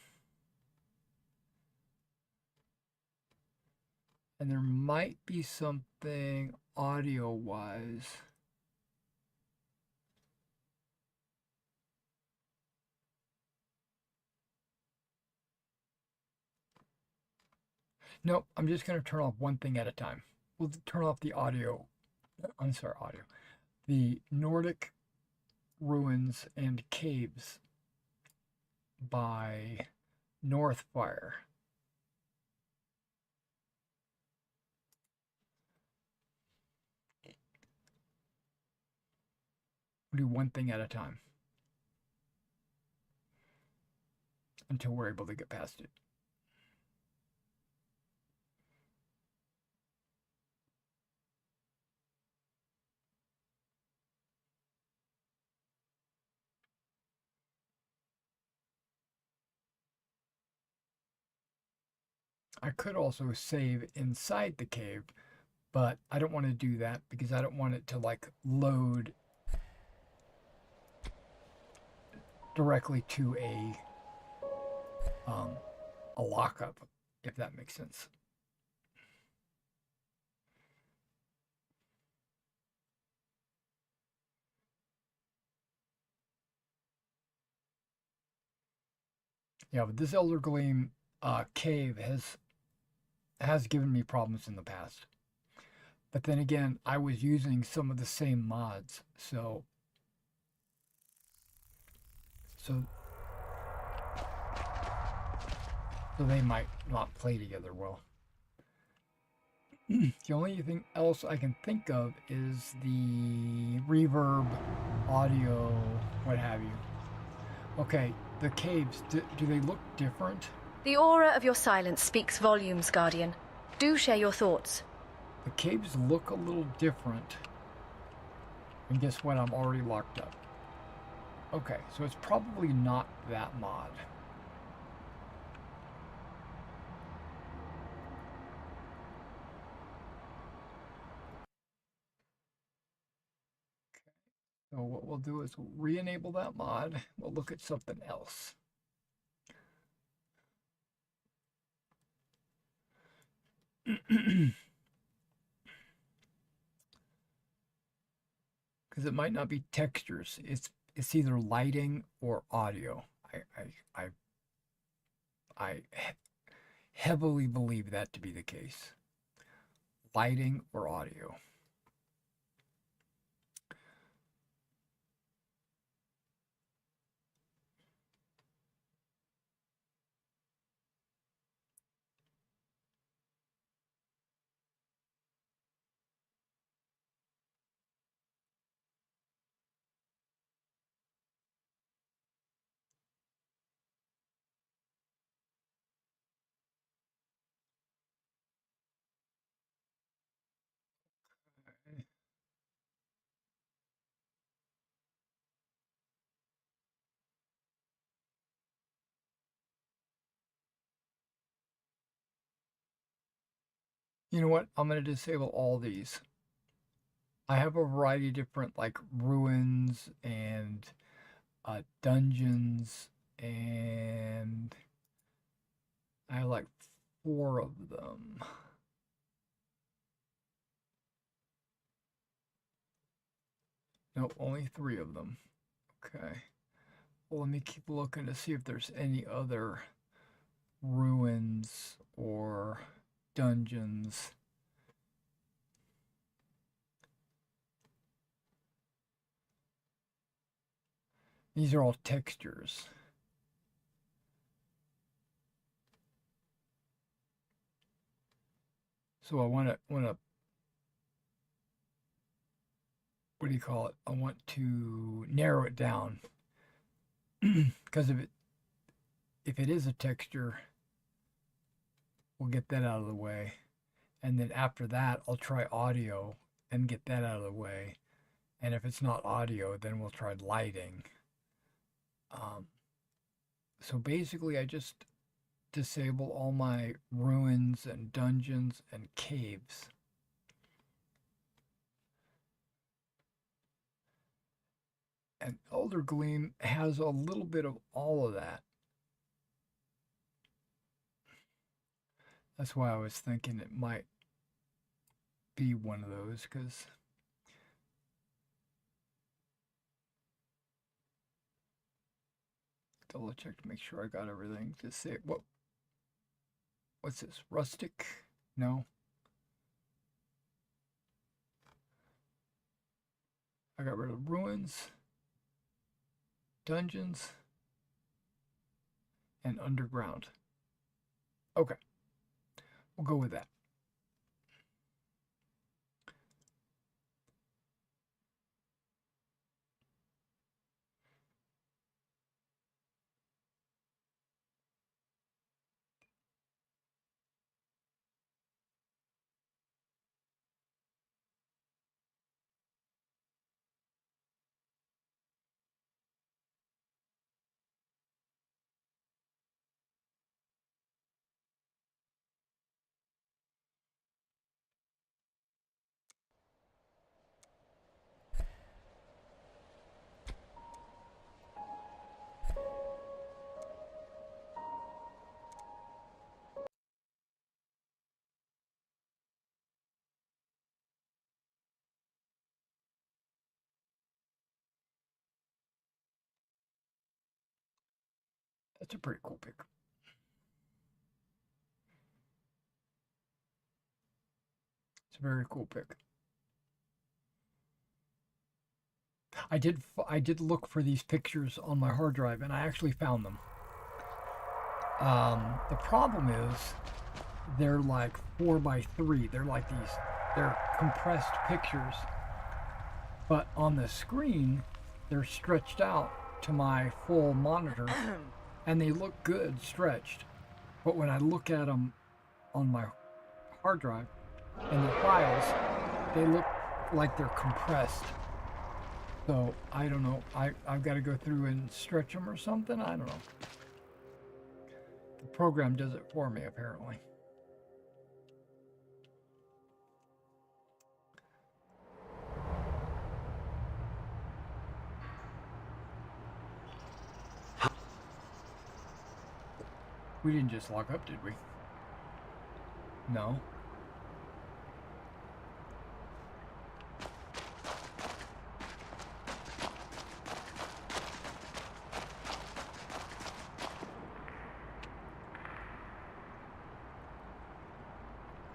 there might be something audio-wise. Nope, I'm just going to turn off one thing at a time. We'll turn off the audio. I'm sorry, audio. The Nordic Ruins and Caves by Northfire. We'll do one thing at a time until we're able to get past it. I could also save inside the cave, but I don't want to do that because I don't want it to like load directly to a lockup, if that makes sense. Yeah, but this Elder Gleam cave has given me problems in the past. But then again, I was using some of the same mods, so they might not play together well. The only thing else I can think of is the reverb, audio, what have you. Okay, the caves, do they look different? The aura of your silence speaks volumes, Guardian. Do share your thoughts. The caves look a little different. And guess what? I'm already locked up. Okay, so it's probably not that mod. So what we'll do is we'll re-enable that mod. We'll look at something else. Because it might not be textures. It's either lighting or audio. I heavily believe that to be the case. Lighting or audio. You know what? I'm going to disable all these. I have a variety of different like ruins and dungeons, and I have like 4 of them. Nope, only 3 of them. Okay. Well, let me keep looking to see if there's any other ruins or dungeons These are all textures. So I want to, what do you call it? I want to narrow it down because if it is a texture, we'll get that out of the way. And then after that, I'll try audio and get that out of the way. And if it's not audio, then we'll try lighting. So basically, I just disable all my ruins and dungeons and caves. And Elder Gleam has a little bit of all of that. That's why I was thinking it might be one of those, because double check to make sure I got everything. Just say what's this? Rustic? No. I got rid of ruins, dungeons, and underground. Okay. We'll go with that. That's a pretty cool pick. It's a very cool pick. I did look for these pictures on my hard drive, and I actually found them. The problem is they're like 4x3. They're like they're compressed pictures, but on the screen they're stretched out to my full monitor, and they look good stretched. But when I look at them on my hard drive in the files, they look like they're compressed. So I don't know. I've got to go through and stretch them or something. I don't know. The program does it for me, apparently. We didn't just lock up, did we? No.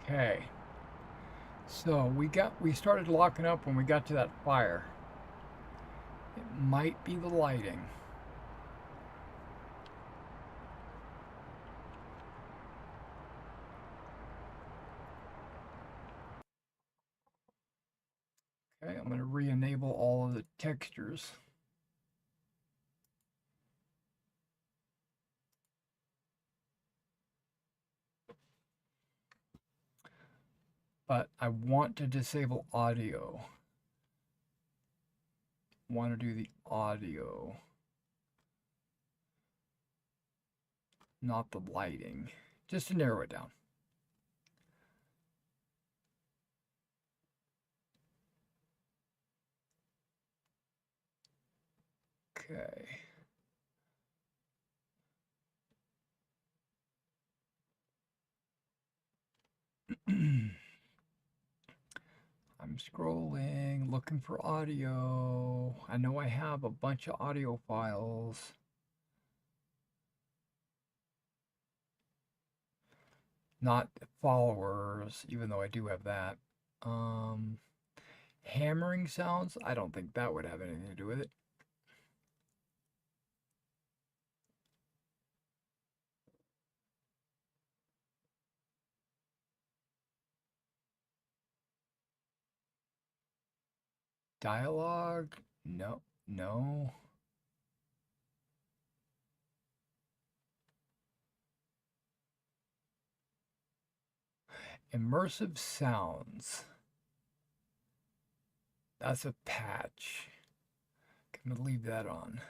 Okay. So we started locking up when we got to that fire. It might be the lighting. Okay, I'm going to re-enable all of the textures. But I want to disable audio. Want to do the audio, not the lighting, just to narrow it down. Okay. I'm scrolling, looking for audio. I know I have a bunch of audio files. Not followers, even though I do have that. Hammering sounds, I don't think that would have anything to do with it. Dialogue? No. No. Immersive sounds. That's a patch. I'm gonna leave that on.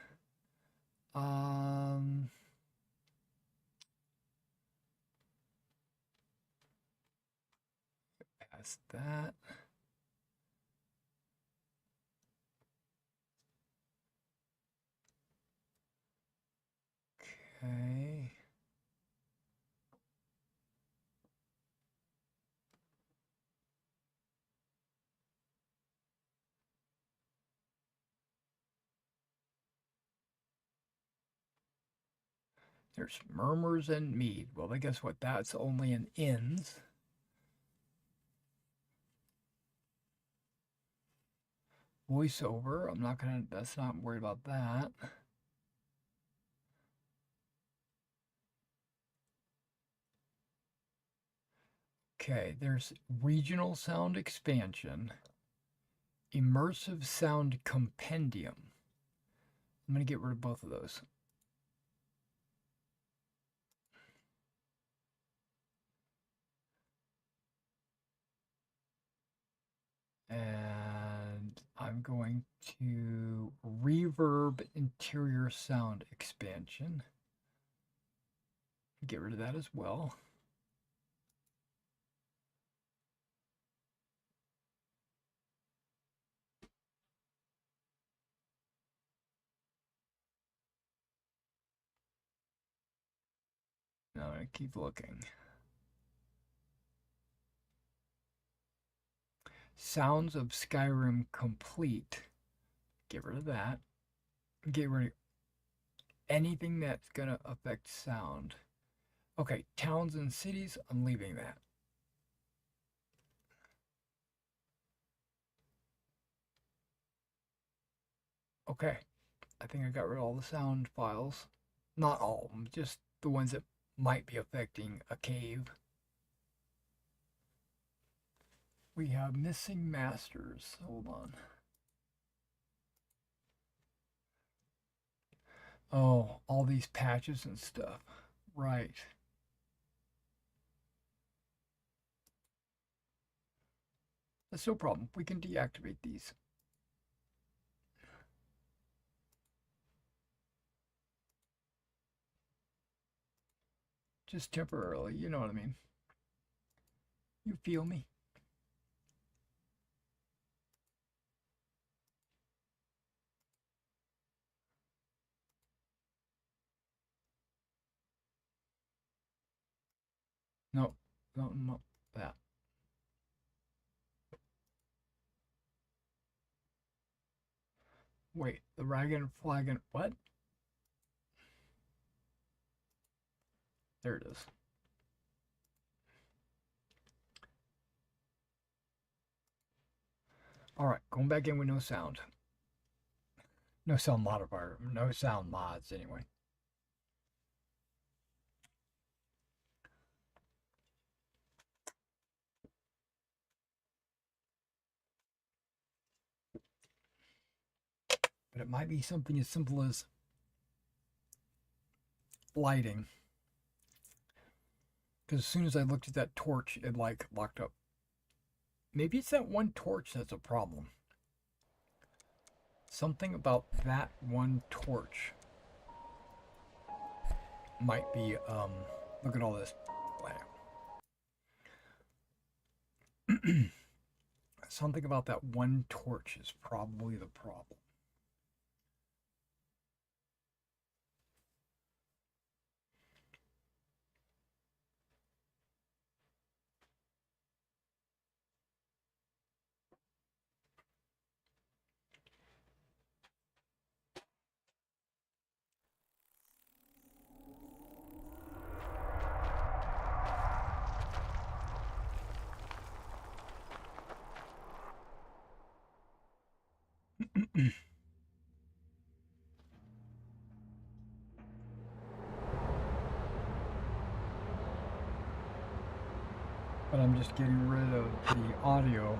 Past that. Okay. There's murmurs and mead. Well, I guess what? That's only in inns. Voiceover. I'm not gonna. That's not worried about that. Okay, there's regional sound expansion, immersive sound compendium. I'm going to get rid of both of those. And I'm going to reverb interior sound expansion. Get rid of that as well. Now I'm going to keep looking. Sounds of Skyrim complete. Get rid of that. Get rid of anything that's going to affect sound. Okay, towns and cities, I'm leaving that. Okay, I think I got rid of all the sound files. Not all of them, just the ones that might be affecting a cave. We have missing masters. Hold on. Oh, all these patches and stuff. Right. That's no problem. We can deactivate these. Just temporarily, you know what I mean. You feel me? No, no, that. Wait, the Ragan Flagon, what? There it is. All right, going back in with no sound. No sound modifier, no sound mods anyway. But it might be something as simple as lighting. Because as soon as I looked at that torch, it like locked up. Maybe it's that one torch that's a problem. Something about that one torch might be, look at all this. Something about that one torch is probably the problem. But I'm just getting rid of the audio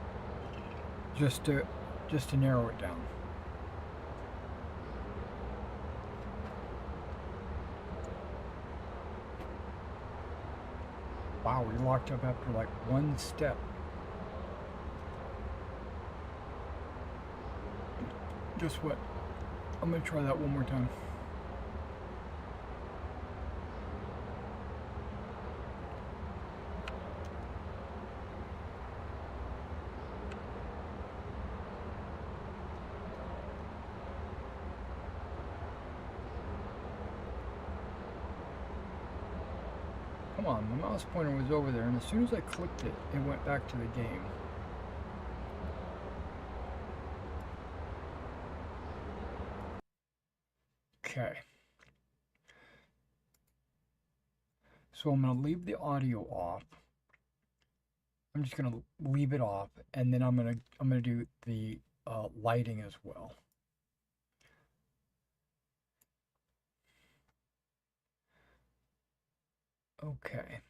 just to just to narrow it down. Wow, we locked up after like one step. Guess what? I'm gonna try that one more time. Come on, the mouse pointer was over there, and as soon as I clicked it, it went back to the game. Okay. So I'm going to leave the audio off. I'm just going to leave it off, and then I'm going to do the lighting as well. Okay.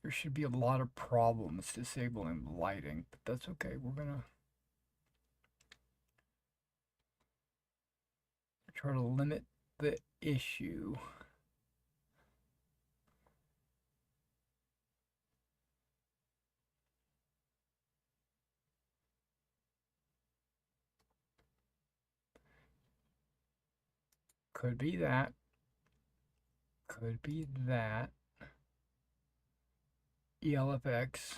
There should be a lot of problems disabling the lighting, but that's okay. We're going to try to limit the issue. Could be that. Could be that. ELFX.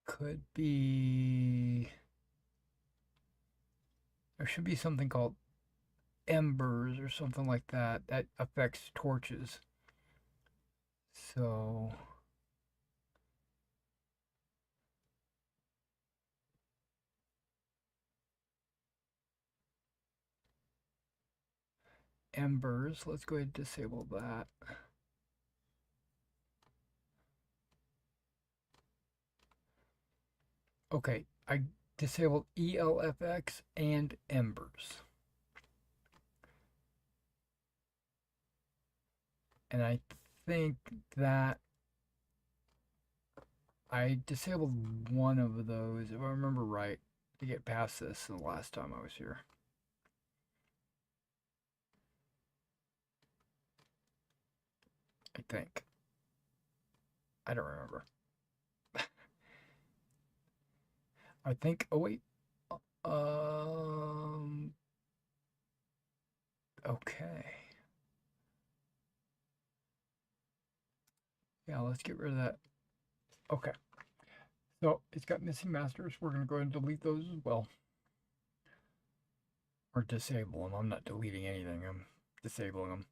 Could be... There should be something called embers or something like that that affects torches. So... Embers, let's go ahead and disable that. Okay, I disabled ELFX and embers. And I think that I disabled one of those, if I remember right, to get past this the last time I was here. I think. I don't remember. I think, oh wait. Okay. Yeah, let's get rid of that. Okay. So it's got missing masters. We're going to go ahead and delete those as well. Or disable them. I'm not deleting anything. I'm disabling them.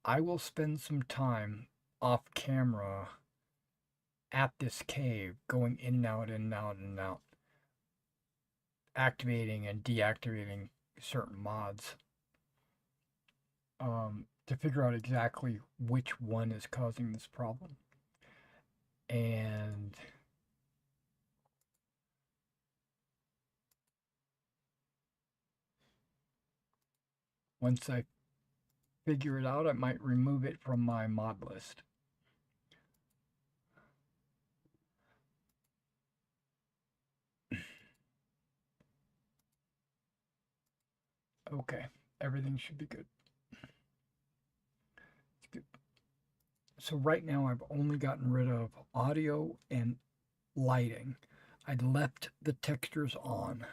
I will spend some time off camera at this cave, going in and out, in and out, in and out, activating and deactivating certain mods to figure out exactly which one is causing this problem. And once I figure it out, I might remove it from my mod list. Okay, everything should be good. It's good. So right now I've only gotten rid of audio and lighting. I'd left the textures on.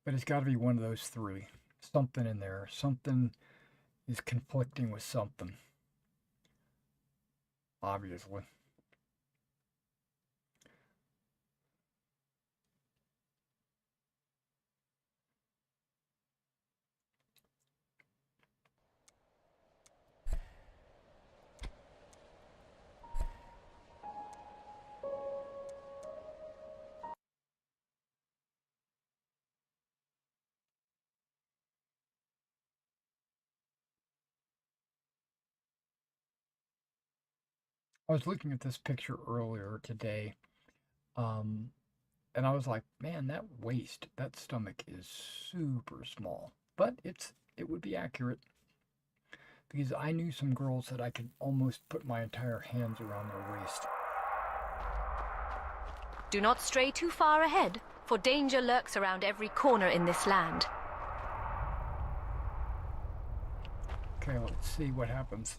But it's got to be one of those three. Something in there. Something is conflicting with something. Obviously. I was looking at this picture earlier today, and I was like, man, that waist, that stomach is super small. But it would be accurate because I knew some girls that I could almost put my entire hands around their waist. Do not stray too far ahead, for danger lurks around every corner in this land. Okay, let's see what happens.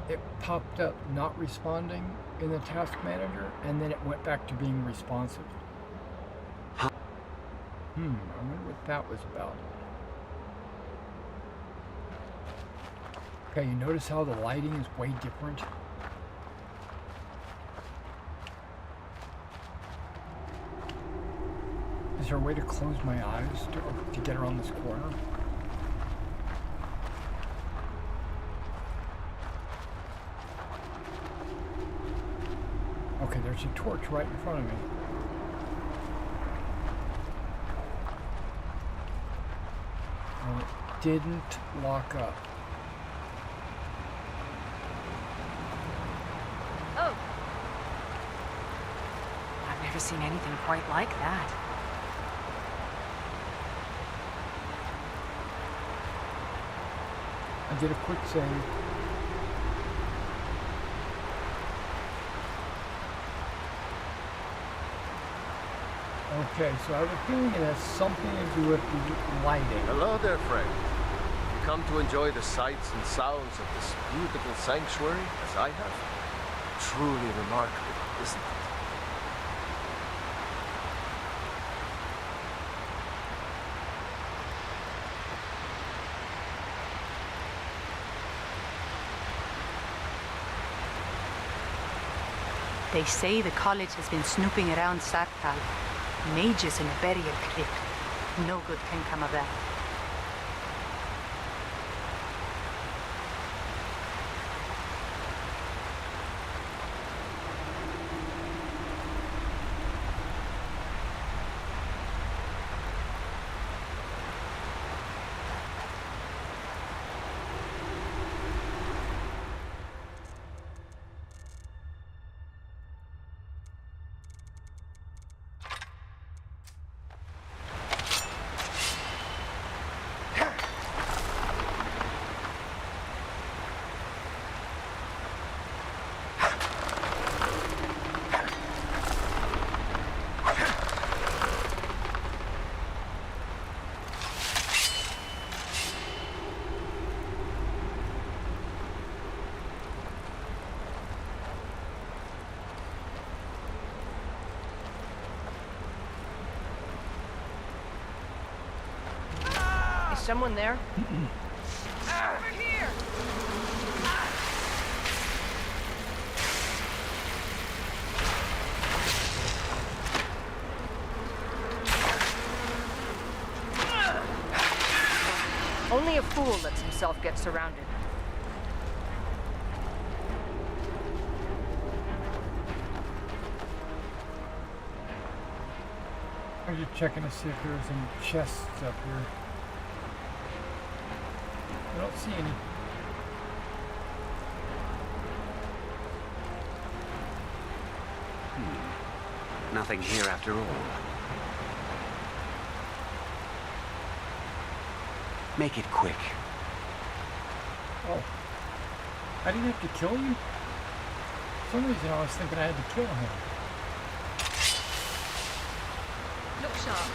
It popped up not responding in the task manager, and then it went back to being responsive. I wonder what that was about. Okay, you notice how the lighting is way different? Is there a way to close my eyes to get around this corner? Okay, there's a torch right in front of me. And it didn't lock up. Oh. I've never seen anything quite like that. I did a quick save. Okay, so I have a feeling it has something to do with the lighting. Hello there, friend. You come to enjoy the sights and sounds of this beautiful sanctuary, as I have? Truly remarkable, isn't it? They say the college has been snooping around Sartal. Mages in a burial crypt. No good can come of that. Someone there? Over here! Only a fool lets himself get surrounded. I'm just checking to see if there's any chests up here. I don't see any. Nothing here after all. Make it quick. Oh. I didn't have to kill you? For some reason I was thinking I had to kill him. Look sharp.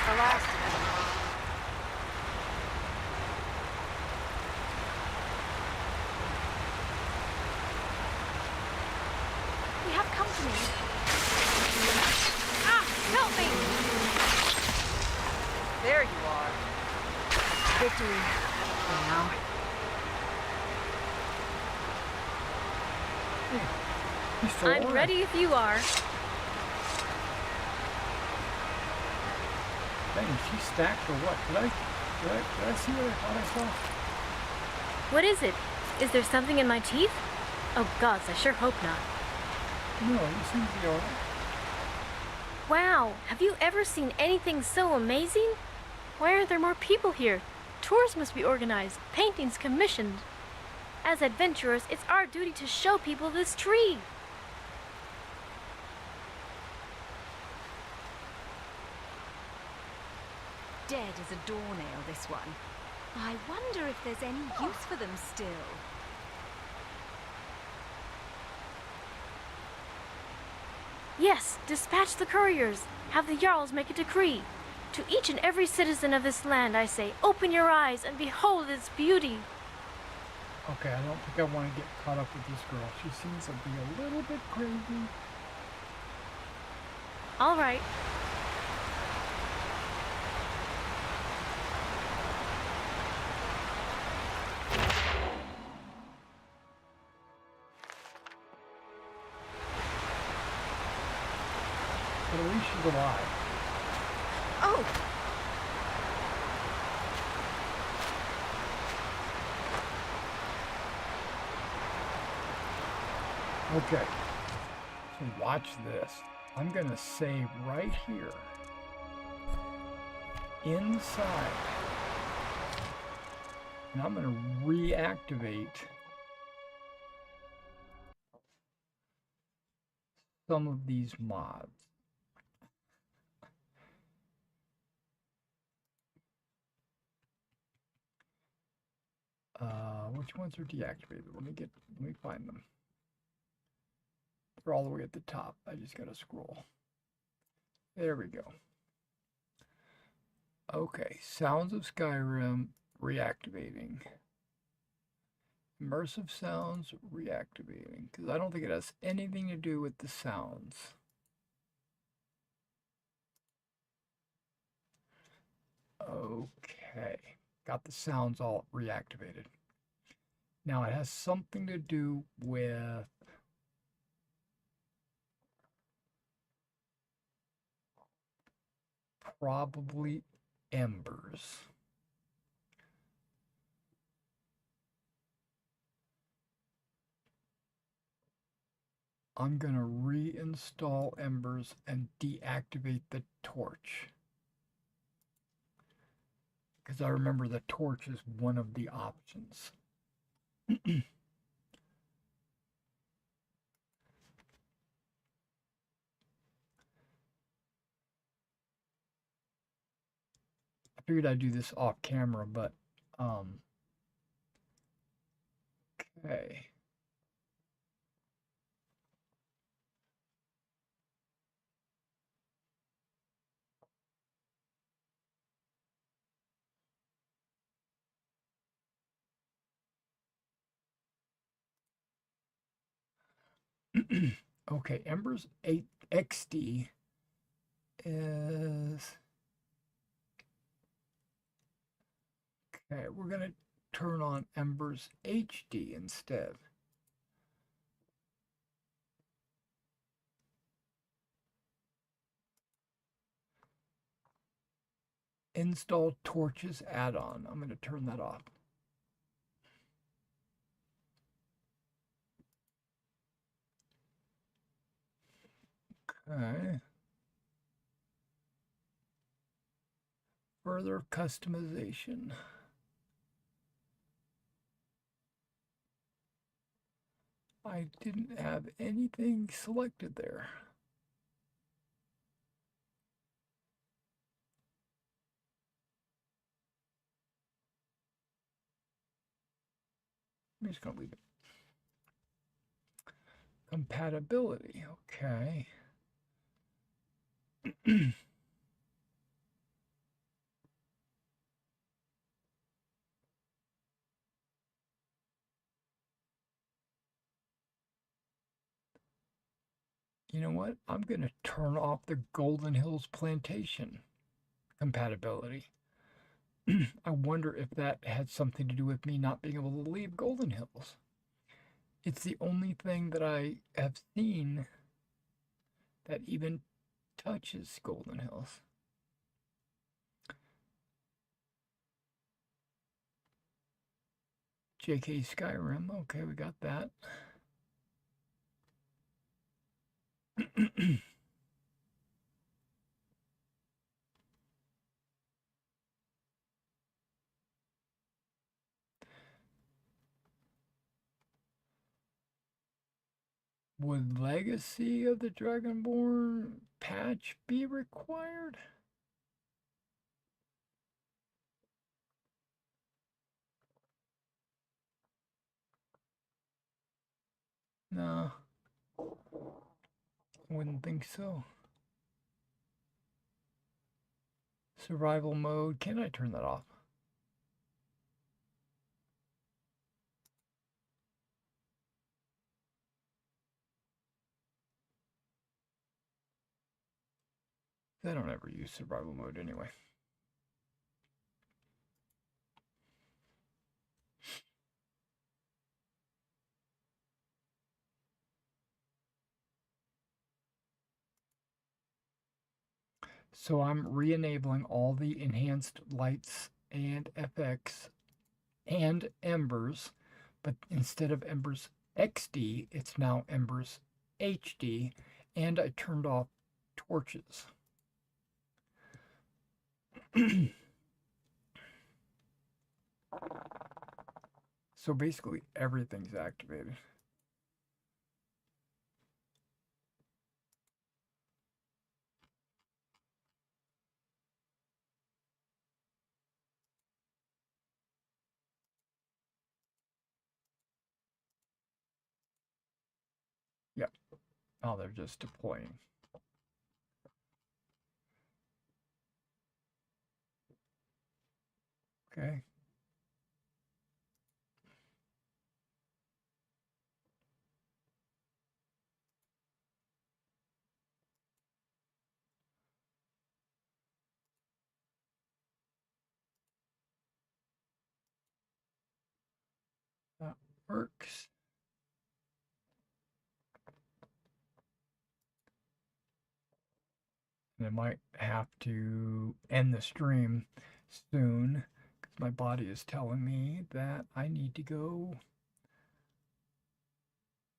The last. We have company. Ah! Help me! There you are. Victory. For now. I'm ready if you are. Dang, she stacked or what? Did I see what I thought I saw? What is it? Is there something in my teeth? Oh gods, I sure hope not. No, you seem to be alright. Wow, have you ever seen anything so amazing? Why aren't there more people here? Tours must be organized, paintings commissioned. As adventurers, it's our duty to show people this tree. Dead as a doornail, this one. I wonder if there's any use for them still. Yes, dispatch the couriers. Have the Jarls make a decree. To each and every citizen of this land, I say, open your eyes and behold its beauty. Okay, I don't think I want to get caught up with this girl. She seems to be a little bit crazy. All right. But at least she's alive. Oh! Okay. So watch this. I'm going to save right here. Inside. And I'm going to reactivate some of these mods. Which ones are deactivated? Let me find them. They're all the way at the top. I just gotta scroll. There we go. Okay, Sounds of Skyrim reactivating. Immersive sounds reactivating, because I don't think it has anything to do with the sounds. Okay, got the sounds all reactivated. Now it has something to do with probably embers. I'm going to reinstall embers and deactivate the torch. Because I remember the torch is one of the options. I figured I'd do this off camera, but okay. Okay, Embers 8 XD is okay. We're gonna turn on Embers HD instead. Install Torches add-on. I'm gonna turn that off. Okay. Further customization. I didn't have anything selected there. I'm just going to leave it. Compatibility, okay. You know what? I'm going to turn off the Golden Hills Plantation compatibility. I wonder if that had something to do with me not being able to leave Golden Hills. It's the only thing that I have seen that even touches Golden Hills. JK Skyrim, okay, we got that. Would Legacy of the Dragonborn patch be required? No. Wouldn't think so. Survival mode. Can I turn that off? I don't ever use survival mode anyway. So I'm re-enabling all the enhanced lights and FX and Embers, but instead of Embers XD, it's now Embers HD, and I turned off torches. So basically everything's activated. Yep. Oh, they're just deploying. Okay. That works. And I might have to end the stream soon because my body is telling me that I need to go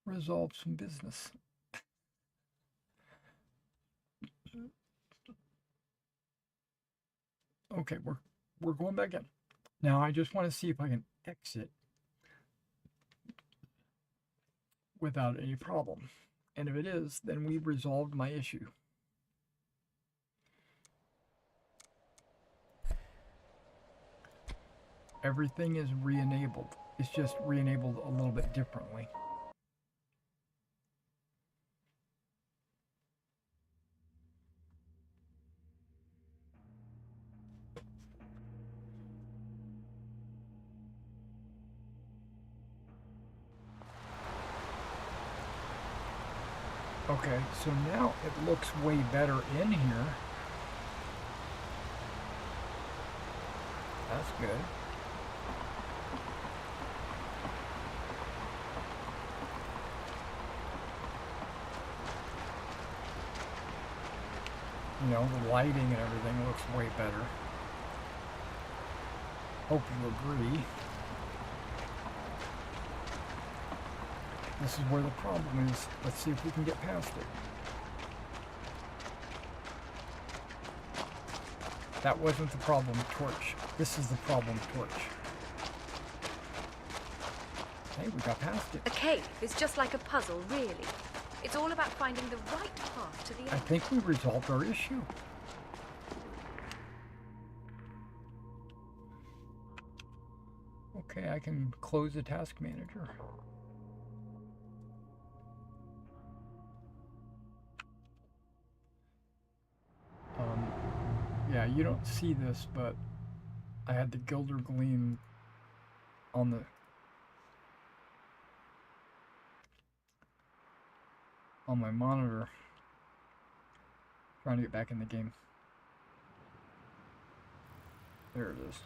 resolve some business. Okay, we're going back in. Now I just want to see if I can exit without any problem. And if it is, then we've resolved my issue. Everything is re-enabled. It's just re-enabled a little bit differently. Okay, so now it looks way better in here. That's good. You know, the lighting and everything looks way better. Hope you agree. This is where the problem is. Let's see if we can get past it. That wasn't the problem, torch. This is the problem, torch. Hey, we got past it. A cave is just like a puzzle, really. It's all about finding the right path to the end. I think we resolved our issue. Okay, I can close the task manager. Yeah, you don't see this, but I had the Gilder Gleam on my monitor trying to get back in the game. There it is.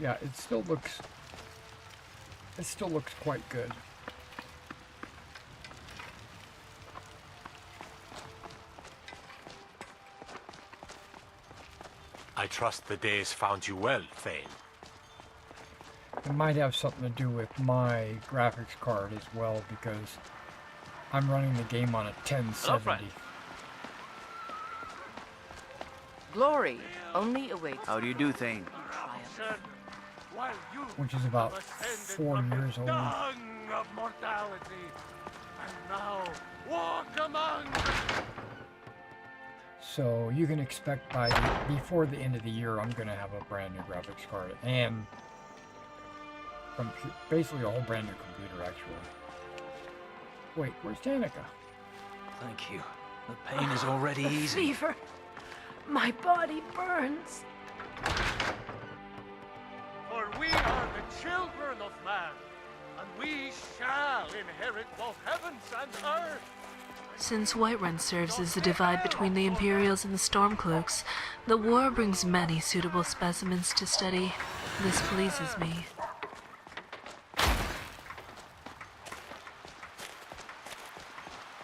Yeah, it still looks quite good. I trust the days found you well, Thane. It might have something to do with my graphics card as well, because I'm running the game on a 1070. Glory only awaits. How do you do, Thane? Which is about 4 years old. Of mortality, and now walk among. So you can expect before the end of the year, I'm gonna have a brand new graphics card and basically a whole brand new computer, actually. Wait, where's Danica? Thank you. The pain is already easy. Fever. My body burns. For we are the children of man, and we shall inherit both heavens and earth. Since Whiterun serves as the divide between the Imperials and the Stormcloaks, the war brings many suitable specimens to study. This pleases me.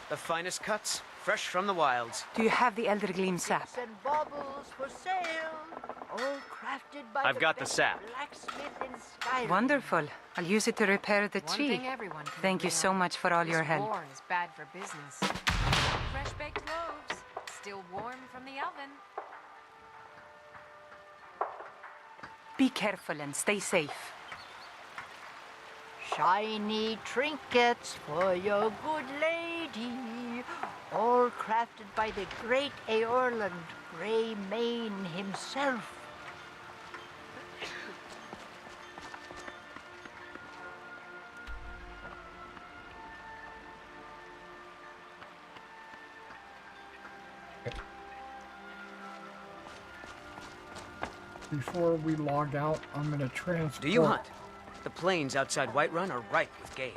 The finest cuts, fresh from the wilds. Do you have the Elder Gleam sap? And baubles for sale, all crafted by I've got the sap. blacksmith in Skyrim. Wonderful. I'll use it to repair the One tree. thing everyone can Thank you agree so on. much for all your This help. war is bad for business. Fresh baked loaves, still warm from the oven. Be careful and stay safe. Shiny trinkets for your good lady, all crafted by the great Eorland Greymane himself. Before we log out, I'm going to transport... Do you hunt? The plains outside Whiterun are ripe with game.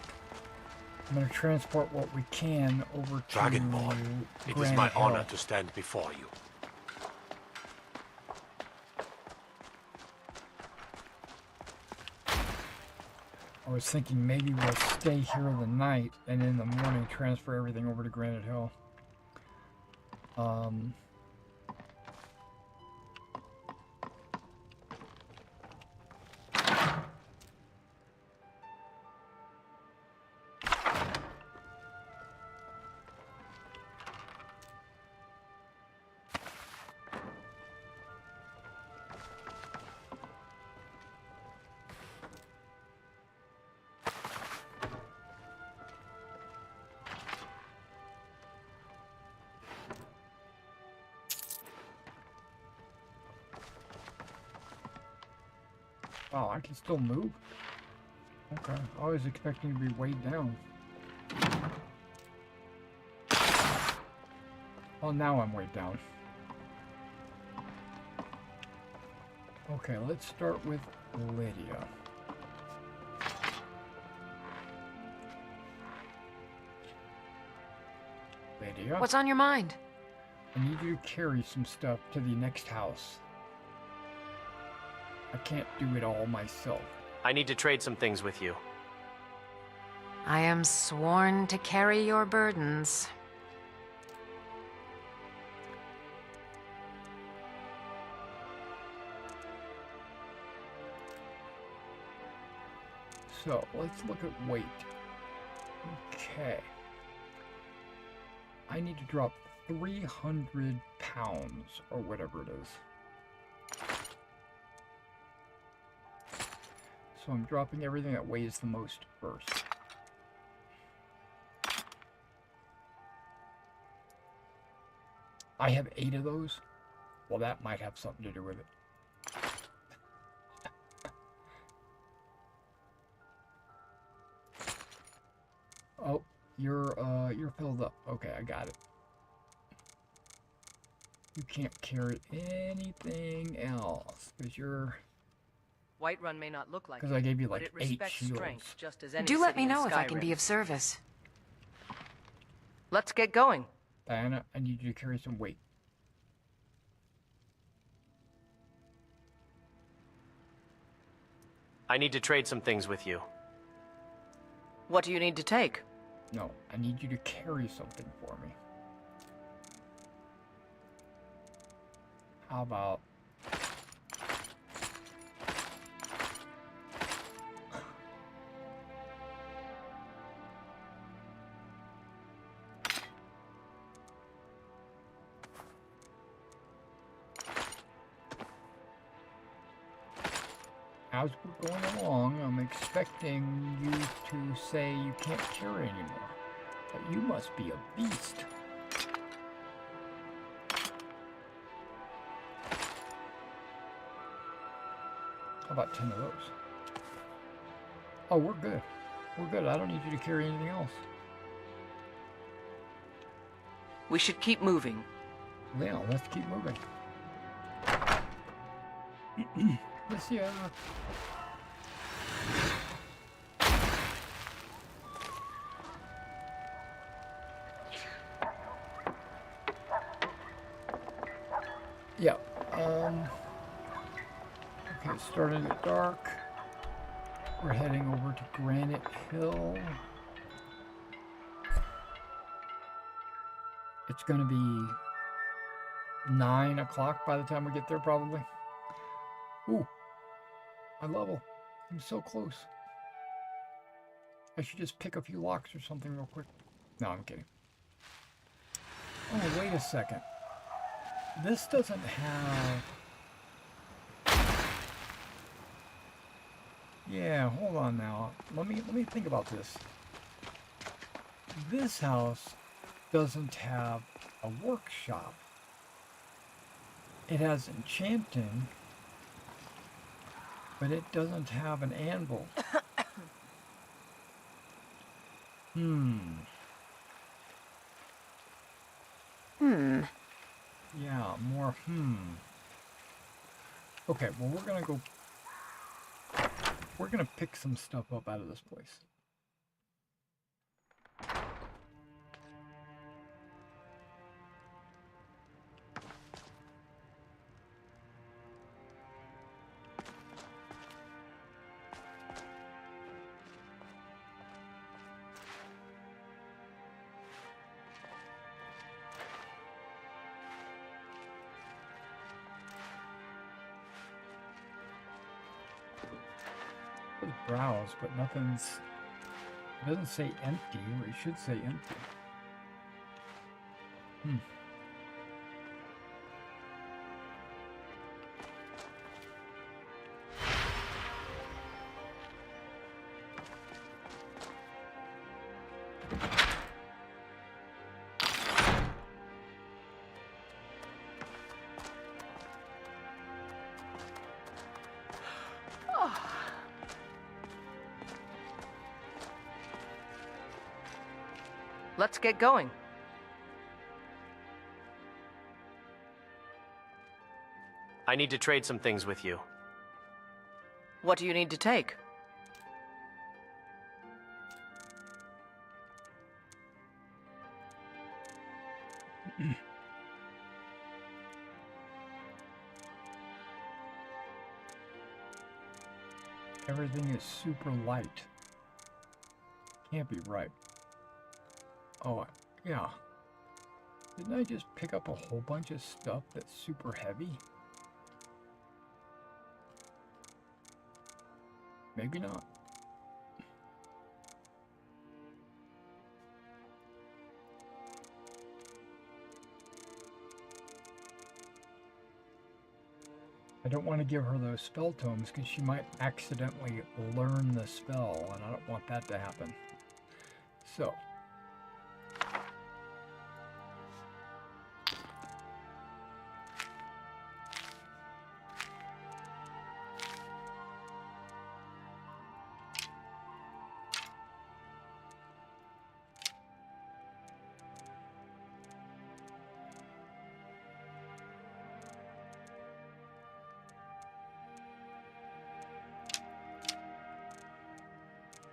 I'm going to transport what we can over to Dragonborn, it is Granite my Hill. honor to stand before you. I was thinking maybe we'll stay here the night and in the morning transfer everything over to Granite Hill. Oh, I can still move? Okay, I was expecting to be weighed down. Well, now I'm weighed down. Okay, let's start with Lydia. Lydia? What's on your mind? I need you to carry some stuff to the next house. I can't do it all myself. I need to trade some things with you. I am sworn to carry your burdens. So, let's look at weight. Okay. I need to drop 300 pounds, or whatever it is. So I'm dropping everything that weighs the most first. I have 8 of those. Well, that might have something to do with it. Oh, you're filled up. Okay, I got it. You can't carry anything else because you're... Whiterun may not look like it, Because I gave you like but it 8 respects shields. strength just as any Do let city me in know if I can Skyrim. be of service. Let's get going. Diana, I need you to carry some weight. I need to trade some things with you. What do you need to take? No, I need you to carry something for me. How about... As we're going along, I'm expecting you to say you can't carry anymore. But you must be a beast. How about 10 of those? Oh, we're good. We're good. I don't need you to carry anything else. We should keep moving. Yeah, let's keep moving. Let's see. Yeah. Okay, starting at dark. We're heading over to Granite Hill. It's going to be 9 o'clock by the time we get there, probably. Ooh, my level. I'm so close. I should just pick a few locks or something real quick. No, I'm kidding. Oh, wait a second. This doesn't have... Yeah, hold on now. Let me think about this. This house doesn't have a workshop. It has enchanting, but it doesn't have an anvil. Yeah, more Okay, well we're gonna pick some stuff up out of this place. Browse, but nothing's... It doesn't say empty, or it should say empty. Let's get going. I need to trade some things with you. What do you need to take? Everything is super light. Can't be right. Oh, yeah. Didn't I just pick up a whole bunch of stuff that's super heavy? Maybe not. I don't want to give her those spell tomes because she might accidentally learn the spell, and I don't want that to happen. So.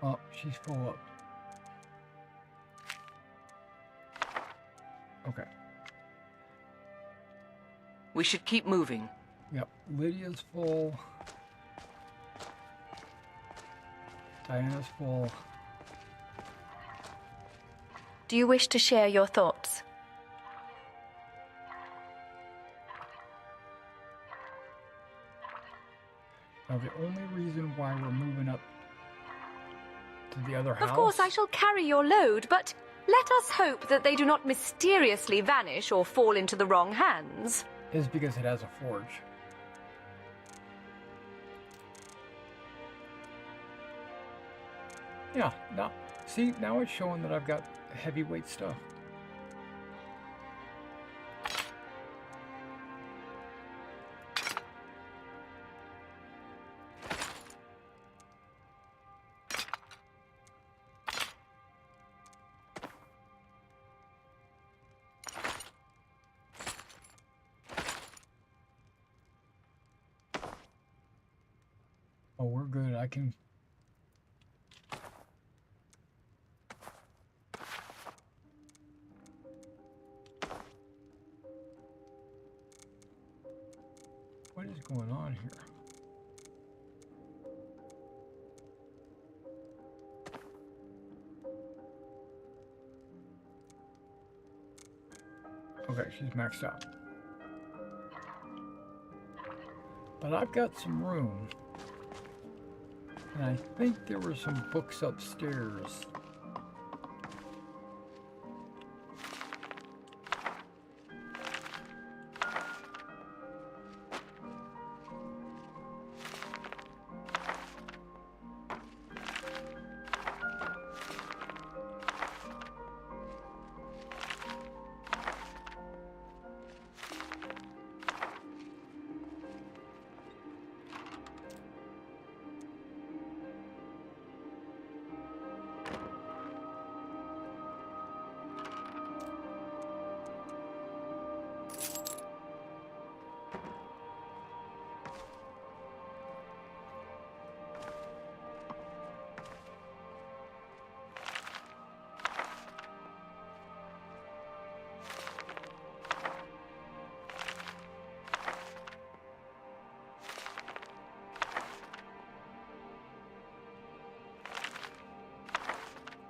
Oh, she's full up. Okay. We should keep moving. Yep, Lydia's full. Diana's full. Do you wish to share your thoughts? Now, the only reason why we're moving up to the other house... Of course, I shall carry your load, but let us hope that they do not mysteriously vanish or fall into the wrong hands. ...is because it has a forge. Yeah, now, see, now it's showing that I've got heavyweight stuff. Oh, we're good. I can... What is going on here? Okay, she's maxed out. But I've got some room. And I think there were some books upstairs.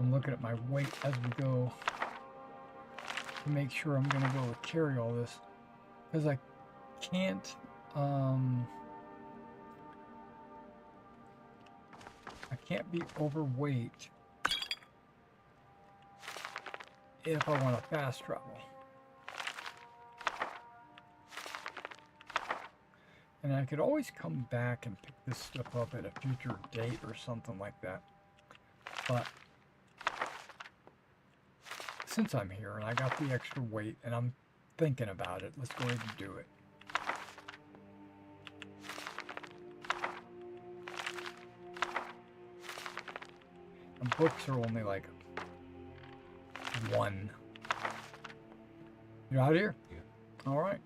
I'm looking at my weight as we go to make sure I'm going to be able to carry all this, because I can't be overweight if I want to fast travel. And I could always come back and pick this stuff up at a future date or something like that. But since I'm here and I got the extra weight and I'm thinking about it, let's go ahead and do it. And books are only like one. You're out of here? Yeah. All right.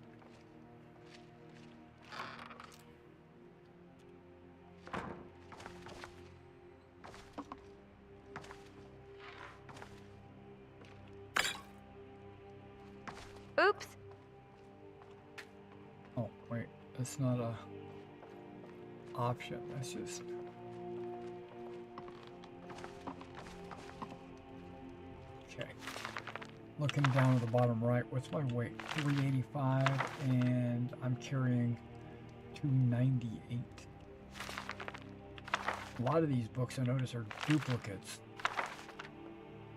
Oops. Oh, wait. That's not a option. That's just... Okay. Looking down at the bottom right, what's my weight? 385, and I'm carrying 298. A lot of these books I notice are duplicates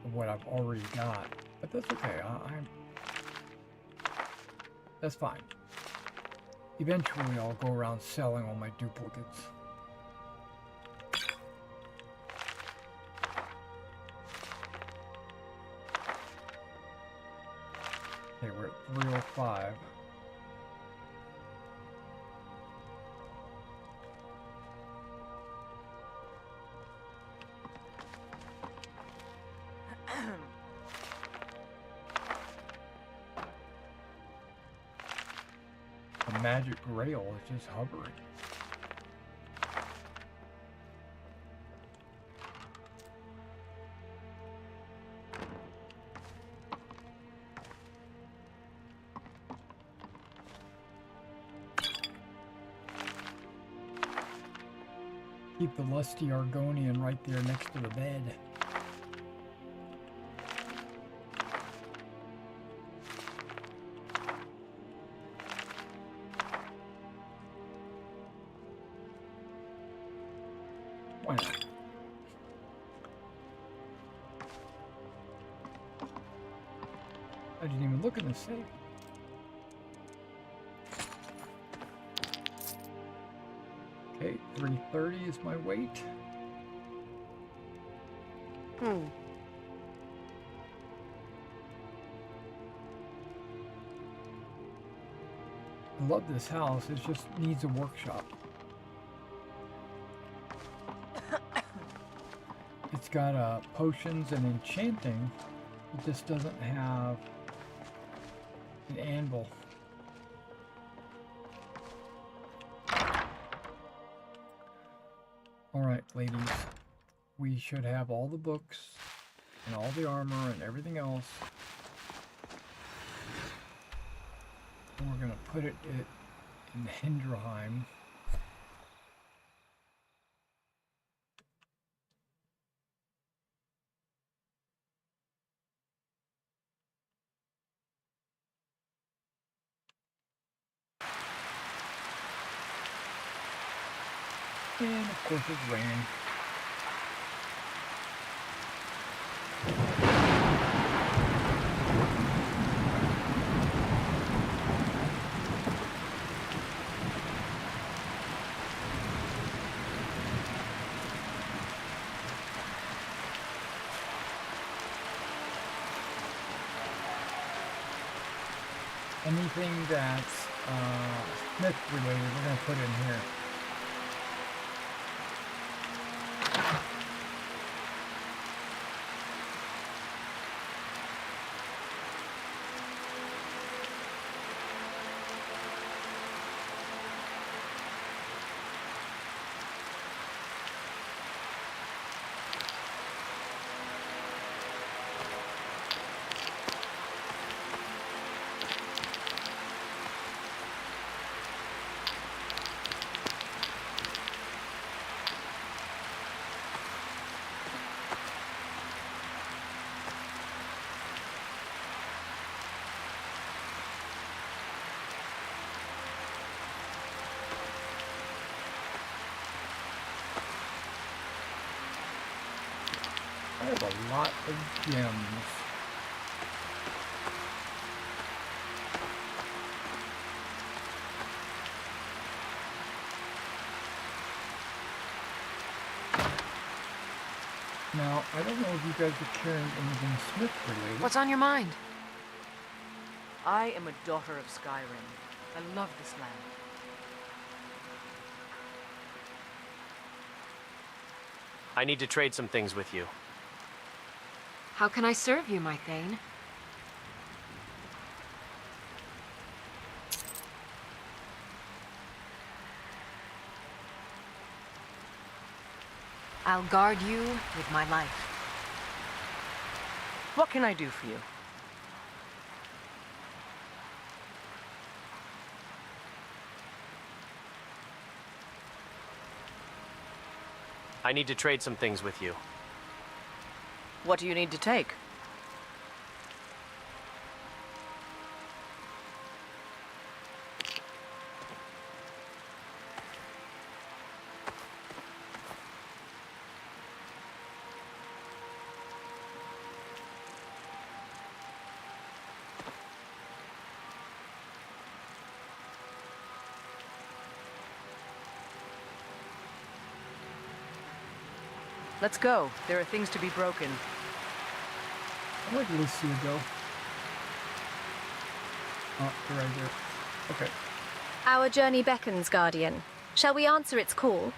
of what I've already got, but that's okay. That's fine. Eventually I'll go around selling all my duplicates. Okay, we're at 305. The magic rail is just hovering. keep the lusty Argonian right there next to the bed. Why not? I didn't even look in the safe. Okay, 330 is my weight. I love this house, it just needs a workshop. It's got potions and enchanting, it just doesn't have an anvil. Alright, ladies, we should have all the books and all the armor and everything else. And we're going to put it in Hinderheim. And of course it's raining. Anything that's Smith related, we're going to put in here. I have a lot of gems. Now, I don't know if you guys are carrying anything Smith related. What's on your mind? I am a daughter of Skyrim. I love this land. I need to trade some things with you. How can I serve you, my Thane? I'll guard you with my life. What can I do for you? I need to trade some things with you. What do you need to take? Let's go. There are things to be broken. Where did Lucia go? Oh, you're right there. Okay. Our journey beckons, Guardian. Shall we answer its call?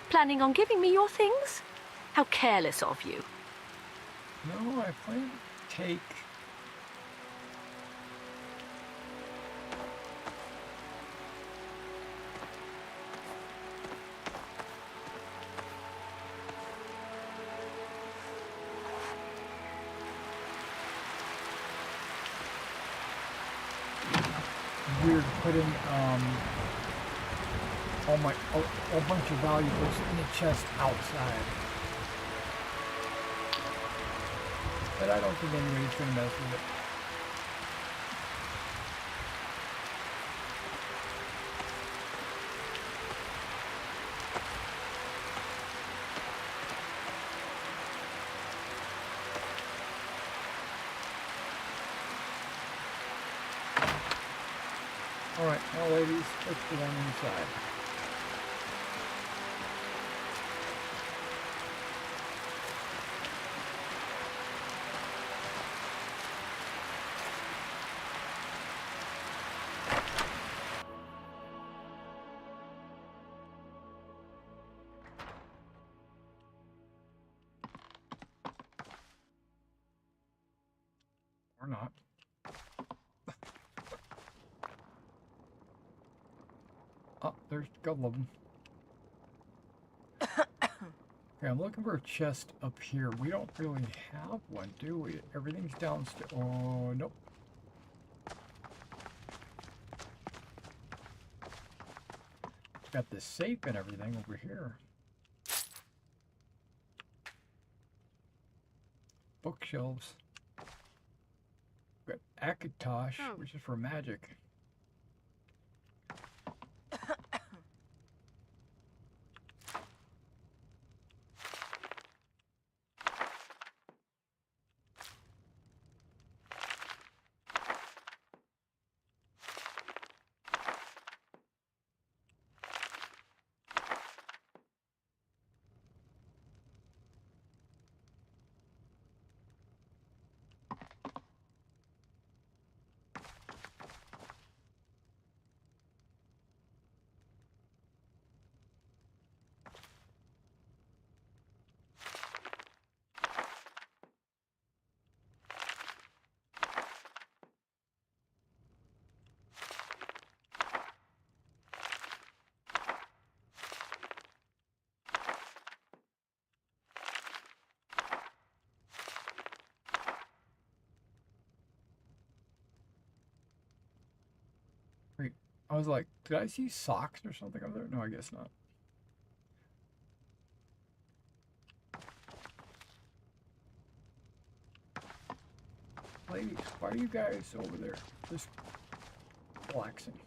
Planning on giving me your things? How careless of you. No, I plan to take... putting a bunch of valuables in the chest outside. But I don't think anybody's gonna mess with it. Alright, now ladies, let's get on inside. Or not. Oh, there's a couple of them. Okay, I'm looking for a chest up here. We don't really have one, do we? Everything's downstairs. Oh, nope. Got the safe and everything over here. Bookshelves. Got Akatosh, which is for magic. Wait, I was like, did I see socks or something over there? No, I guess not. Ladies, why are you guys over there just relaxing?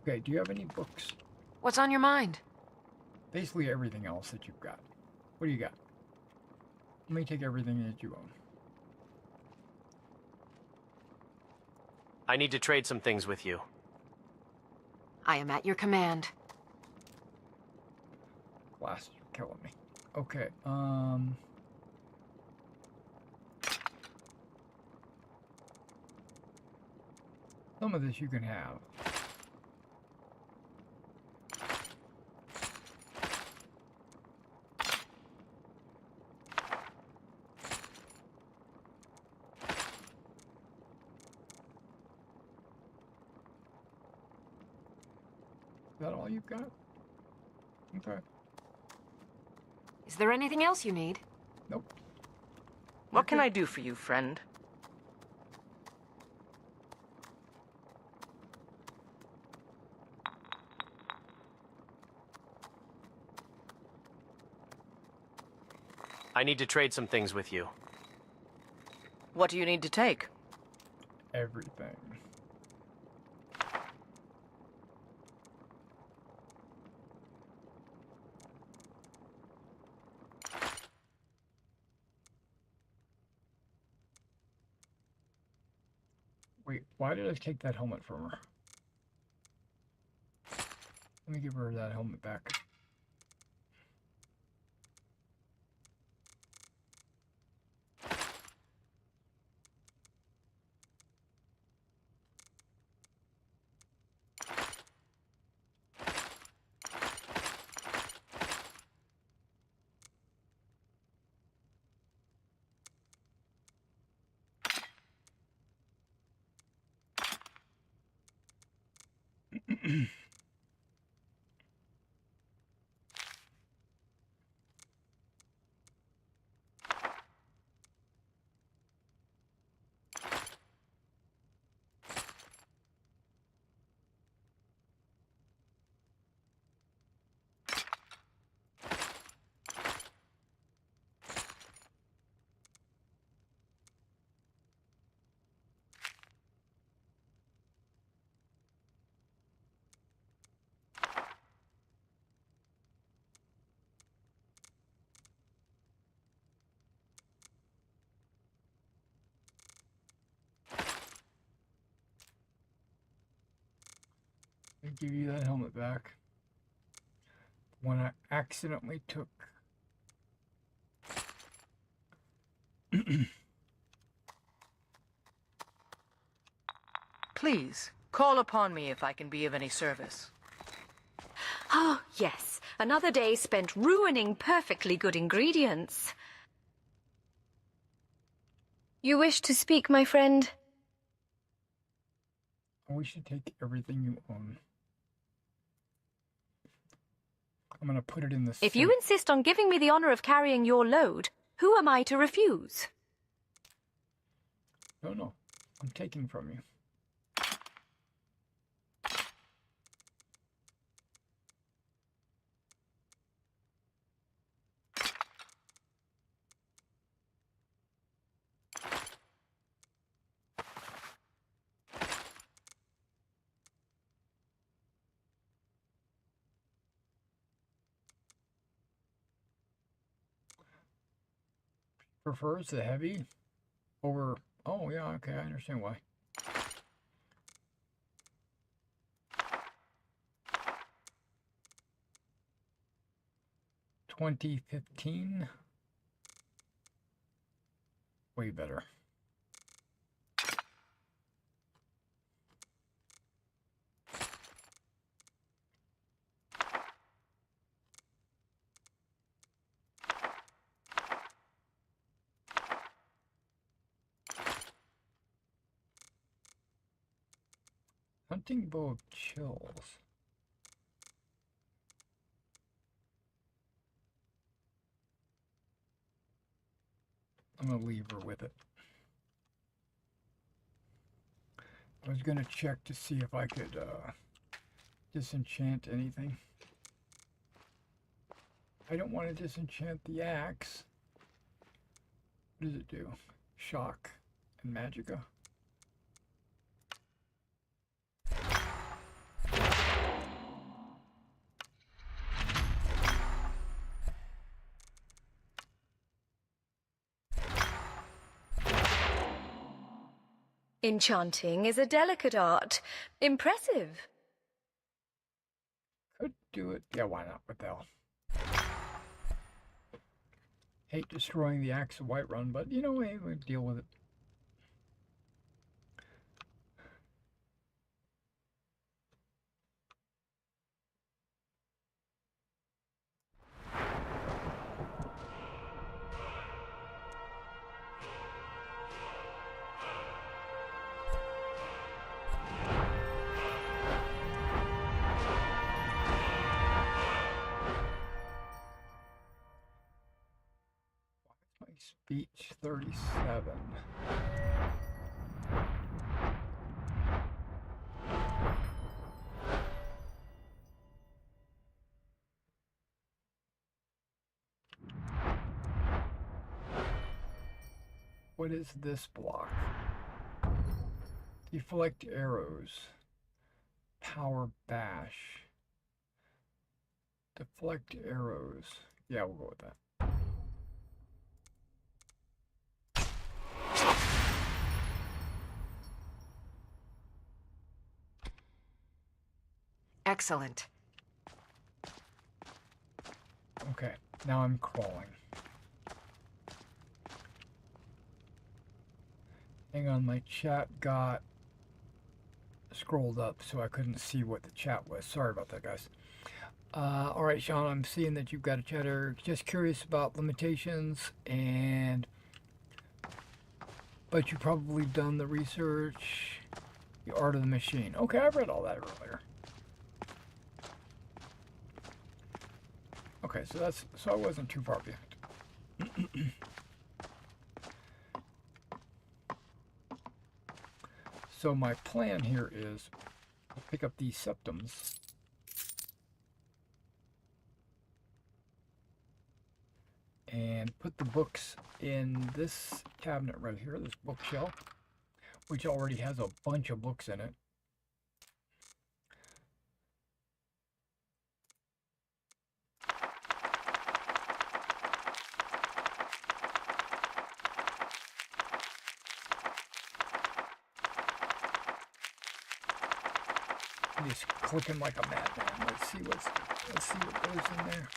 Okay, do you have any books? What's on your mind? Basically everything else that you've got. What do you got? Let me take everything that you own. I need to trade some things with you. I am at your command. Glass, you're killing me. Okay, some of this you can have. Is that all you've got? Okay. Is there anything else you need? Nope. What can I do for you, friend? I need to trade some things with you. What do you need to take? Everything. Wait, why did I take that helmet from her? Let me give her that helmet back. I'll give you that helmet back. One I accidentally took. Please, call upon me if I can be of any service. Oh, yes. Another day spent ruining perfectly good ingredients. You wish to speak, my friend? We should take everything you own. I'm going to put it in the If you insist on giving me the honor of carrying your load, who am I to refuse? No. I'm taking from you. Prefers the heavy over... Oh, yeah, okay, I understand why. $20.15. Way better. Hunting bow of chills. I'm going to leave her with it. I was going to check to see if I could disenchant anything. I don't want to disenchant the axe. What does it do? Shock and magicka. Enchanting is a delicate art. Impressive. Could do it. Yeah, why not? What the hell? Hate destroying the axe of Whiterun, but you know, hey, we'll deal with it. Speech 37. What is this block? Deflect arrows. Power bash. Deflect arrows. Yeah, we'll go with that. Excellent. Okay, now I'm crawling. Hang on, my chat got scrolled up so I couldn't see what the chat was. Sorry about that, guys. All right, Sean, I'm seeing that you've got a chatter. Just curious about limitations, but you've probably done the research. The Art of the Machine. Okay, I read all that earlier. Okay, so I wasn't too far behind. So my plan here is I'll pick up these septums and put the books in this cabinet right here, this bookshelf, which already has a bunch of books in it. just clicking like a madman. Let's see what goes in there.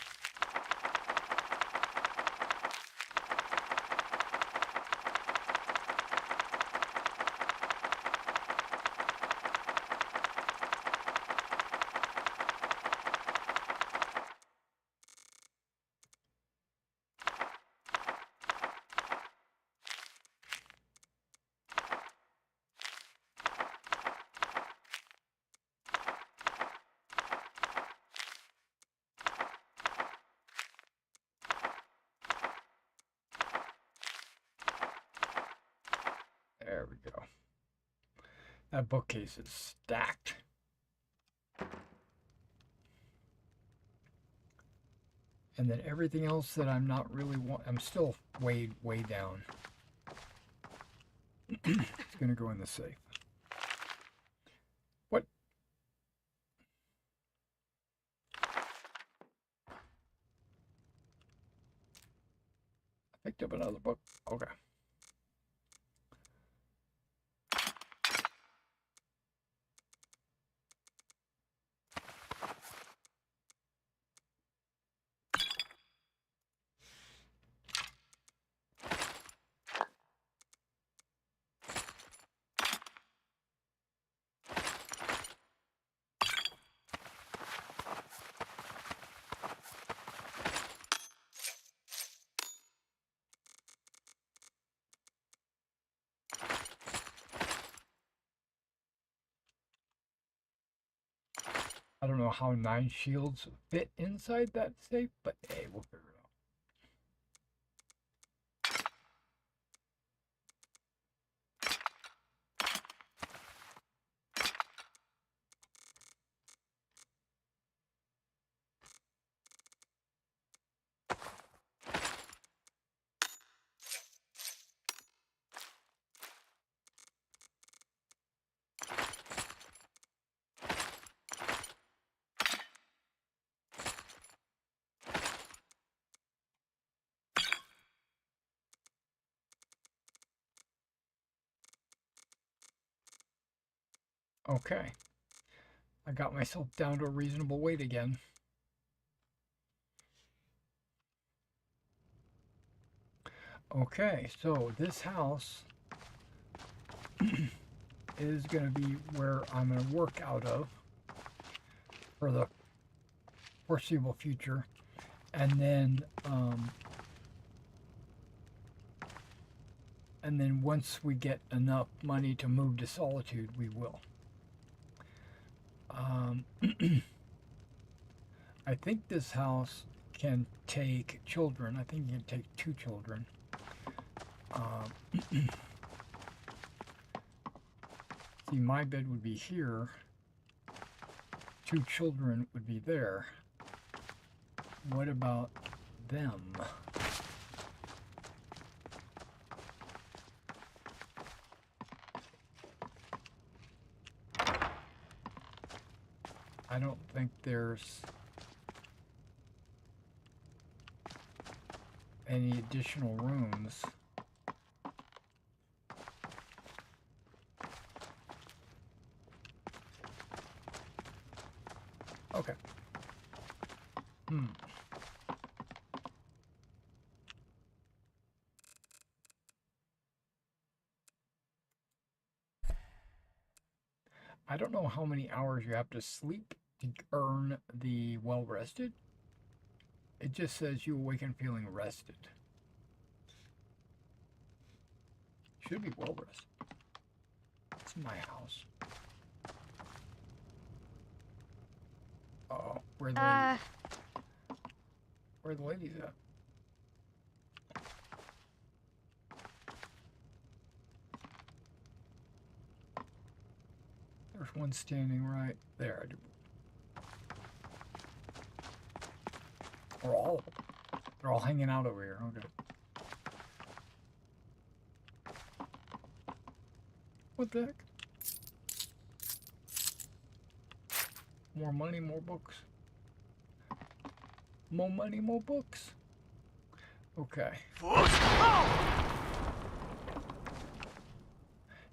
There we go. That bookcase is stacked. And then everything else that I'm not really I'm still way down. It's gonna go in the safe. What? I picked up another book. Okay. I don't know how 9 shields fit inside that safe, but hey, we'll figure it out. Okay, I got myself down to a reasonable weight again. Okay, so this house is going to be where I'm going to work out of for the foreseeable future. And then once we get enough money to move to Solitude, we will. I think this house can take children. I think you can take 2 children. See, my bed would be here. 2 children would be there. What about them? I don't think there's any additional rooms. Okay. I don't know how many hours you have to sleep to earn the well-rested. It just says you awaken feeling rested. Should be well-rested. It's my house. Uh-oh, where are the ladies at? There's one standing right there. Or they're all hanging out over here. Okay. What the heck? More money, more books. More money, more books. Okay.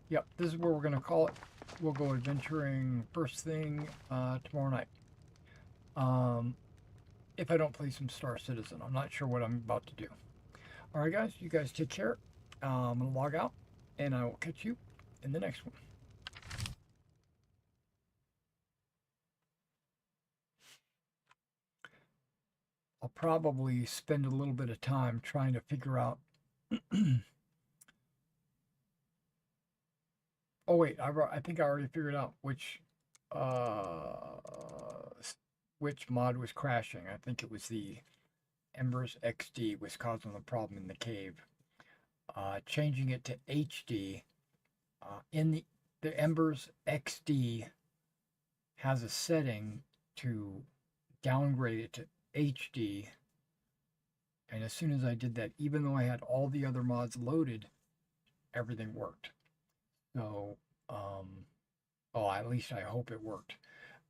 Yep, this is where we're gonna call it. we'll go adventuring first thing tomorrow night. If I don't play some Star Citizen. I'm not sure what I'm about to do. Alright guys, you guys take care. I'm going to log out, and I will catch you in the next one. I'll probably spend a little bit of time trying to figure out... Oh wait, I think I already figured out which mod was crashing. I think it was the Embers XD was causing the problem in the cave. Changing it to HD, in the Embers XD has a setting to downgrade it to HD, and as soon as I did that, even though I had all the other mods loaded, everything worked. So, well, at least I hope it worked.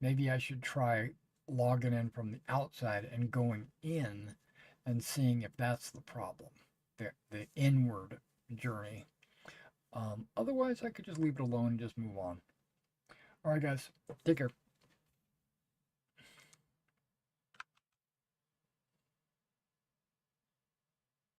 Maybe I should try logging in from the outside and going in and seeing if that's the problem, the inward journey. Otherwise, I could just leave it alone and just move on. All right, guys, take care.